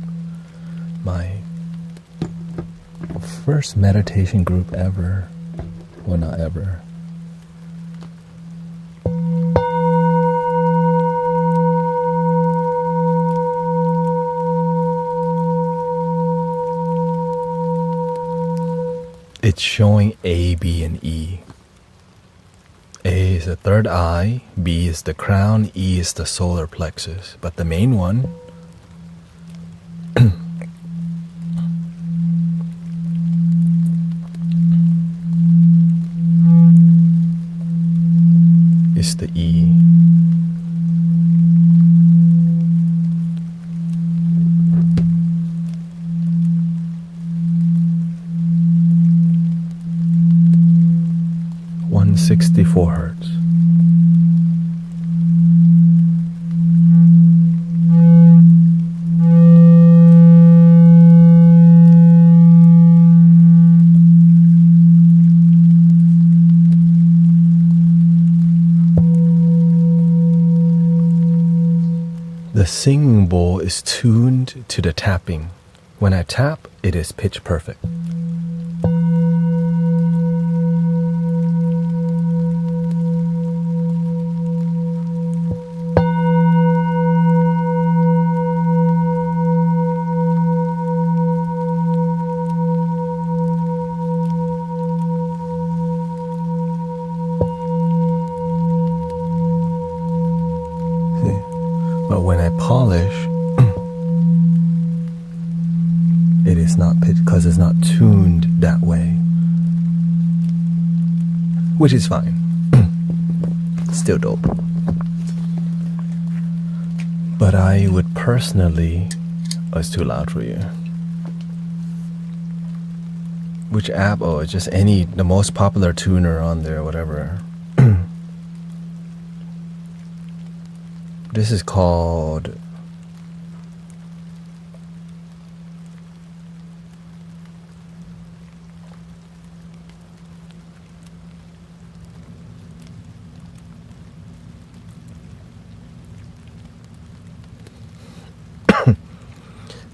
My first meditation group ever. Well, not ever. It's showing A, B, and E. A is the third eye, B is the crown, E is the solar plexus. But the main one is the E. .64 hertz. The singing bowl is tuned to the tapping. When I tap, it is pitch perfect. But when I polish, it is not pitched because it's not tuned that way, which is fine. Still dope. But I would personally, it's too loud for you. Which app? Oh, it's just the most popular tuner on there, whatever. This is called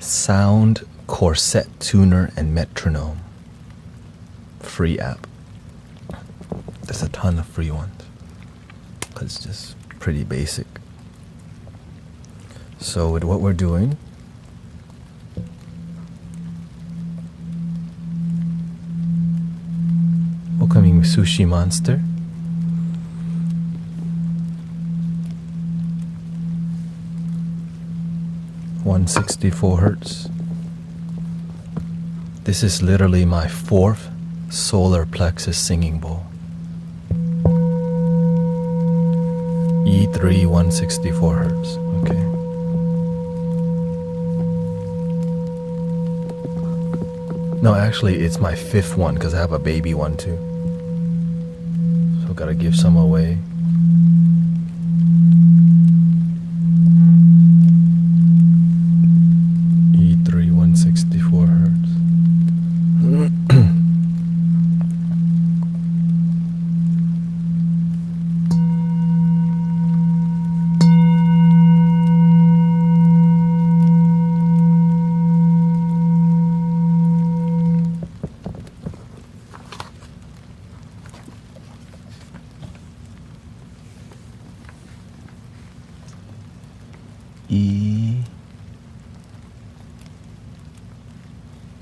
Sound Corset Tuner and Metronome. Free app. There's a ton of free ones. It's just pretty basic. So with what we're doing, welcoming Sushi Monster. .164 hertz. This is literally my fourth solar plexus singing bowl. E3 164 hertz. Okay. No, actually, it's my 5th one because I have a baby one too. So gotta give some away. E3 164 hertz.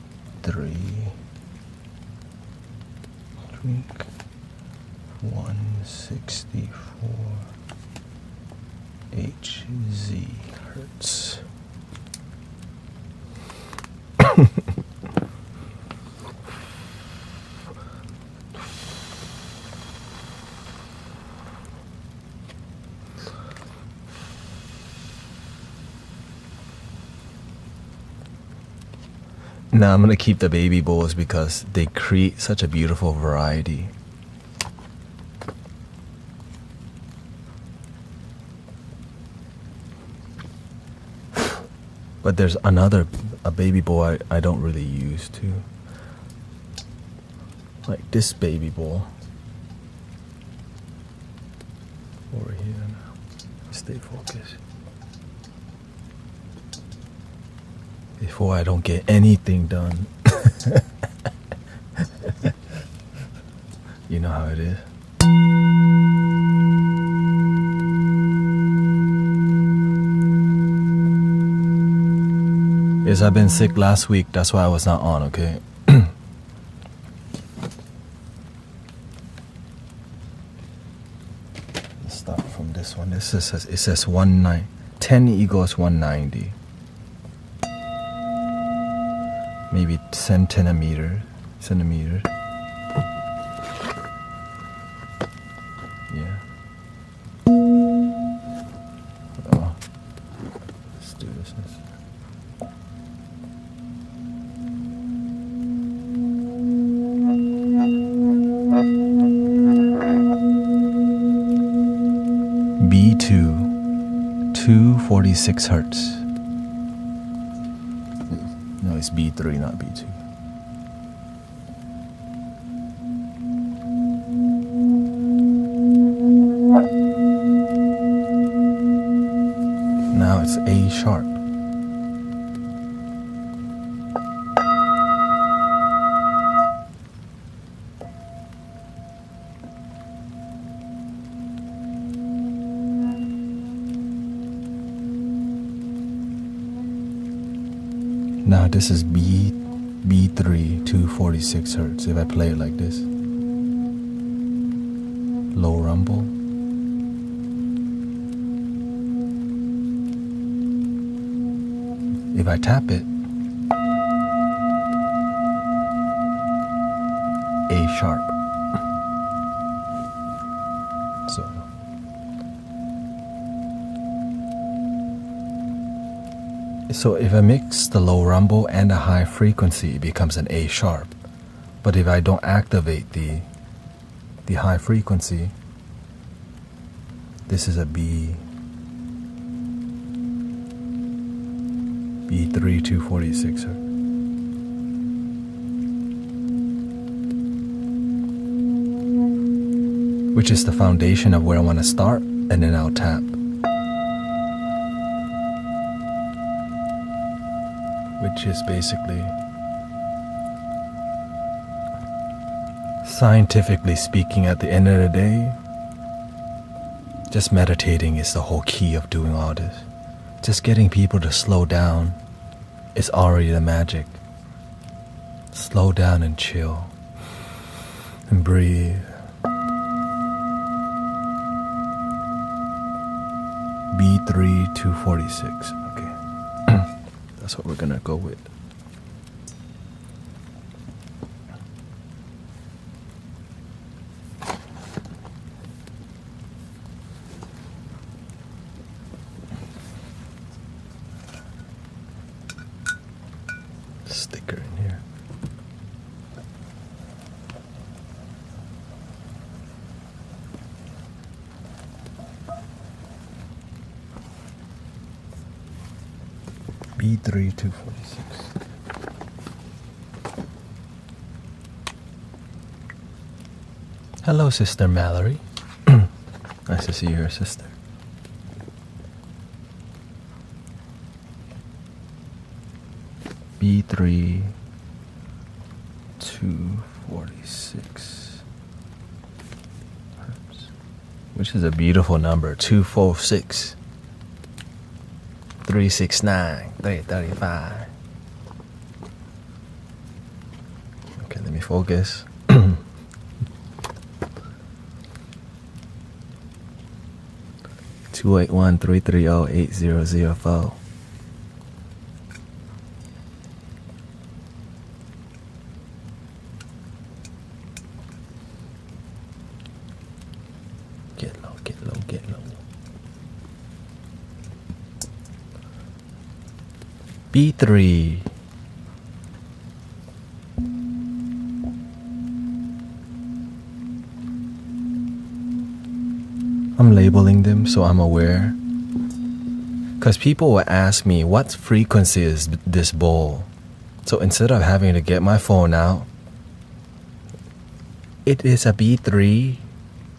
E3 164 Hz hertz. Now I'm gonna keep the baby bowls because they create such a beautiful variety. But there's a baby bowl I don't really use too. Like this baby bowl. Over here now. Stay focused. Before I don't get anything done. You know how it is. Yes, I've been sick last week, that's why I was not on, okay? Let's start from this one. It says 10 equals 190. Maybe 10 centimeters. Yeah. Oh. Let's do this. B2, 246 hertz. No, it's B3, not B2. Now it's A sharp. Now this is B3, 246 hertz. If I play it like this, low rumble. If I tap it, A sharp. So if I mix the low rumble and the high frequency, it becomes an A sharp. But if I don't activate the high frequency, this is a B3, 246 hertz. Which is the foundation of where I want to start, and then I'll tap. Which is basically, scientifically speaking, at the end of the day, just meditating is the whole key of doing all this. Just getting people to slow down is already the magic. Slow down and chill and breathe. B3 246. Okay. That's what we're gonna go with. Sticker in here. B3 246. Hello, Sister Mallory. Nice to see your sister. B3 246 hertz, which is a beautiful number. 246 369 335. Okay, let me focus. 281-330-8004. Get low, get low, get low. B3. I'm labeling them so I'm aware. Because people will ask me, what frequency is this bowl? So instead of having to get my phone out, it is a B3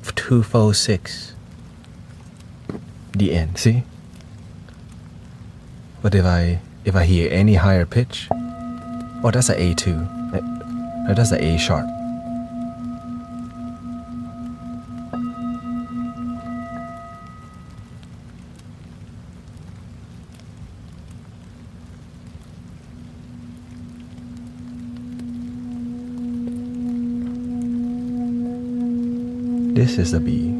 246. The end, see? But if I hear any higher pitch, oh, that's an A2. That's an A sharp. This is a B.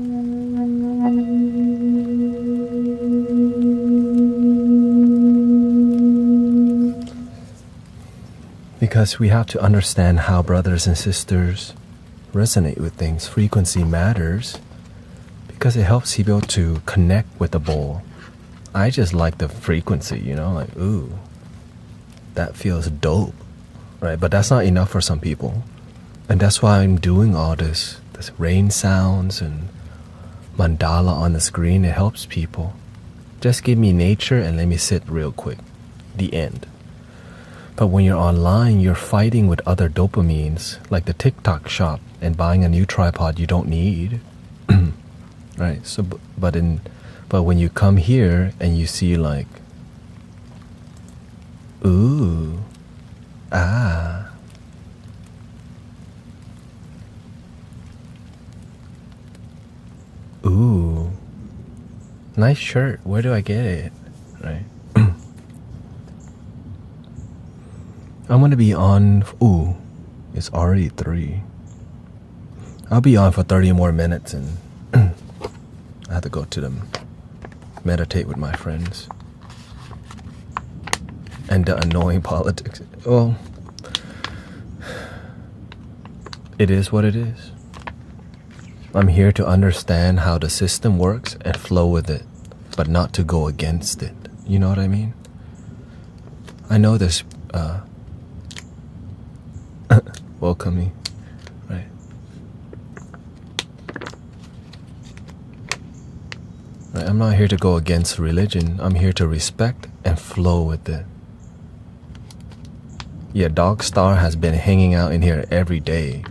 Because we have to understand how brothers and sisters resonate with things. Frequency matters because it helps people to connect with the bowl. I just like the frequency, you know, like, ooh, that feels dope, right? But that's not enough for some people. And that's why I'm doing all this rain sounds and mandala on the screen. It helps people. Just give me nature and let me sit real quick. The end. But when you're online, you're fighting with other dopamines, like the TikTok shop and buying a new tripod you don't need. Right? So, but when you come here and you see like, ooh, ah, ooh, nice shirt. Where do I get it? Right? I'm gonna be on. Ooh, it's already 3. I'll be on for 30 more minutes, and I have to go to them, meditate with my friends, and the annoying politics. Well, it is what it is. I'm here to understand how the system works and flow with it, but not to go against it. You know what I mean? I know this. Welcoming, right? Right? I'm not here to go against religion. I'm here to respect and flow with it. Yeah, Dog Star has been hanging out in here every day.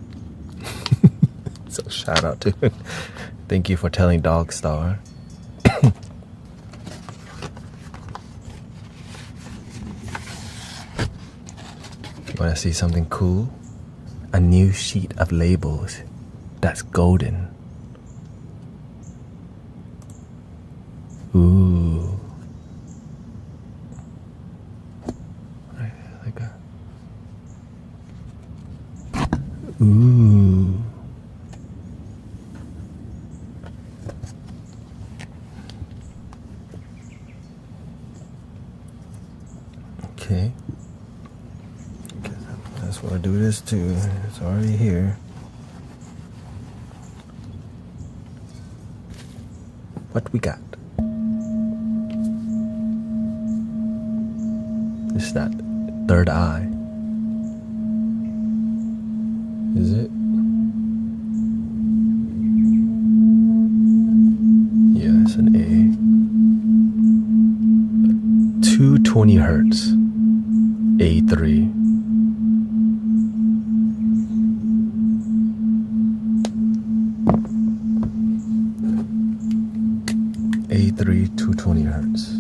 So shout out to him. Thank you for telling Dog Star. Wanna see something cool? A new sheet of labels that's golden. Ooh. Like a. Ooh. Okay. That's what I do this too. It's already here. What we got? It's that third eye. Is it? Yeah, it's an A. 212 220 hertz. A3. A3 220 hertz.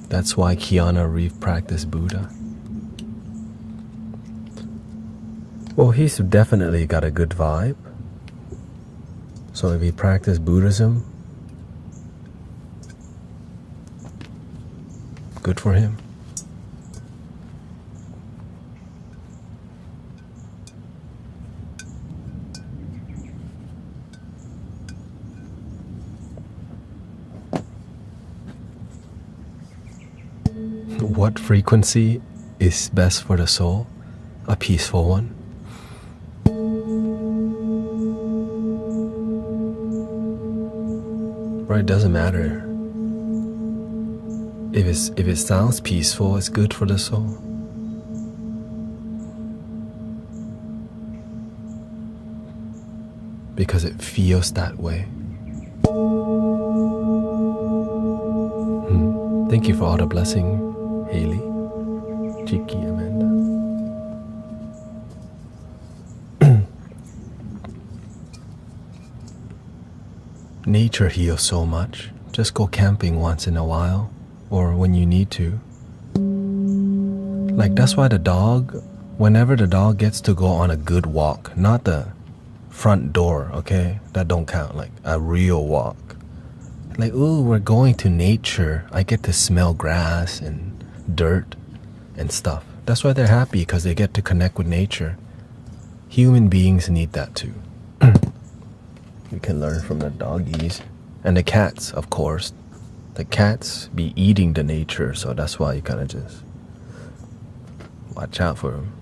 That's why Keanu Reeves practiced Buddha. Well, he's definitely got a good vibe. So if he practiced Buddhism, good for him. What frequency is best for the soul? A peaceful one. Right, doesn't matter. If it sounds peaceful, it's good for the soul. Because it feels that way. Thank you for all the blessing, Haley, Chiki, Amanda. Nature heals so much. Just go camping once in a while, or when you need to. Like, that's why whenever the dog gets to go on a good walk, not the front door, okay? That don't count, like a real walk. Like, ooh, we're going to nature. I get to smell grass and dirt and stuff. That's why they're happy, because they get to connect with nature. Human beings need that too. You can learn from the doggies. And the cats, of course. The cats be eating the nature, so that's why you kind of just watch out for them.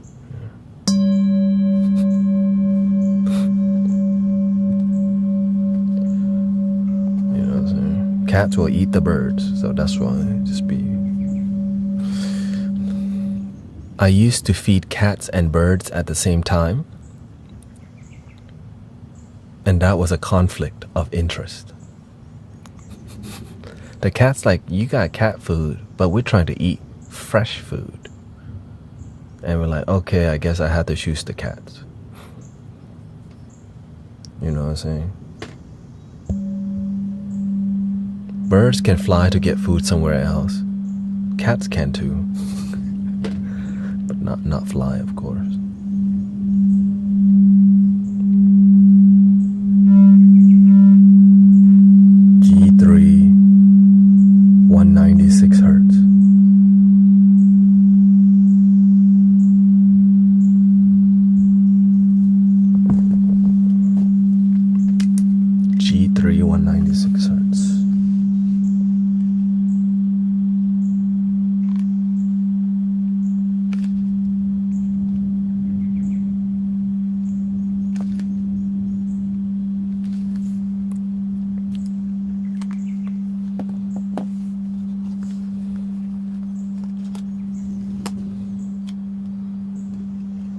You know what I'm saying? Cats will eat the birds, so that's why just be... I used to feed cats and birds at the same time. And that was a conflict of interest. The cat's like, you got cat food, but we're trying to eat fresh food. And we're like, okay, I guess I had to choose the cats. You know what I'm saying? Birds can fly to get food somewhere else. Cats can too. But not fly, of course. G3 196 hertz. G3 196 hertz.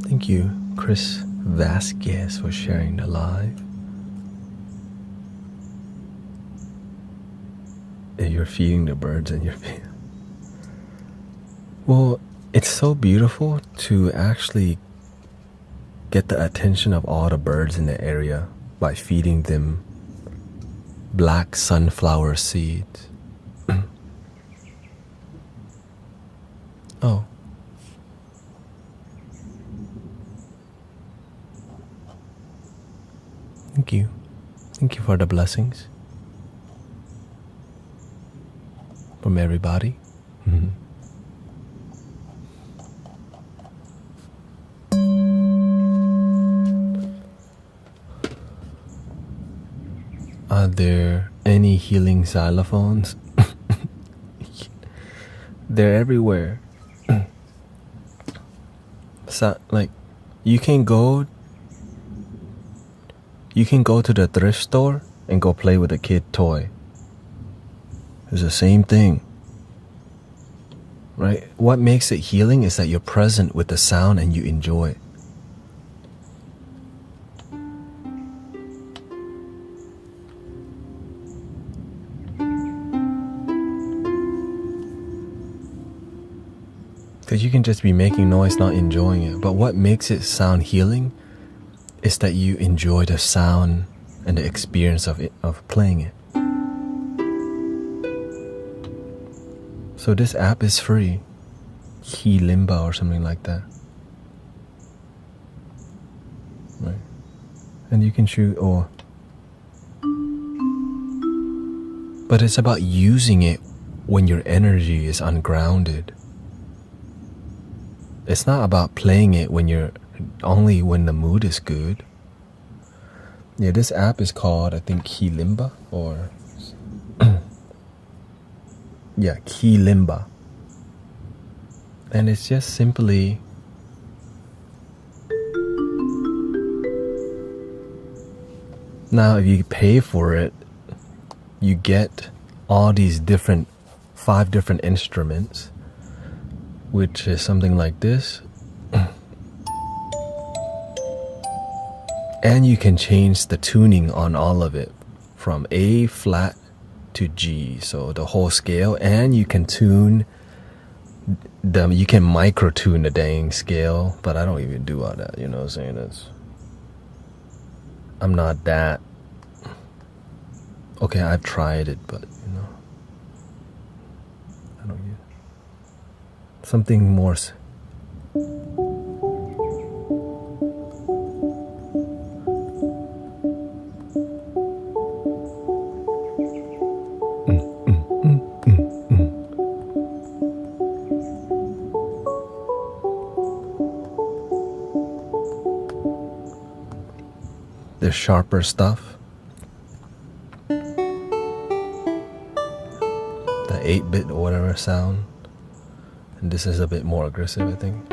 Thank you, Chris Vasquez, for sharing the live. And you're feeding the birds and you're feeding. Well, it's so beautiful to actually get the attention of all the birds in the area by feeding them black sunflower seeds. Oh. Thank you. Thank you for the blessings from everybody. Are there any healing xylophones? They're everywhere. So, like, you can go to the thrift store and go play with a kid toy. It's the same thing. Right? What makes it healing is that you're present with the sound and you enjoy it. Because you can just be making noise, not enjoying it. But what makes it sound healing is that you enjoy the sound and the experience of playing it. So this app is free. Key Limba or something like that. Right? And you can choose but it's about using it when your energy is ungrounded. It's not about playing it only when the mood is good. Yeah, this app is called, I think, Key Limba or yeah, Key Limba. And it's just simply now if you pay for it, you get all these 5 different instruments, which is something like this. And you can change the tuning on all of it from A flat to G, so the whole scale. And you can tune you can micro tune the dang scale, but I don't even do all that, you know what I'm saying? I'm not that. Okay, I've tried it, but I don't get something more. The sharper stuff. The 8-bit or whatever sound. And this is a bit more aggressive, I think.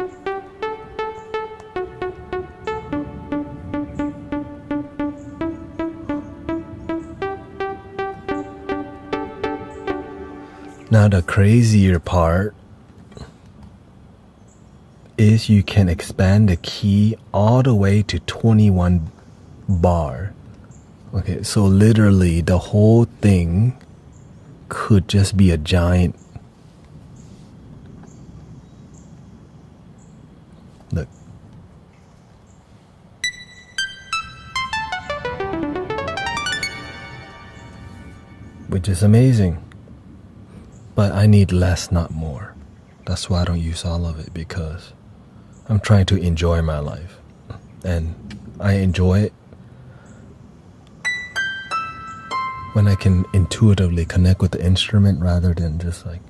Now the crazier part is you can expand the key all the way to 21 bar. Okay, so literally the whole thing could just be a giant. Look. Which is amazing. But I need less, not more. That's why I don't use all of it, because I'm trying to enjoy my life. And I enjoy it when I can intuitively connect with the instrument rather than just like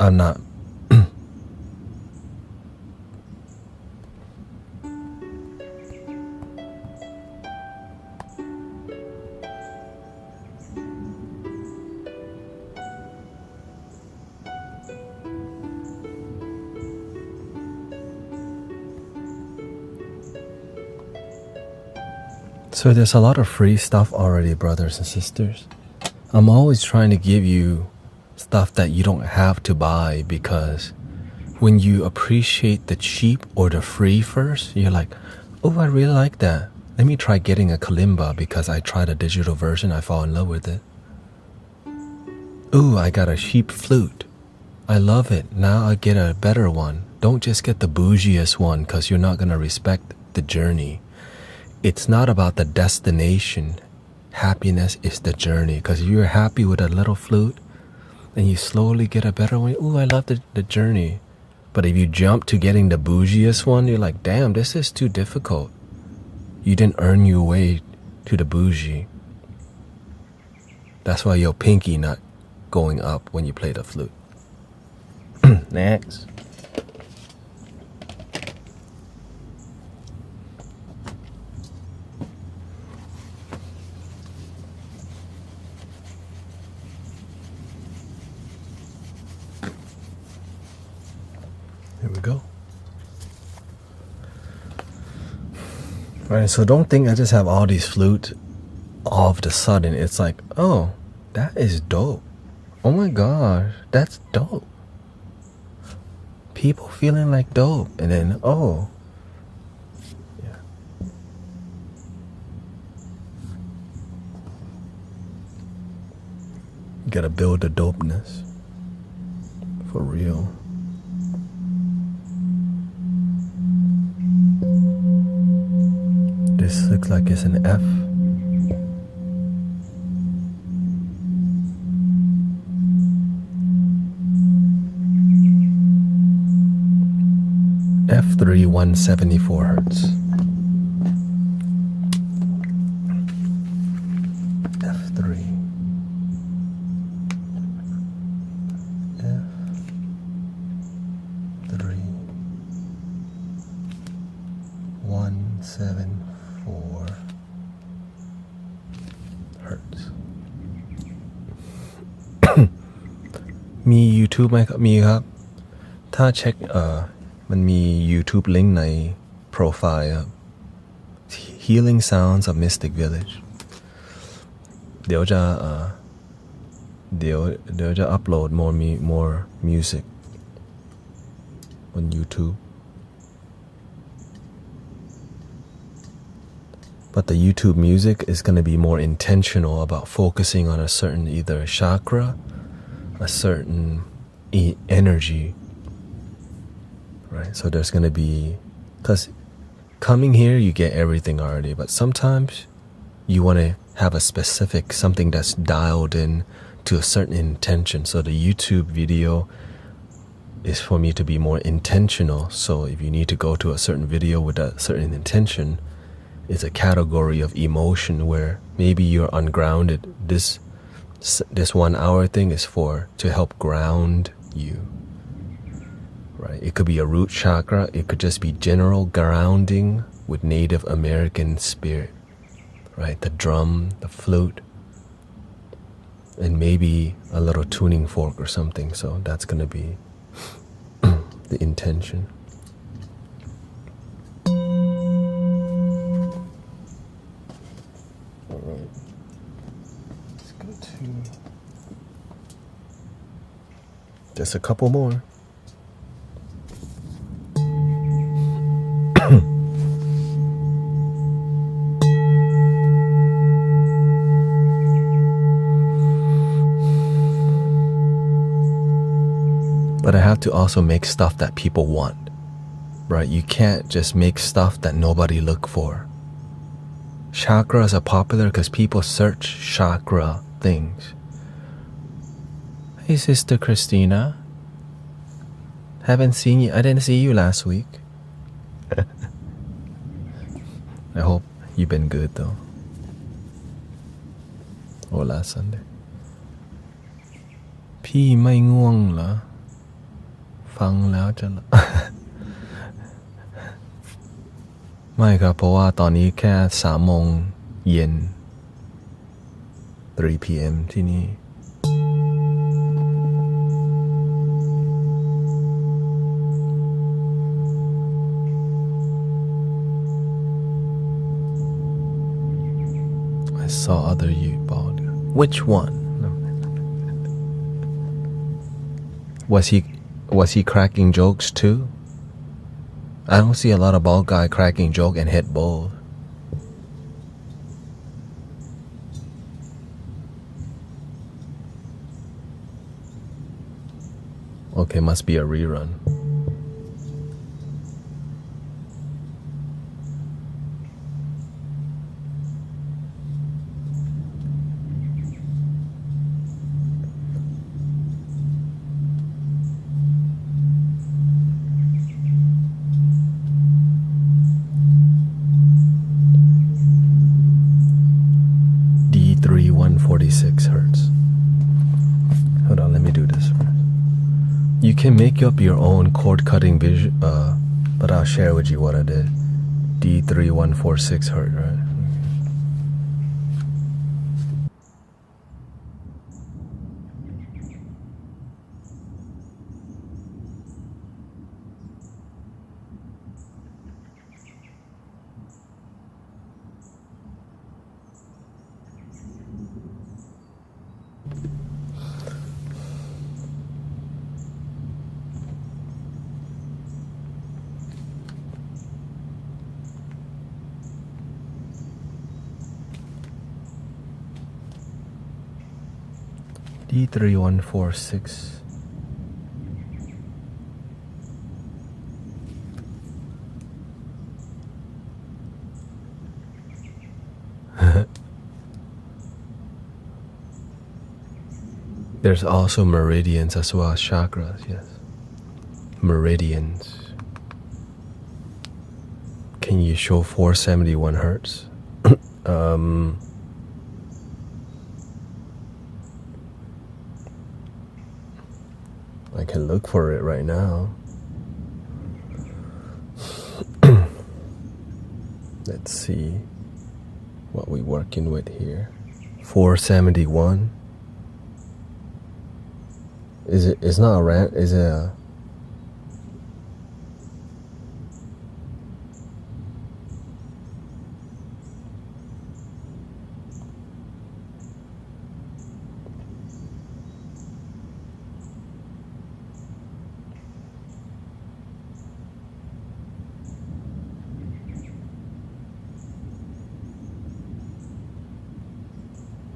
I'm not So there's a lot of free stuff already, brothers and sisters. I'm always trying to give you stuff that you don't have to buy, because when you appreciate the cheap or the free first, you're like, oh, I really like that. Let me try getting a kalimba because I tried a digital version, I fall in love with it. Ooh, I got a cheap flute. I love it. Now I get a better one. Don't just get the bougiest one because you're not going to respect the journey. It's not about the destination. Happiness is the journey. Because if you're happy with a little flute and you slowly get a better one, ooh, I love the journey. But if you jump to getting the bougiest one, you're like, damn, this is too difficult. You didn't earn your way to the bougie. That's why your pinky not going up when you play the flute. Next. Right, so don't think I just have all these flutes all of a sudden. It's like, oh, that is dope. Oh my gosh, that's dope. People feeling like dope. And then, oh. Yeah. You gotta build the dopeness. For real. This looks like it's an F. F3 174 hertz. F3. F3 174 hertz. มี YouTube ไหมครับมีครับถ้าเช็คมันมี YouTube ลิงก์ใน profile ครับ Healing Sounds of Mystic Village เดี๋ยวจะ upload more music on YouTube. But the YouTube music is going to be more intentional about focusing on a certain either chakra, a certain energy, right? So there's going to be, because coming here you get everything already, but sometimes you want to have a specific something that's dialed in to a certain intention. So the YouTube video is for me to be more intentional. So if you need to go to a certain video with a certain intention, it's a category of emotion where maybe you're ungrounded. This 1 hour thing is to help ground you, right? It could be a root chakra. It could just be general grounding with Native American spirit, right? The drum, the flute, and maybe a little tuning fork or something. So that's going to be the intention. All right. Let's go to just a couple more. But I have to also make stuff that people want, right? You can't just make stuff that nobody look for. Chakras are popular because people search chakra things. Hey, Sister Christina. Haven't seen you. I didn't see you last week. I hope you've been good though. Or last Sunday. พี่ไม่ง่วงเหรอฟังแล้วจะ ไม่ครับเพราะว่าตอนนี้แค่3 โมงเย็น 3 p.m. ที่นี่ I saw other you bald. Which one? Was he cracking jokes too? I don't see a lot of bald guy cracking joke and hit bald. Okay, must be a rerun. D3 146 hertz. Hold on, let me do this first. You can make up your own chord cutting vision, but I'll share with you what I did. D3 146 hertz, right? D3146. There's also meridians as well as chakras, yes. Meridians. Can you show 471 hertz? I can look for it right now. Let's see what we're working with here. 471. It's not a rant, is it a...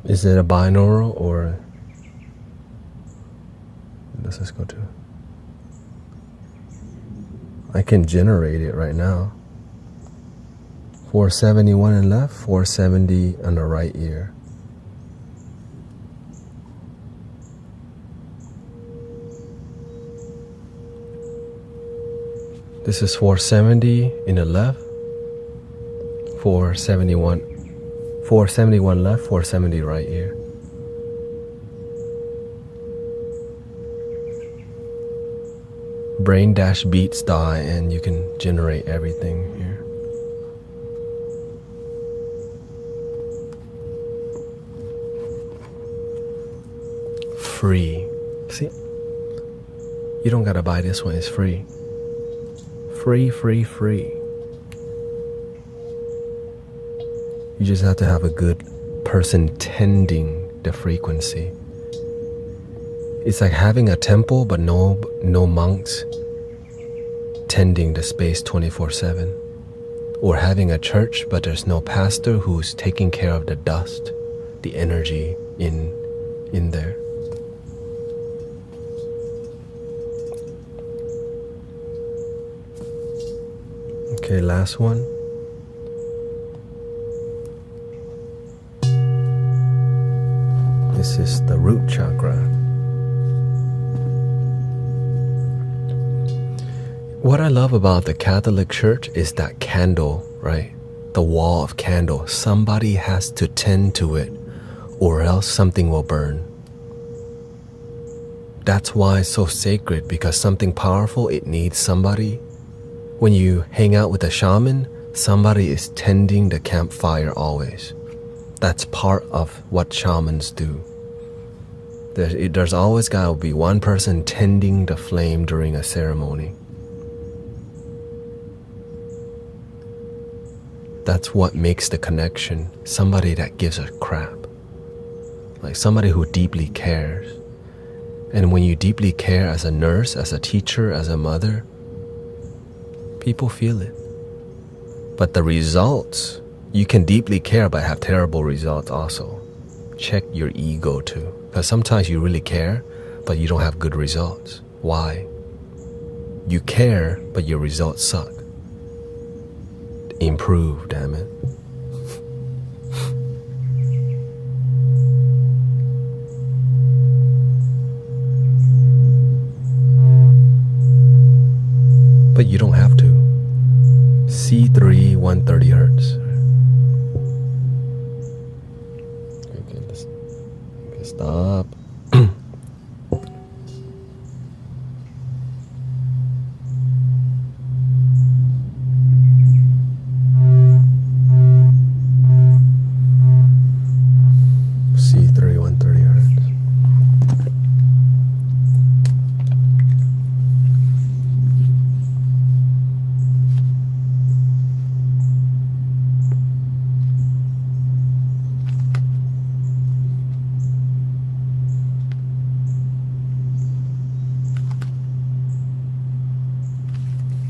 Is it a binaural or... Let's just go to... I can generate it right now. 471 on left, 470 on the right ear. This is 470 in the left, 471 left, 470 right ear. brain-beats.in and you can generate everything here. Free. See? You don't gotta buy this one, it's free. Free. You just have to have a good person tending the frequency. It's like having a temple but no monks tending the space 24/7. Or having a church but there's no pastor who's taking care of the dust, the energy in there. Okay, last one. This is the root chakra. What I love about the Catholic Church is that candle, right? The wall of candle. Somebody has to tend to it or else something will burn. That's why it's so sacred, because something powerful, it needs somebody. When you hang out with a shaman, somebody is tending the campfire always. That's part of what shamans do. There's always got to be one person tending the flame during a ceremony. That's what makes the connection. Somebody that gives a crap. Like somebody who deeply cares. And when you deeply care as a nurse, as a teacher, as a mother, people feel it. But the results, you can deeply care but have terrible results also. Check your ego too. Because sometimes you really care, but you don't have good results. Why? You care, but your results suck. Improve, damn it. But you don't have to. C3, 130 hertz. Okay, let's stop. C3, 130 hertz.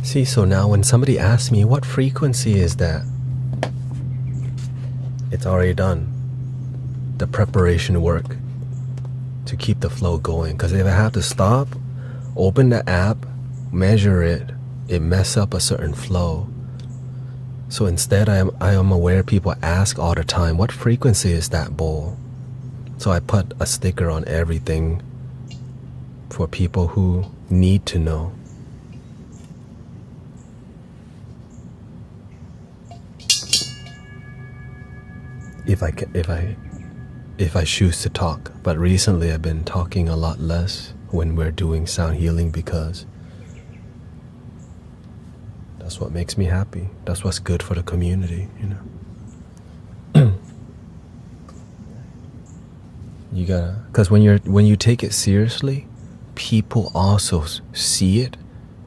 See, so now when somebody asks me, what frequency is that? It's already done. The preparation work to keep the flow going. Because if I have to stop, open the app, measure it, it mess up a certain flow. So instead, I am aware people ask all the time, what frequency is that bowl? So I put a sticker on everything for people who need to know. If I choose to talk. But recently I've been talking a lot less when we're doing sound healing, because that's what makes me happy. That's what's good for the community, you know. You gotta, because when you take it seriously, people also see it,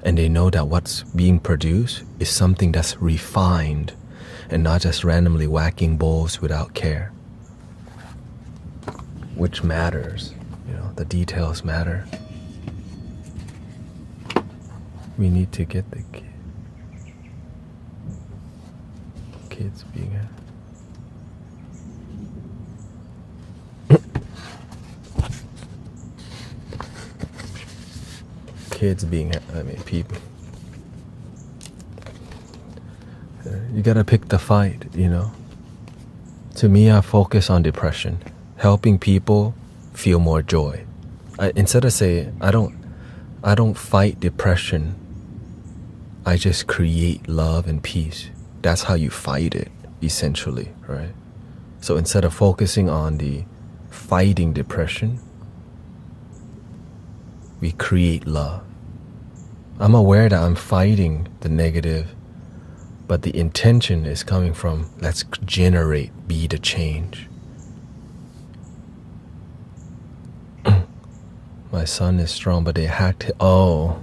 and they know that what's being produced is something that's refined, and not just randomly whacking bowls without care. Which matters, you know, the details matter. We need to get the kids being people. You gotta pick the fight, you know. To me, I focus on depression, helping people feel more joy. Instead of saying, I don't fight depression, I just create love and peace. That's how you fight it, essentially, right? So instead of focusing on the fighting depression, we create love. I'm aware that I'm fighting the negative, but the intention is coming from, let's generate, be the change. My son is strong, but they hacked it. Oh.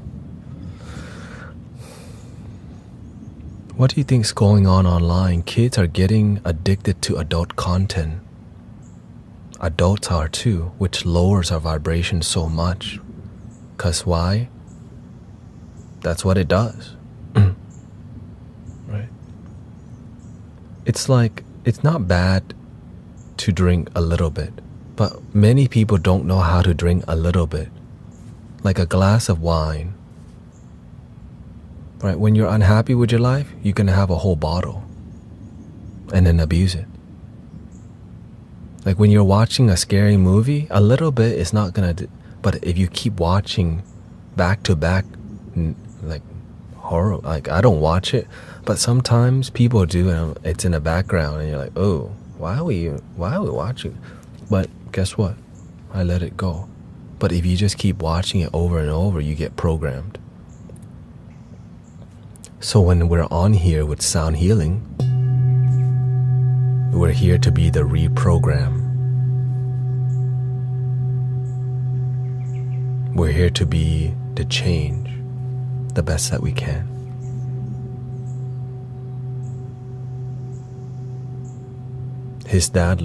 What do you think's going on online? Kids are getting addicted to adult content. Adults are too, which lowers our vibration so much. 'Cause why? That's what it does. Right? It's like, it's not bad to drink a little bit, but many people don't know how to drink a little bit. Like a glass of wine. Right? When you're unhappy with your life, you're going to have a whole bottle and then abuse it. Like when you're watching a scary movie, a little bit is not going to, but if you keep watching back to back, like horror, like I don't watch it, but sometimes people do, and it's in the background and you're like, oh, why are we watching? But guess what? I let it go. But if you just keep watching it over and over, you get programmed. So when we're on here with sound healing, we're here to be the reprogram. We're here to be the change, the best that we can. His dad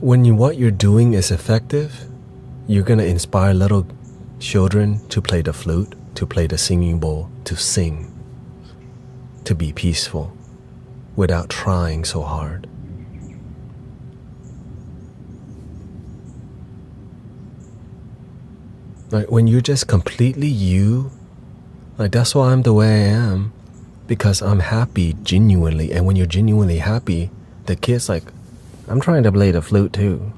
when what you're doing is effective, you're going to inspire little children to play the flute, to play the singing bowl, to sing, to be peaceful without trying so hard. Like when you're just completely you, like that's why I'm the way I am, because I'm happy genuinely. And when you're genuinely happy, the kid's like, I'm trying to play the flute too.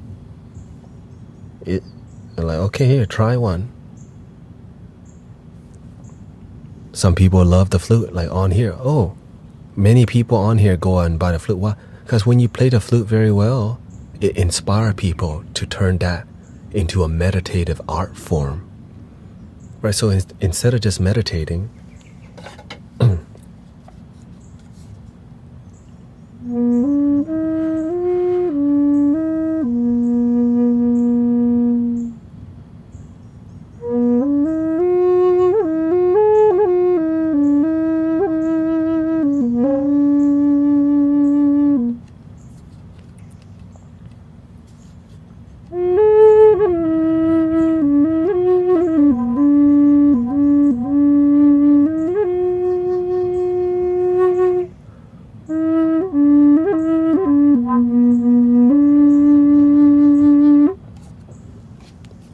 They're like, okay, here, try one. Some people love the flute, like on here. Oh, many people on here go and buy the flute. Why? Because when you play the flute very well, it inspires people to turn that into a meditative art form. Right, so instead of just meditating,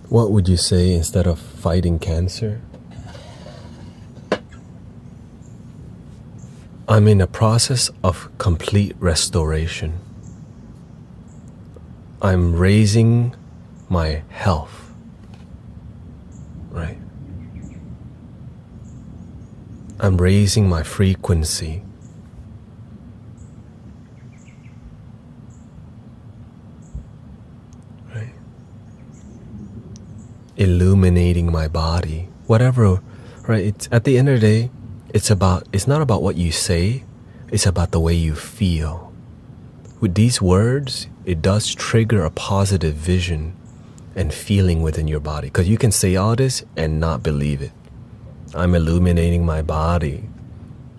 What would you say instead of fighting cancer? I'm in a process of complete restoration. I'm raising my health, right? I'm raising my frequency. Right? Illuminating my body. Whatever, right? It's at the end of the day, it's not about what you say, it's about the way you feel. With these words, it does trigger a positive vision and feeling within your body. Because you can say all this and not believe it. I'm illuminating my body.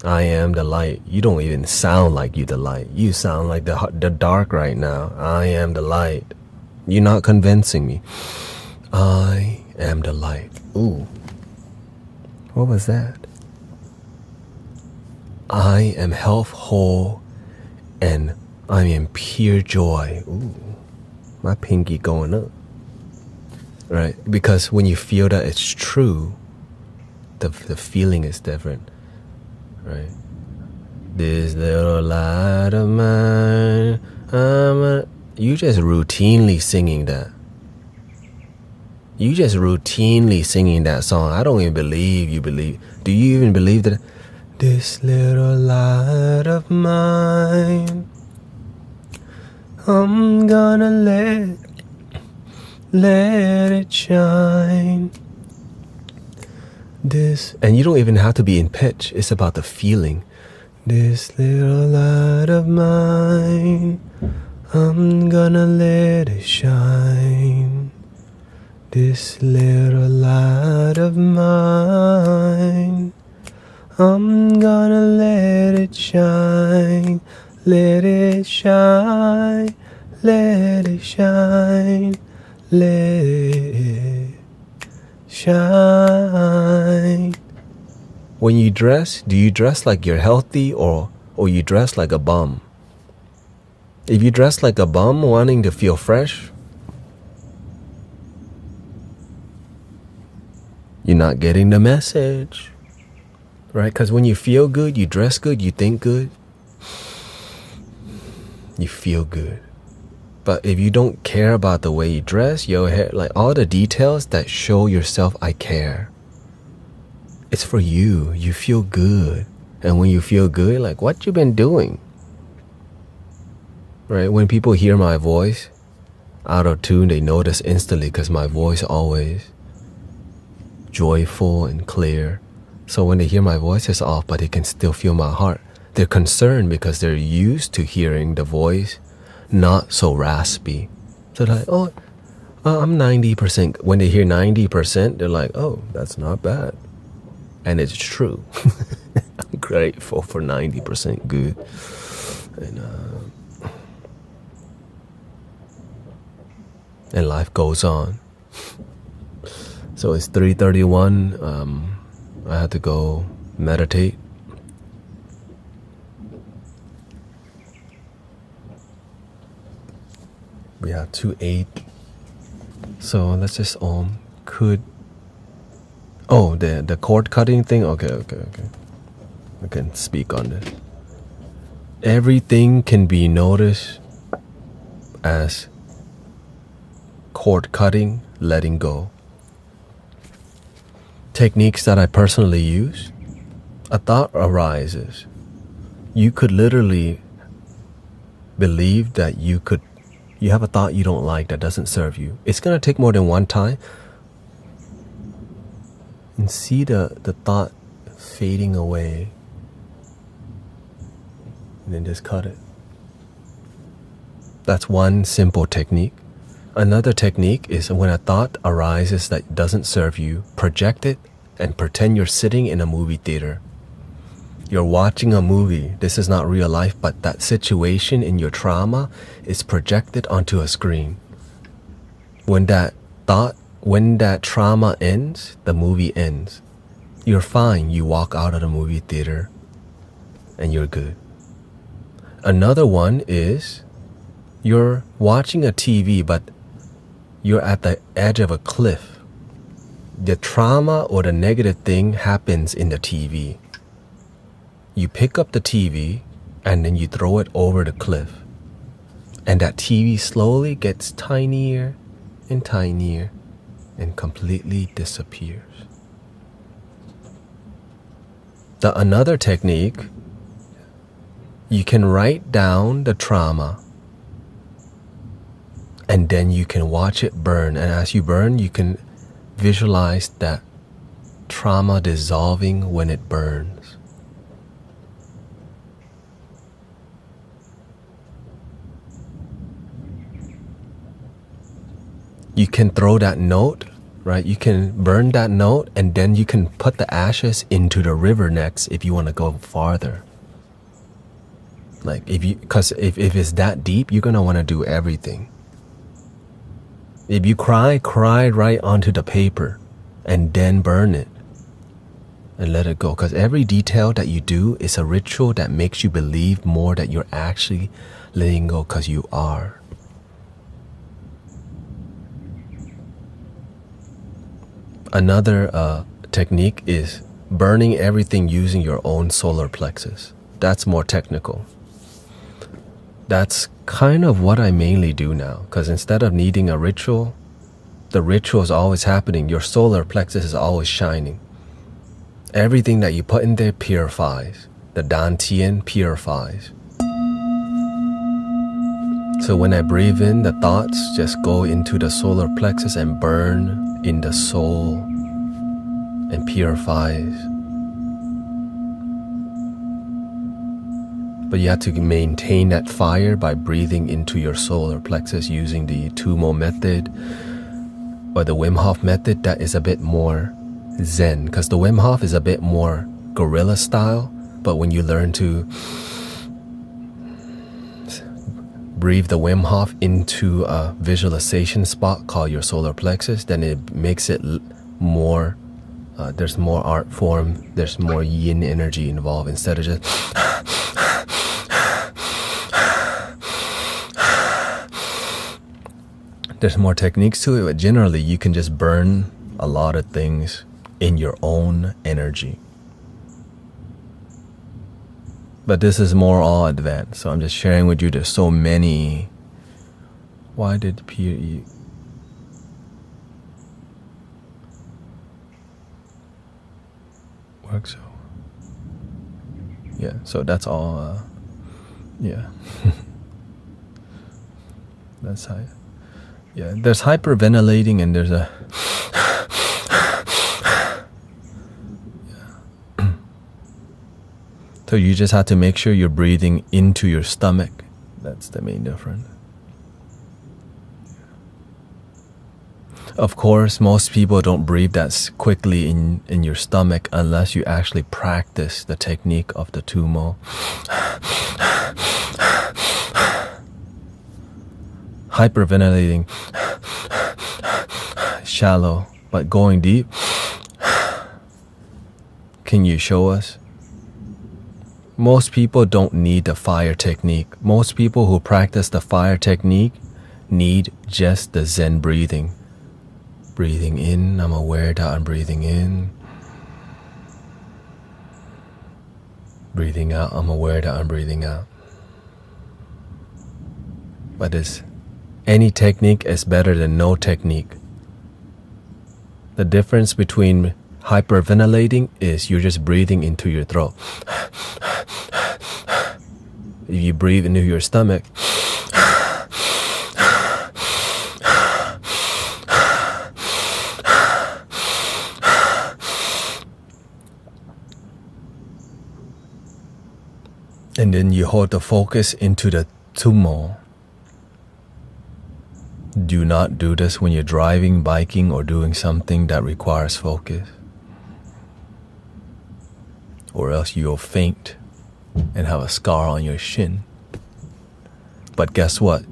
I am the light. You don't even sound like you the light. You sound like the dark right now. I am the light. You're not convincing me. I am the light. Ooh. What was that? I am health whole and I am pure joy. Ooh. My pinky going up. Right? Because when you feel that it's true, the feeling is different. Right? This little light of mine, you just routinely singing that. You just routinely singing that song. I don't even believe you believe. Do you even believe that? This little light of mine, I'm gonna let it shine. This, and you don't even have to be in pitch. It's about the feeling. This little light of mine, I'm gonna let it shine. This little light of mine, I'm gonna let it shine. Let it shine. Let it shine. Let it shine. When you dress, do you dress like you're healthy or you dress like a bum? If you dress like a bum wanting to feel fresh, you're not getting the message. Right? Because when you feel good, you dress good, you think good, you feel good. But if you don't care about the way you dress, your hair, like all the details that show yourself, I care. It's for you. You feel good. And when you feel good, like, what you been doing? Right? When people hear my voice out of tune, they notice instantly because my voice always joyful and clear. So when they hear my voice, it's off, but they can still feel my heart. They're concerned because they're used to hearing the voice not so raspy. So they're like, I'm 90%. When they hear 90%, they're like, oh, that's not bad. And it's true. I'm grateful for 90% good. And life goes on. So it's 3:31. I had to go meditate. We have 2:08. So let's just the cord cutting thing. Okay. I can speak on this. Everything can be noticed as cord cutting, letting go. Techniques that I personally use. A thought arises. You could literally believe that you have a thought you don't like that doesn't serve you. It's going to take more than one time. And see the thought fading away. And then just cut it. That's one simple technique. Another technique is when a thought arises that doesn't serve you, project it and pretend you're sitting in a movie theater. You're watching a movie. This is not real life, but that situation in your trauma is projected onto a screen. When that trauma ends, the movie ends. You're fine. You walk out of the movie theater and you're good. Another one is you're watching a TV, but you're at the edge of a cliff. The trauma or the negative thing happens in the TV. You pick up the TV and then you throw it over the cliff. And that TV slowly gets tinier and tinier and completely disappears. Another technique, you can write down the trauma and then you can watch it burn. And as you burn, you can visualize that trauma dissolving when it burns. You can throw that note, right? You can burn that note and then you can put the ashes into the river next if you want to go farther. Like because if it's that deep, you're going to want to do everything. If you cry right onto the paper and then burn it and let it go. Because every detail that you do is a ritual that makes you believe more that you're actually letting go because you are. Another technique is burning everything using your own solar plexus. That's more technical. That's kind of what I mainly do now, because instead of needing a ritual, the ritual is always happening. Your solar plexus is always shining. Everything that you put in there purifies. The dantian purifies. So when I breathe in, the thoughts just go into the solar plexus and burn in the soul and purifies. But you have to maintain that fire by breathing into your solar plexus using the Tumo method or the Wim Hof method. That is a bit more Zen, because the Wim Hof is a bit more guerrilla style. But when you learn to breathe the Wim Hof into a visualization spot called your solar plexus, then it makes it more, there's more art form, there's more yin energy involved instead of just there's more techniques to it, but generally you can just burn a lot of things in your own energy. But this is more all advanced, so I'm just sharing with you. There's so many. Why did PE work so? Yeah, so that's all. Yeah, that's how. Yeah, there's hyperventilating and there's a. So you just have to make sure you're breathing into your stomach. That's the main difference. Of course, most people don't breathe that quickly in your stomach unless you actually practice the technique of the Tumo. Hyperventilating, shallow, but going deep. Can you show us? Most people don't need the fire technique. Most people who practice the fire technique need just the Zen breathing. Breathing in, I'm aware that I'm breathing in. Breathing out, I'm aware that I'm breathing out. But any technique is better than no technique. The difference between hyperventilating is you're just breathing into your throat. If you breathe into your stomach, and then you hold the focus into the Tumo. Do not do this when you're driving, biking, or doing something that requires focus, or else you'll faint and have a scar on your shin. But guess what?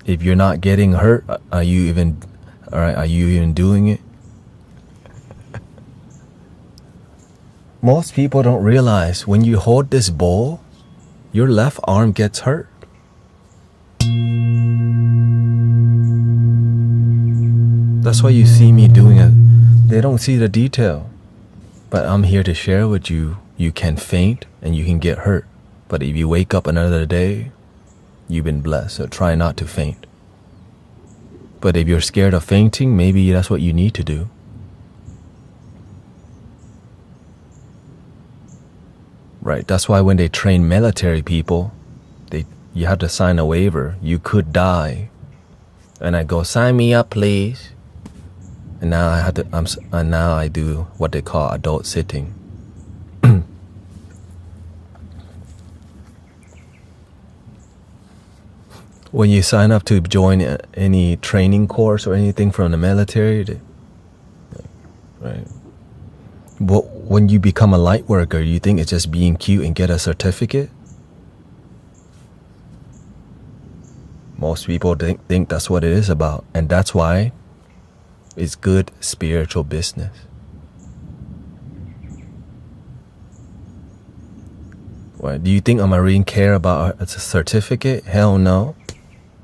If you're not getting hurt, are you even doing it? Most people don't realize when you hold this bowl, your left arm gets hurt. That's why you see me doing it. They don't see the detail. But I'm here to share with you. You can faint and you can get hurt. But if you wake up another day, you've been blessed. So try not to faint. But if you're scared of fainting, maybe that's what you need to do. Right, that's why when they train military people, you have to sign a waiver. You could die. And I go, sign me up, please. And now I do what they call adult sitting. When you sign up to join any training course or anything from the military, right? When you become a light worker, you think it's just being cute and get a certificate? Most people think that's what it is about, and that's why it's good spiritual business. Right? Do you think a Marine care about a certificate? Hell no.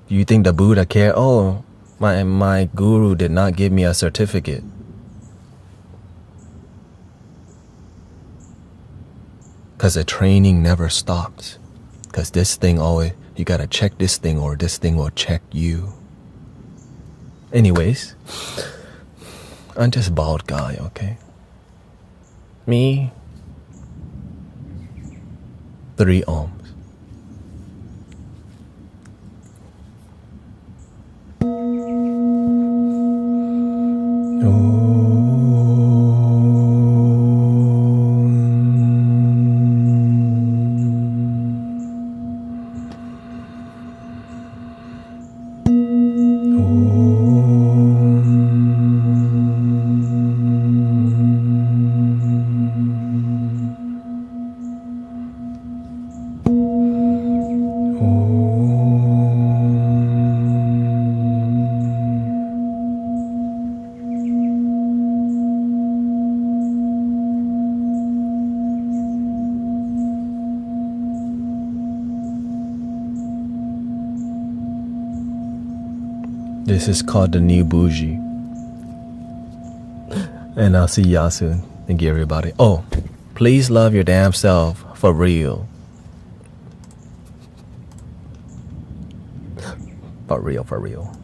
Do you think the Buddha care? Oh, my guru did not give me a certificate. Because the training never stops. Because this thing always, you gotta check this thing or this thing will check you. Anyways, I'm just a bald guy, okay? Me, 3 ohms. This is called the new bougie. And I'll see y'all soon. Thank you, everybody. Oh, please love your damn self for real. For real, for real.